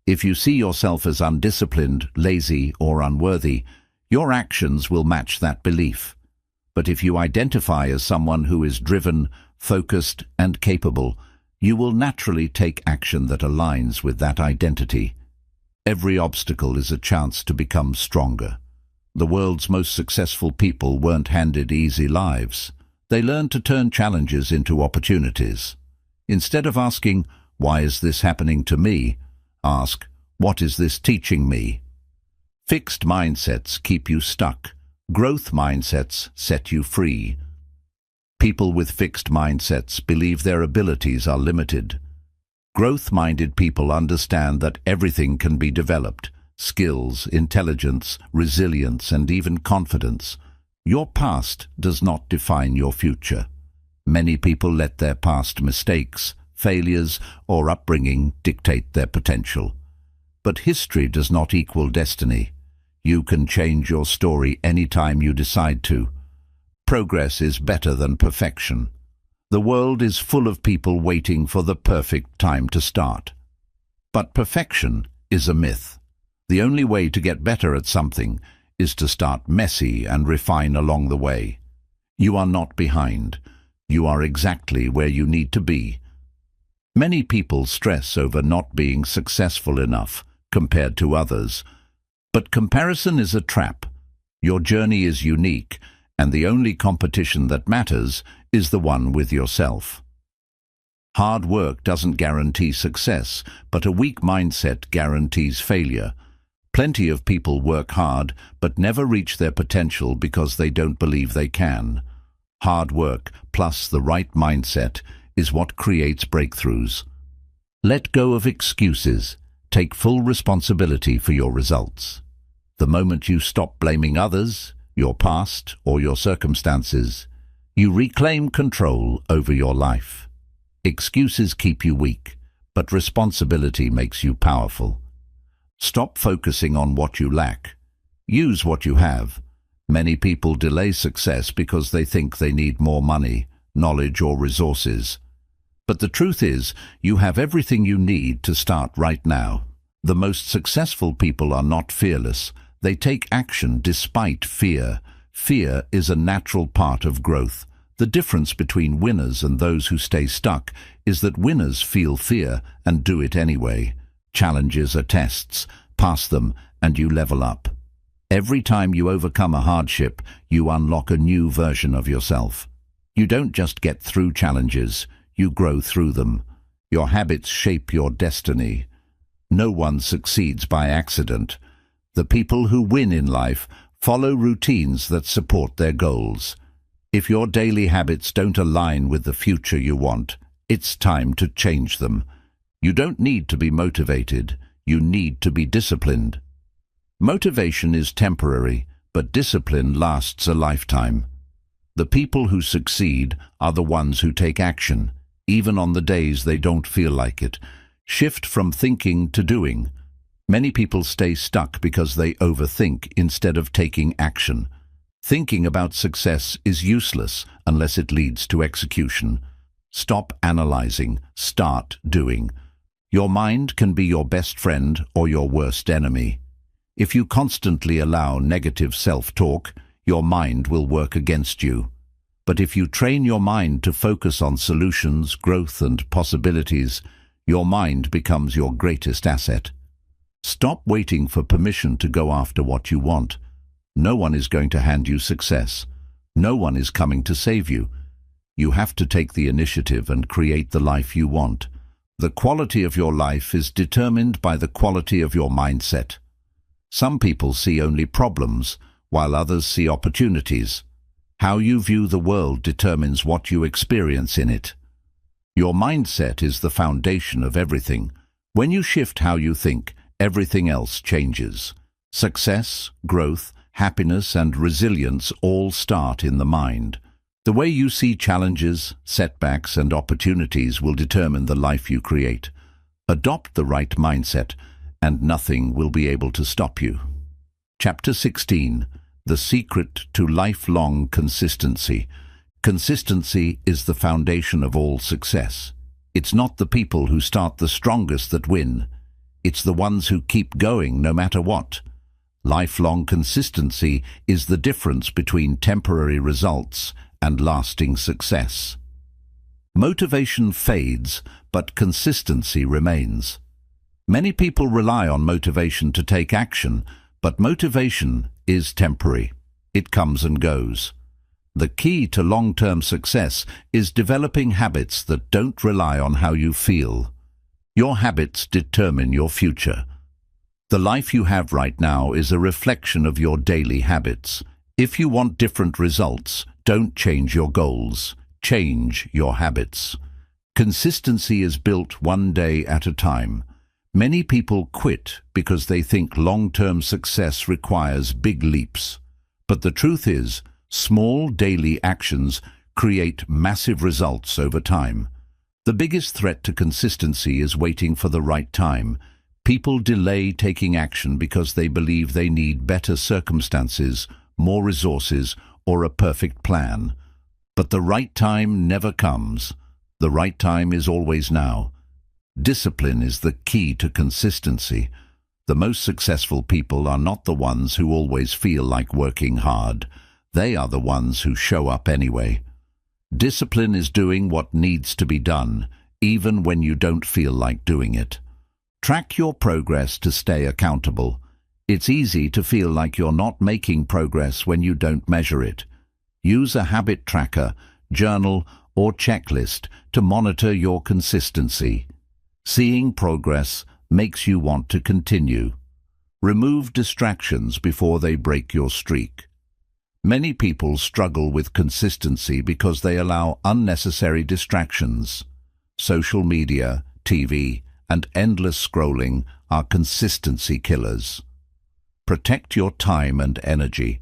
If you see yourself as undisciplined, lazy, or unworthy, your actions will match that belief. But if you identify as someone who is driven, focused, and capable, you will naturally take action that aligns with that identity. Every obstacle is a chance to become stronger. The world's most successful people weren't handed easy lives. They learned to turn challenges into opportunities. Instead of asking, "Why is this happening to me?" ask, "What is this teaching me?" Fixed mindsets keep you stuck. Growth mindsets set you free. People with fixed mindsets believe their abilities are limited. Growth-minded people understand that everything can be developed: skills, intelligence, resilience, and even confidence. Your past does not define your future. Many people let their past mistakes, failures, or upbringing dictate their potential. But history does not equal destiny. You can change your story anytime you decide to. Progress is better than perfection. The world is full of people waiting for the perfect time to start. But perfection is a myth. The only way to get better at something is to start messy and refine along the way. You are not behind. You are exactly where you need to be. Many people stress over not being successful enough compared to others. But comparison is a trap. Your journey is unique, and the only competition that matters is the one with yourself. Hard work doesn't guarantee success, but a weak mindset guarantees failure. Plenty of people work hard but never reach their potential because they don't believe they can. Hard work plus the right mindset is what creates breakthroughs. Let go of excuses. Take full responsibility for your results. The moment you stop blaming others, your past, or your circumstances, you reclaim control over your life. Excuses keep you weak, but responsibility makes you powerful. Stop focusing on what you lack. Use what you have. Many people delay success because they think they need more money, knowledge, or resources. But the truth is, you have everything you need to start right now. The most successful people are not fearless. They take action despite fear. Fear is a natural part of growth. The difference between winners and those who stay stuck is that winners feel fear and do it anyway. Challenges are tests. Pass them and you level up. Every time you overcome a hardship, you unlock a new version of yourself. You don't just get through challenges, you grow through them. Your habits shape your destiny. No one succeeds by accident. The people who win in life follow routines that support their goals. If your daily habits don't align with the future you want, it's time to change them. You don't need to be motivated, you need to be disciplined. Motivation is temporary, but discipline lasts a lifetime. The people who succeed are the ones who take action, even on the days they don't feel like it. Shift from thinking to doing. Many people stay stuck because they overthink instead of taking action. Thinking about success is useless unless it leads to execution. Stop analyzing, start doing. Your mind can be your best friend or your worst enemy. If you constantly allow negative self-talk, your mind will work against you. But if you train your mind to focus on solutions, growth, and possibilities, your mind becomes your greatest asset. Stop waiting for permission to go after what you want. No one is going to hand you success. No one is coming to save you. You have to take the initiative and create the life you want. The quality of your life is determined by the quality of your mindset. Some people see only problems, while others see opportunities. How you view the world determines what you experience in it. Your mindset is the foundation of everything. When you shift how you think, everything else changes. Success, growth, happiness, and resilience all start in the mind. The way you see challenges, setbacks, and opportunities will determine the life you create. Adopt the right mindset, and nothing will be able to stop you. Chapter 16. The Secret to Lifelong Consistency. Consistency is the foundation of all success. It's not the people who start the strongest that win. It's the ones who keep going no matter what. Lifelong consistency is the difference between temporary results and lasting success. Motivation fades, but consistency remains. Many people rely on motivation to take action, but motivation is temporary. It comes and goes. The key to long-term success is developing habits that don't rely on how you feel. Your habits determine your future. The life you have right now is a reflection of your daily habits. If you want different results, don't change your goals. Change your habits. Consistency is built one day at a time. Many people quit because they think long-term success requires big leaps. But the truth is, small daily actions create massive results over time. The biggest threat to consistency is waiting for the right time. People delay taking action because they believe they need better circumstances, more resources, or a perfect plan. But the right time never comes. The right time is always now. Discipline is the key to consistency. The most successful people are not the ones who always feel like working hard. They are the ones who show up anyway. Discipline is doing what needs to be done, even when you don't feel like doing it. Track your progress to stay accountable. It's easy to feel like you're not making progress when you don't measure it. Use a habit tracker, journal, or checklist to monitor your consistency. Seeing progress makes you want to continue. Remove distractions before they break your streak. Many people struggle with consistency because they allow unnecessary distractions. Social media, TV, and endless scrolling are consistency killers. Protect your time and energy.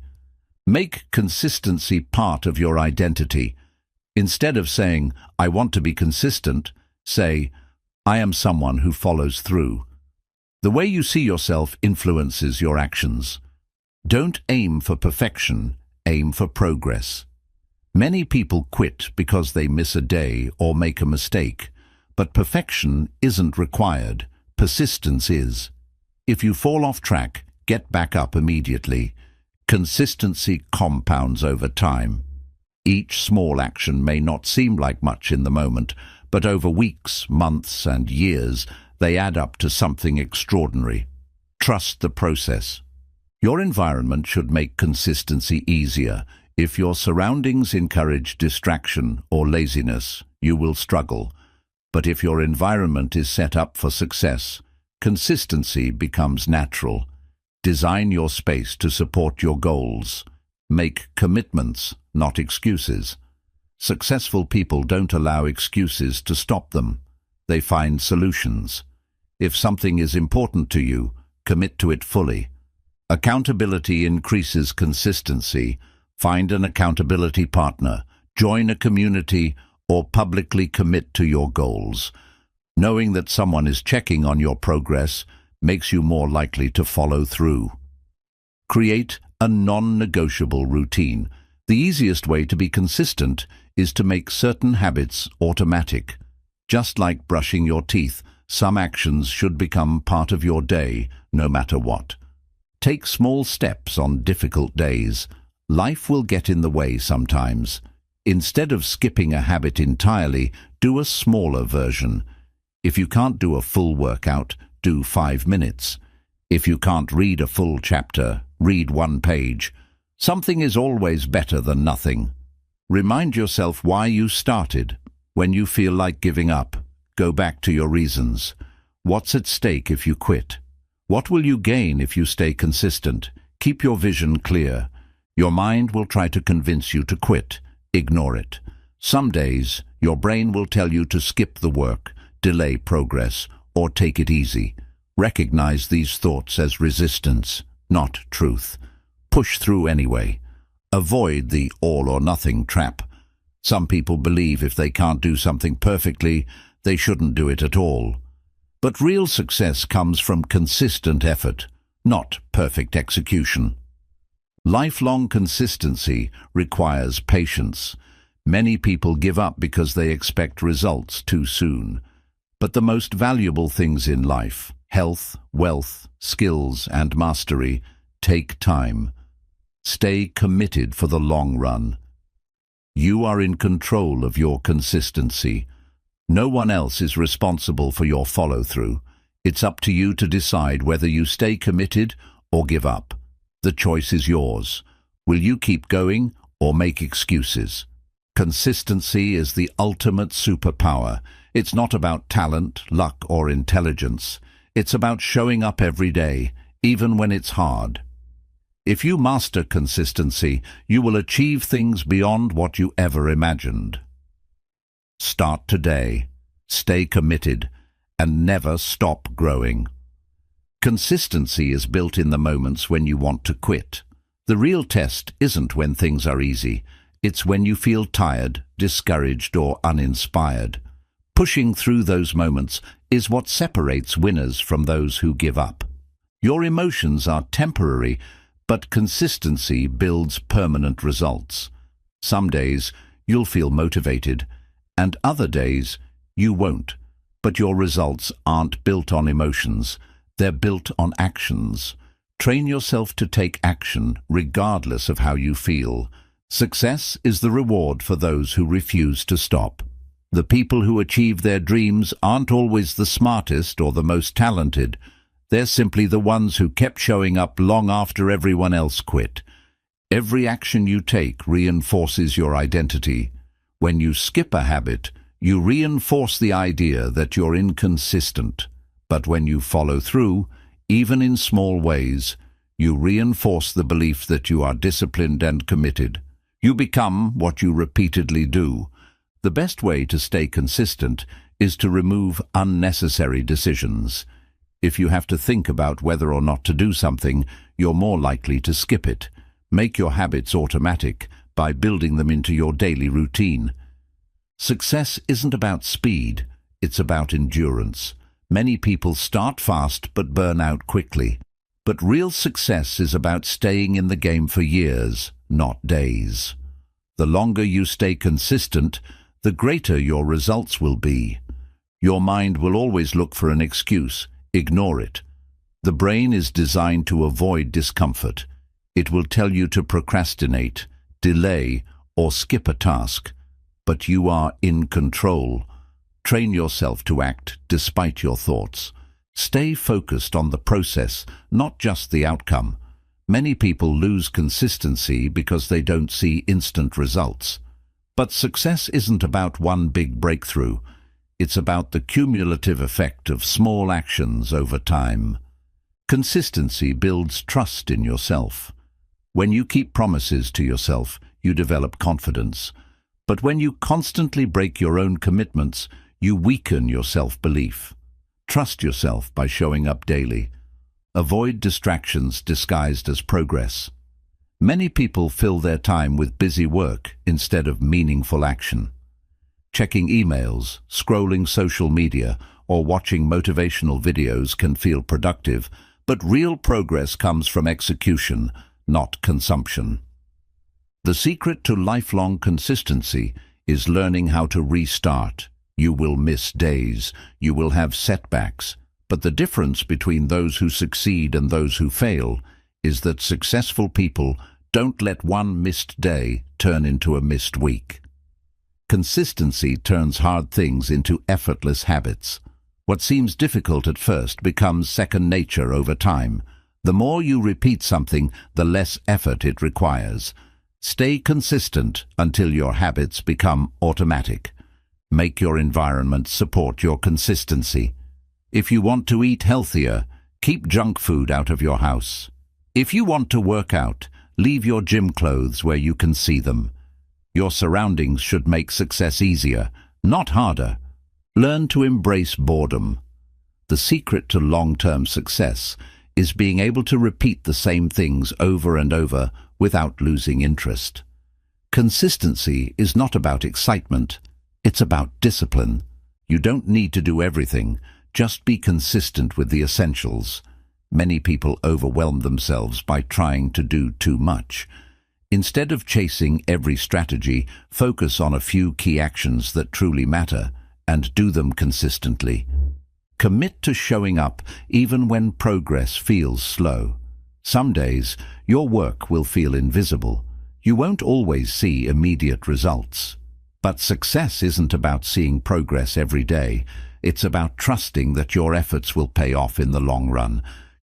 Make consistency part of your identity. Instead of saying, "I want to be consistent," say, "I am someone who follows through." The way you see yourself influences your actions. Don't aim for perfection, aim for progress. Many people quit because they miss a day or make a mistake, but perfection isn't required. Persistence is. If you fall off track, get back up immediately. Consistency compounds over time. Each small action may not seem like much in the moment, but over weeks, months, and years, they add up to something extraordinary. Trust the process. Your environment should make consistency easier. If your surroundings encourage distraction or laziness, you will struggle. But if your environment is set up for success, consistency becomes natural. Design your space to support your goals. Make commitments, not excuses. Successful people don't allow excuses to stop them. They find solutions. If something is important to you, commit to it fully. Accountability increases consistency. Find an accountability partner, join a community, or publicly commit to your goals. Knowing that someone is checking on your progress makes you more likely to follow through. Create a non-negotiable routine. The easiest way to be consistent is to make certain habits automatic. Just like brushing your teeth, some actions should become part of your day, no matter what. Take small steps on difficult days. Life will get in the way sometimes. Instead of skipping a habit entirely, do a smaller version. If you can't do a full workout, do 5 minutes. If you can't read a full chapter, read 1 page. Something is always better than nothing. Remind yourself why you started. When you feel like giving up, go back to your reasons. What's at stake if you quit? What will you gain if you stay consistent? Keep your vision clear. Your mind will try to convince you to quit. Ignore it. Some days, your brain will tell you to skip the work, delay progress, or take it easy. Recognize these thoughts as resistance, not truth. Push through anyway. Avoid the all-or-nothing trap. Some people believe if they can't do something perfectly, they shouldn't do it at all. But real success comes from consistent effort, not perfect execution. Lifelong consistency requires patience. Many people give up because they expect results too soon. But the most valuable things in life, health, wealth, skills, and mastery, take time. Stay committed for the long run. You are in control of your consistency. No one else is responsible for your follow-through. It's up to you to decide whether you stay committed or give up. The choice is yours. Will you keep going or make excuses? Consistency is the ultimate superpower. It's not about talent, luck, or intelligence. It's about showing up every day, even when it's hard. If you master consistency, you will achieve things beyond what you ever imagined. Start today, stay committed, and never stop growing. Consistency is built in the moments when you want to quit. The real test isn't when things are easy, It's when you feel tired, discouraged, or uninspired. Pushing through those moments is what separates winners from those who give up. Your emotions are temporary, but consistency builds permanent results. Some days you'll feel motivated, and other days you won't. But your results aren't built on emotions, they're built on actions. Train yourself to take action regardless of how you feel. Success is the reward for those who refuse to stop. The people who achieve their dreams aren't always the smartest or the most talented. They're simply the ones who kept showing up long after everyone else quit. Every action you take reinforces your identity. When you skip a habit, you reinforce the idea that you're inconsistent. But when you follow through, even in small ways, you reinforce the belief that you are disciplined and committed. You become what you repeatedly do. The best way to stay consistent is to remove unnecessary decisions. If you have to think about whether or not to do something, you're more likely to skip it. Make your habits automatic by building them into your daily routine. Success isn't about speed, it's about endurance. Many people start fast but burn out quickly. But real success is about staying in the game for years, not days. The longer you stay consistent, the greater your results will be. Your mind will always look for an excuse. Ignore it. The brain is designed to avoid discomfort. It will tell you to procrastinate, delay, or skip a task. But you are in control. Train yourself to act despite your thoughts. Stay focused on the process, not just the outcome. Many people lose consistency because they don't see instant results. But success isn't about one big breakthrough. It's about the cumulative effect of small actions over time. Consistency builds trust in yourself. When you keep promises to yourself, you develop confidence. But when you constantly break your own commitments, you weaken your self-belief. Trust yourself by showing up daily. Avoid distractions disguised as progress. Many people fill their time with busy work instead of meaningful action. Checking emails, scrolling social media, or watching motivational videos can feel productive, but real progress comes from execution, not consumption. The secret to lifelong consistency is learning how to restart. You will miss days, you will have setbacks, but the difference between those who succeed and those who fail is that successful people don't let one missed day turn into a missed week. Consistency turns hard things into effortless habits. What seems difficult at first becomes second nature over time. The more you repeat something, the less effort it requires. Stay consistent until your habits become automatic. Make your environment support your consistency. If you want to eat healthier, keep junk food out of your house. If you want to work out, leave your gym clothes where you can see them. Your surroundings should make success easier, not harder. Learn to embrace boredom. The secret to long-term success is being able to repeat the same things over and over without losing interest. Consistency is not about excitement, it's about discipline. You don't need to do everything, just be consistent with the essentials. Many people overwhelm themselves by trying to do too much. Instead of chasing every strategy, focus on a few key actions that truly matter and do them consistently. Commit to showing up even when progress feels slow. Some days, your work will feel invisible. You won't always see immediate results. But success isn't about seeing progress every day. It's about trusting that your efforts will pay off in the long run.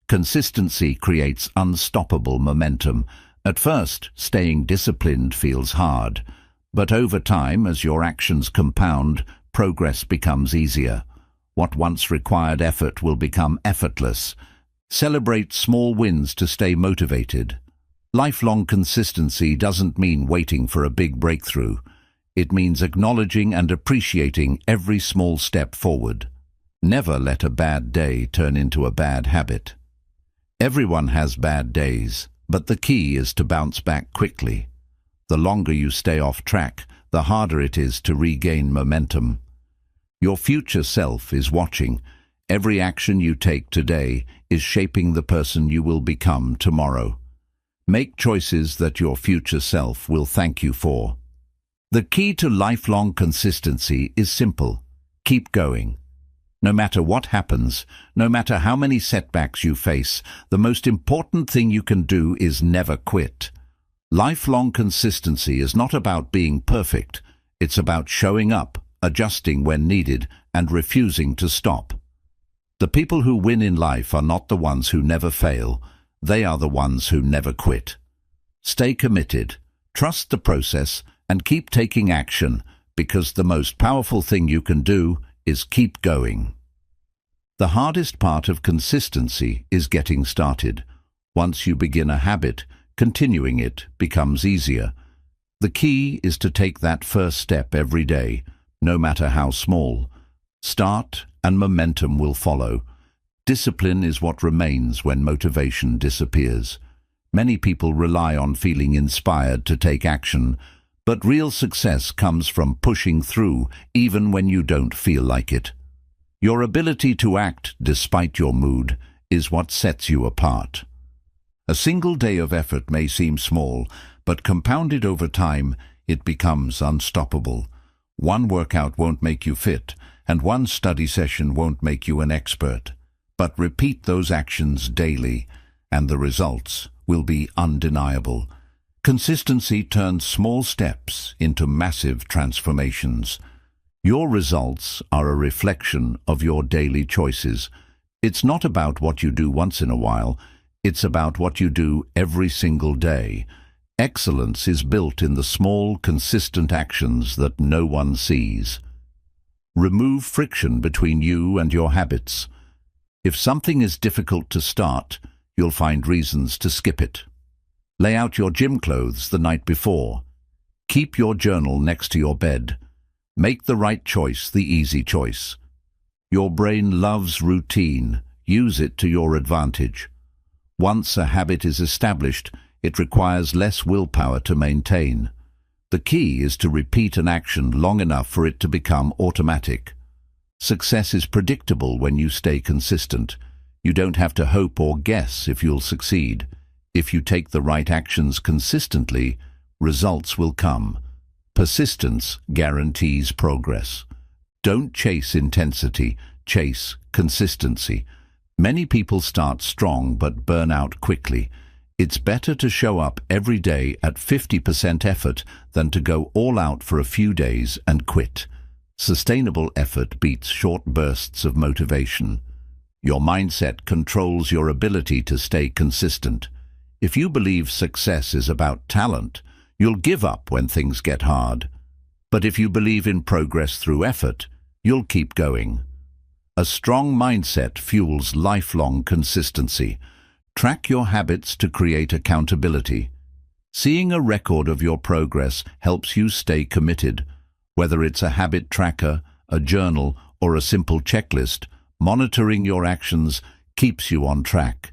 Consistency creates unstoppable momentum. At first, staying disciplined feels hard. But over time, as your actions compound, progress becomes easier. What once required effort will become effortless. Celebrate small wins to stay motivated. Lifelong consistency doesn't mean waiting for a big breakthrough. It means acknowledging and appreciating every small step forward. Never let a bad day turn into a bad habit. Everyone has bad days, but the key is to bounce back quickly. The longer you stay off track, the harder it is to regain momentum. Your future self is watching. Every action you take today is shaping the person you will become tomorrow. Make choices that your future self will thank you for. The key to lifelong consistency is simple. Keep going. No matter what happens, no matter how many setbacks you face, the most important thing you can do is never quit. Lifelong consistency is not about being perfect. It's about showing up, adjusting when needed, and refusing to stop. The people who win in life are not the ones who never fail. They are the ones who never quit. Stay committed, trust the process, and keep taking action, because the most powerful thing you can do is keep going. The hardest part of consistency is getting started. Once you begin a habit, continuing it becomes easier. The key is to take that first step every day, no matter how small. Start and momentum will follow. Discipline is what remains when motivation disappears. Many people rely on feeling inspired to take action, but real success comes from pushing through even when you don't feel like it. Your ability to act despite your mood is what sets you apart. A single day of effort may seem small, but compounded over time, it becomes unstoppable. One workout won't make you fit, and one study session won't make you an expert. But repeat those actions daily, and the results will be undeniable. Consistency turns small steps into massive transformations. Your results are a reflection of your daily choices. It's not about what you do once in a while, it's about what you do every single day. Excellence is built in the small, consistent actions that no one sees. Remove friction between you and your habits. If something is difficult to start, you'll find reasons to skip it. Lay out your gym clothes the night before. Keep your journal next to your bed. Make the right choice the easy choice. Your brain loves routine. Use it to your advantage. Once a habit is established, it requires less willpower to maintain. The key is to repeat an action long enough for it to become automatic. Success is predictable when you stay consistent. You don't have to hope or guess if you'll succeed. If you take the right actions consistently, results will come. Persistence guarantees progress. Don't chase intensity, chase consistency. Many people start strong but burn out quickly. It's better to show up every day at 50% effort than to go all out for a few days and quit. Sustainable effort beats short bursts of motivation. Your mindset controls your ability to stay consistent. If you believe success is about talent, you'll give up when things get hard. But if you believe in progress through effort, you'll keep going. A strong mindset fuels lifelong consistency. Track your habits to create accountability. Seeing a record of your progress helps you stay committed. Whether it's a habit tracker, a journal, or a simple checklist, monitoring your actions keeps you on track.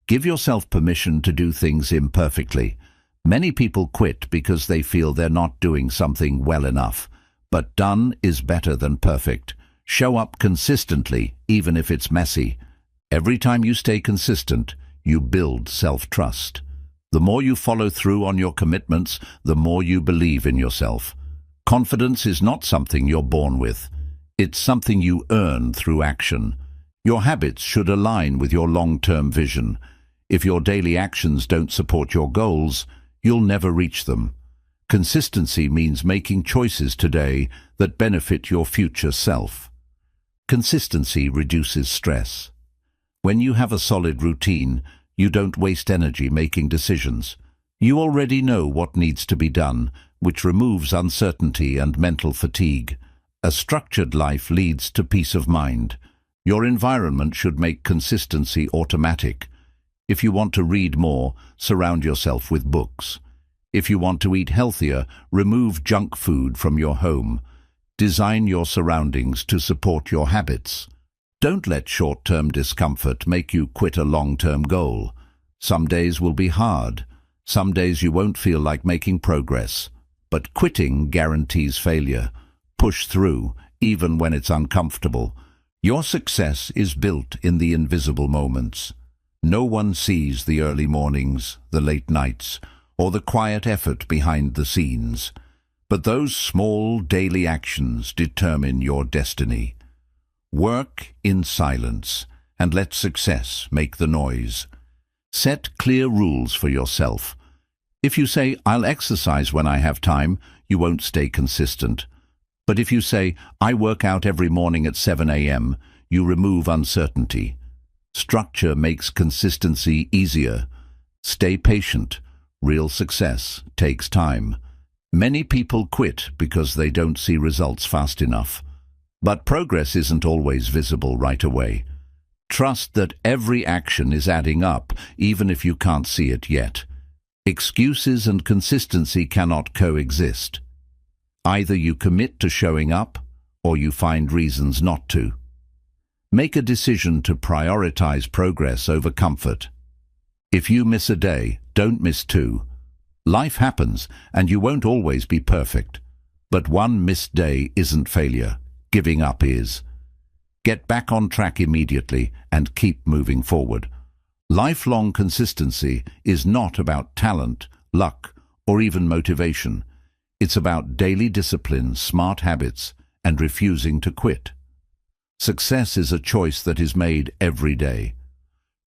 Give yourself permission to do things imperfectly. Many people quit because they feel they're not doing something well enough. But done is better than perfect. Show up consistently, even if it's messy. Every time you stay consistent, you build self-trust. The more you follow through on your commitments, the more you believe in yourself. Confidence is not something you're born with. It's something you earn through action. Your habits should align with your long-term vision. If your daily actions don't support your goals, you'll never reach them. Consistency means making choices today that benefit your future self. Consistency reduces stress. When you have a solid routine, you don't waste energy making decisions. You already know what needs to be done, which removes uncertainty and mental fatigue. A structured life leads to peace of mind. Your environment should make consistency automatic. If you want to read more, surround yourself with books. If you want to eat healthier, remove junk food from your home. Design your surroundings to support your habits. Don't let short-term discomfort make you quit a long-term goal. Some days will be hard. Some days you won't feel like making progress, but quitting guarantees failure. Push through, even when it's uncomfortable. Your success is built in the invisible moments. No one sees the early mornings, the late nights, or the quiet effort behind the scenes. But those small daily actions determine your destiny. Work in silence and let success make the noise. Set clear rules for yourself. If you say, "I'll exercise when I have time," you won't stay consistent. But if you say, "I work out every morning at 7 a.m., you remove uncertainty. Structure makes consistency easier. Stay patient. Real success takes time. Many people quit because they don't see results fast enough. But progress isn't always visible right away. Trust that every action is adding up, even if you can't see it yet. Excuses and consistency cannot coexist. Either you commit to showing up, or you find reasons not to. Make a decision to prioritize progress over comfort. If you miss a day, don't miss two. Life happens, and you won't always be perfect. But one missed day isn't failure. Giving up is. Get back on track immediately and keep moving forward. Lifelong consistency is not about talent, luck, or even motivation. It's about daily discipline, smart habits, and refusing to quit. Success is a choice that is made every day.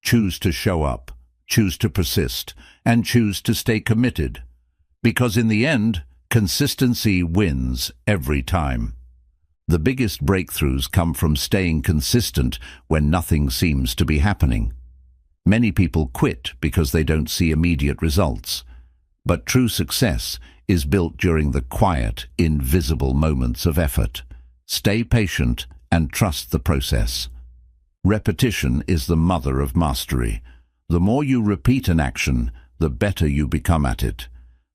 Choose to show up, choose to persist, and choose to stay committed. Because in the end, consistency wins every time. The biggest breakthroughs come from staying consistent when nothing seems to be happening. Many people quit because they don't see immediate results. But true success is built during the quiet, invisible moments of effort. Stay patient and trust the process. Repetition is the mother of mastery. The more you repeat an action, the better you become at it.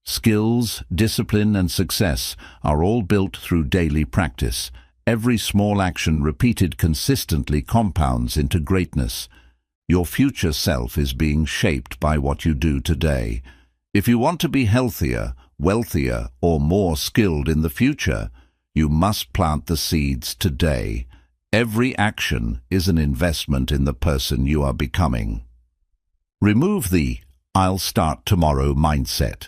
Skills, discipline, and success are all built through daily practice. Every small action repeated consistently compounds into greatness. Your future self is being shaped by what you do today. If you want to be healthier, wealthier, or more skilled in the future, you must plant the seeds today. Every action is an investment in the person you are becoming. Remove the "I'll start tomorrow" mindset.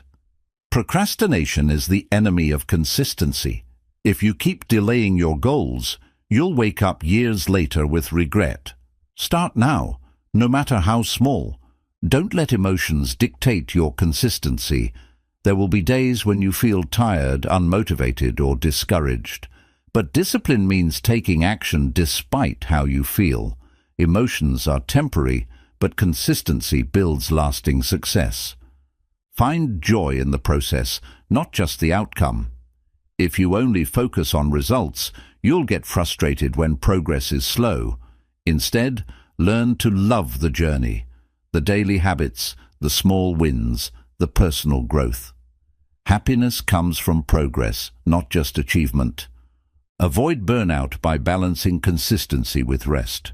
Procrastination is the enemy of consistency. If you keep delaying your goals, you'll wake up years later with regret. Start now, no matter how small. Don't let emotions dictate your consistency. There will be days when you feel tired, unmotivated, or discouraged. But discipline means taking action despite how you feel. Emotions are temporary, but consistency builds lasting success. Find joy in the process, not just the outcome. If you only focus on results, you'll get frustrated when progress is slow. Instead, learn to love the journey, the daily habits, the small wins, the personal growth. Happiness comes from progress, not just achievement. Avoid burnout by balancing consistency with rest.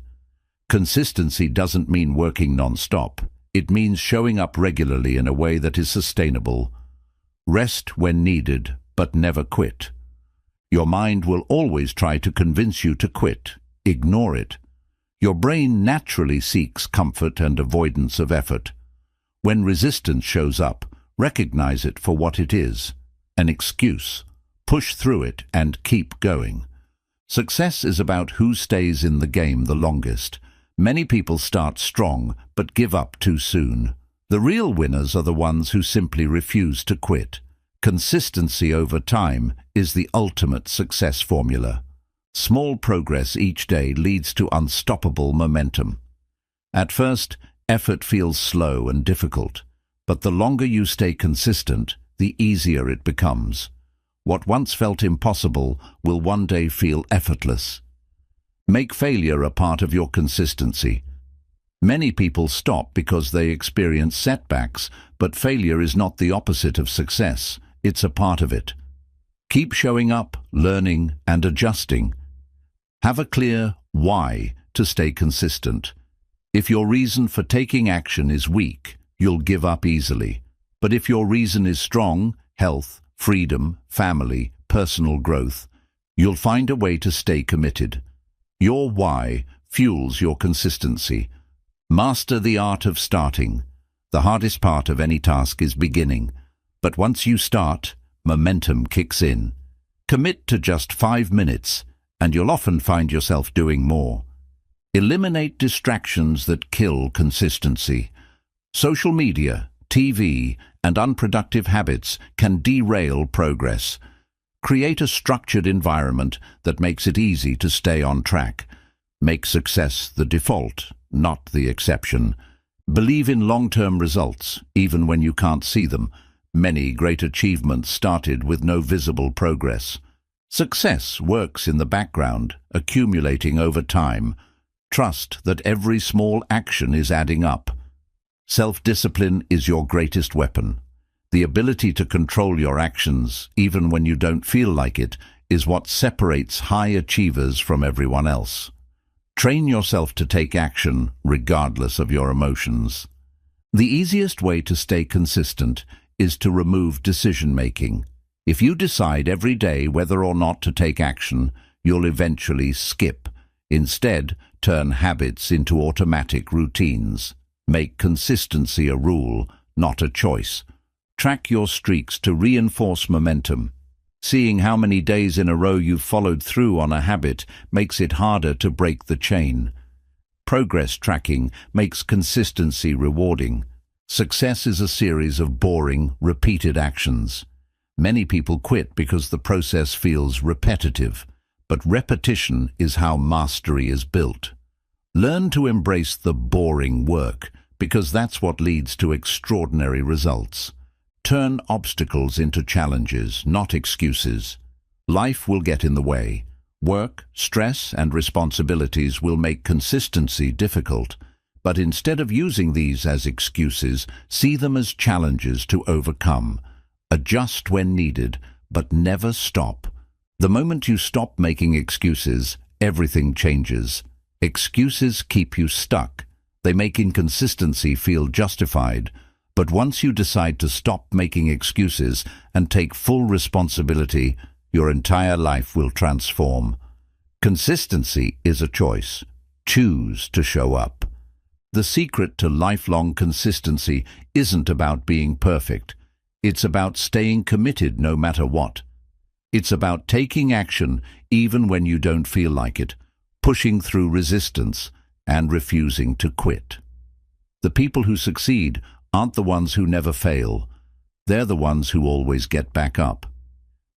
Consistency doesn't mean working non-stop. It means showing up regularly in a way that is sustainable. Rest when needed, but never quit. Your mind will always try to convince you to quit. Ignore it. Your brain naturally seeks comfort and avoidance of effort. When resistance shows up, recognize it for what it is, an excuse. Push through it and keep going. Success is about who stays in the game the longest. Many people start strong, but give up too soon. The real winners are the ones who simply refuse to quit. Consistency over time is the ultimate success formula. Small progress each day leads to unstoppable momentum. At first, effort feels slow and difficult, but the longer you stay consistent, the easier it becomes. What once felt impossible will one day feel effortless. Make failure a part of your consistency. Many people stop because they experience setbacks, but failure is not the opposite of success. It's a part of it. Keep showing up, learning, and adjusting. Have a clear why to stay consistent. If your reason for taking action is weak, you'll give up easily. But if your reason is strong, health, freedom, family, personal growth, you'll find a way to stay committed. Your why fuels your consistency. Master the art of starting. The hardest part of any task is beginning. But once you start, momentum kicks in. Commit to just 5 minutes, and you'll often find yourself doing more. Eliminate distractions that kill consistency. Social media, TV, and unproductive habits can derail progress. Create a structured environment that makes it easy to stay on track. Make success the default, not the exception. Believe in long-term results, even when you can't see them. Many great achievements started with no visible progress. Success works in the background, accumulating over time. Trust that every small action is adding up. Self-discipline is your greatest weapon. The ability to control your actions, even when you don't feel like it, is what separates high achievers from everyone else. Train yourself to take action regardless of your emotions. The easiest way to stay consistent is to remove decision-making. If you decide every day whether or not to take action, you'll eventually skip. Instead, turn habits into automatic routines. Make consistency a rule, not a choice. Track your streaks to reinforce momentum. Seeing how many days in a row you've followed through on a habit makes it harder to break the chain. Progress tracking makes consistency rewarding. Success is a series of boring, repeated actions. Many people quit because the process feels repetitive, but repetition is how mastery is built. Learn to embrace the boring work, because that's what leads to extraordinary results. Turn obstacles into challenges, not excuses. Life will get in the way. Work, stress, and responsibilities will make consistency difficult. But instead of using these as excuses, see them as challenges to overcome. Adjust when needed, but never stop. The moment you stop making excuses, everything changes. Excuses keep you stuck. They make inconsistency feel justified. But once you decide to stop making excuses and take full responsibility, your entire life will transform. Consistency is a choice. Choose to show up. The secret to lifelong consistency isn't about being perfect. It's about staying committed no matter what. It's about taking action even when you don't feel like it, pushing through resistance, and refusing to quit. The people who succeed aren't the ones who never fail. They're the ones who always get back up.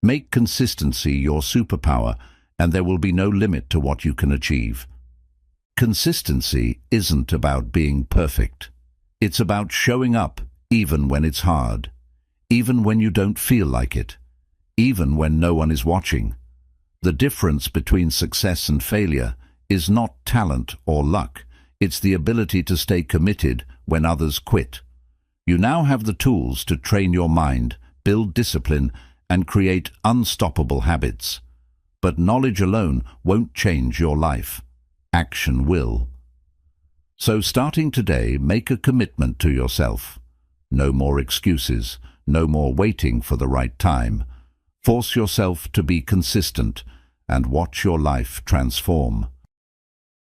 Make consistency your superpower, and there will be no limit to what you can achieve. Consistency isn't about being perfect. It's about showing up even when it's hard, even when you don't feel like it, even when no one is watching. The difference between success and failure is not talent or luck. It's the ability to stay committed when others quit. You now have the tools to train your mind, build discipline, and create unstoppable habits. But knowledge alone won't change your life. Action will. So starting today, make a commitment to yourself. No more excuses, no more waiting for the right time. Force yourself to be consistent and watch your life transform.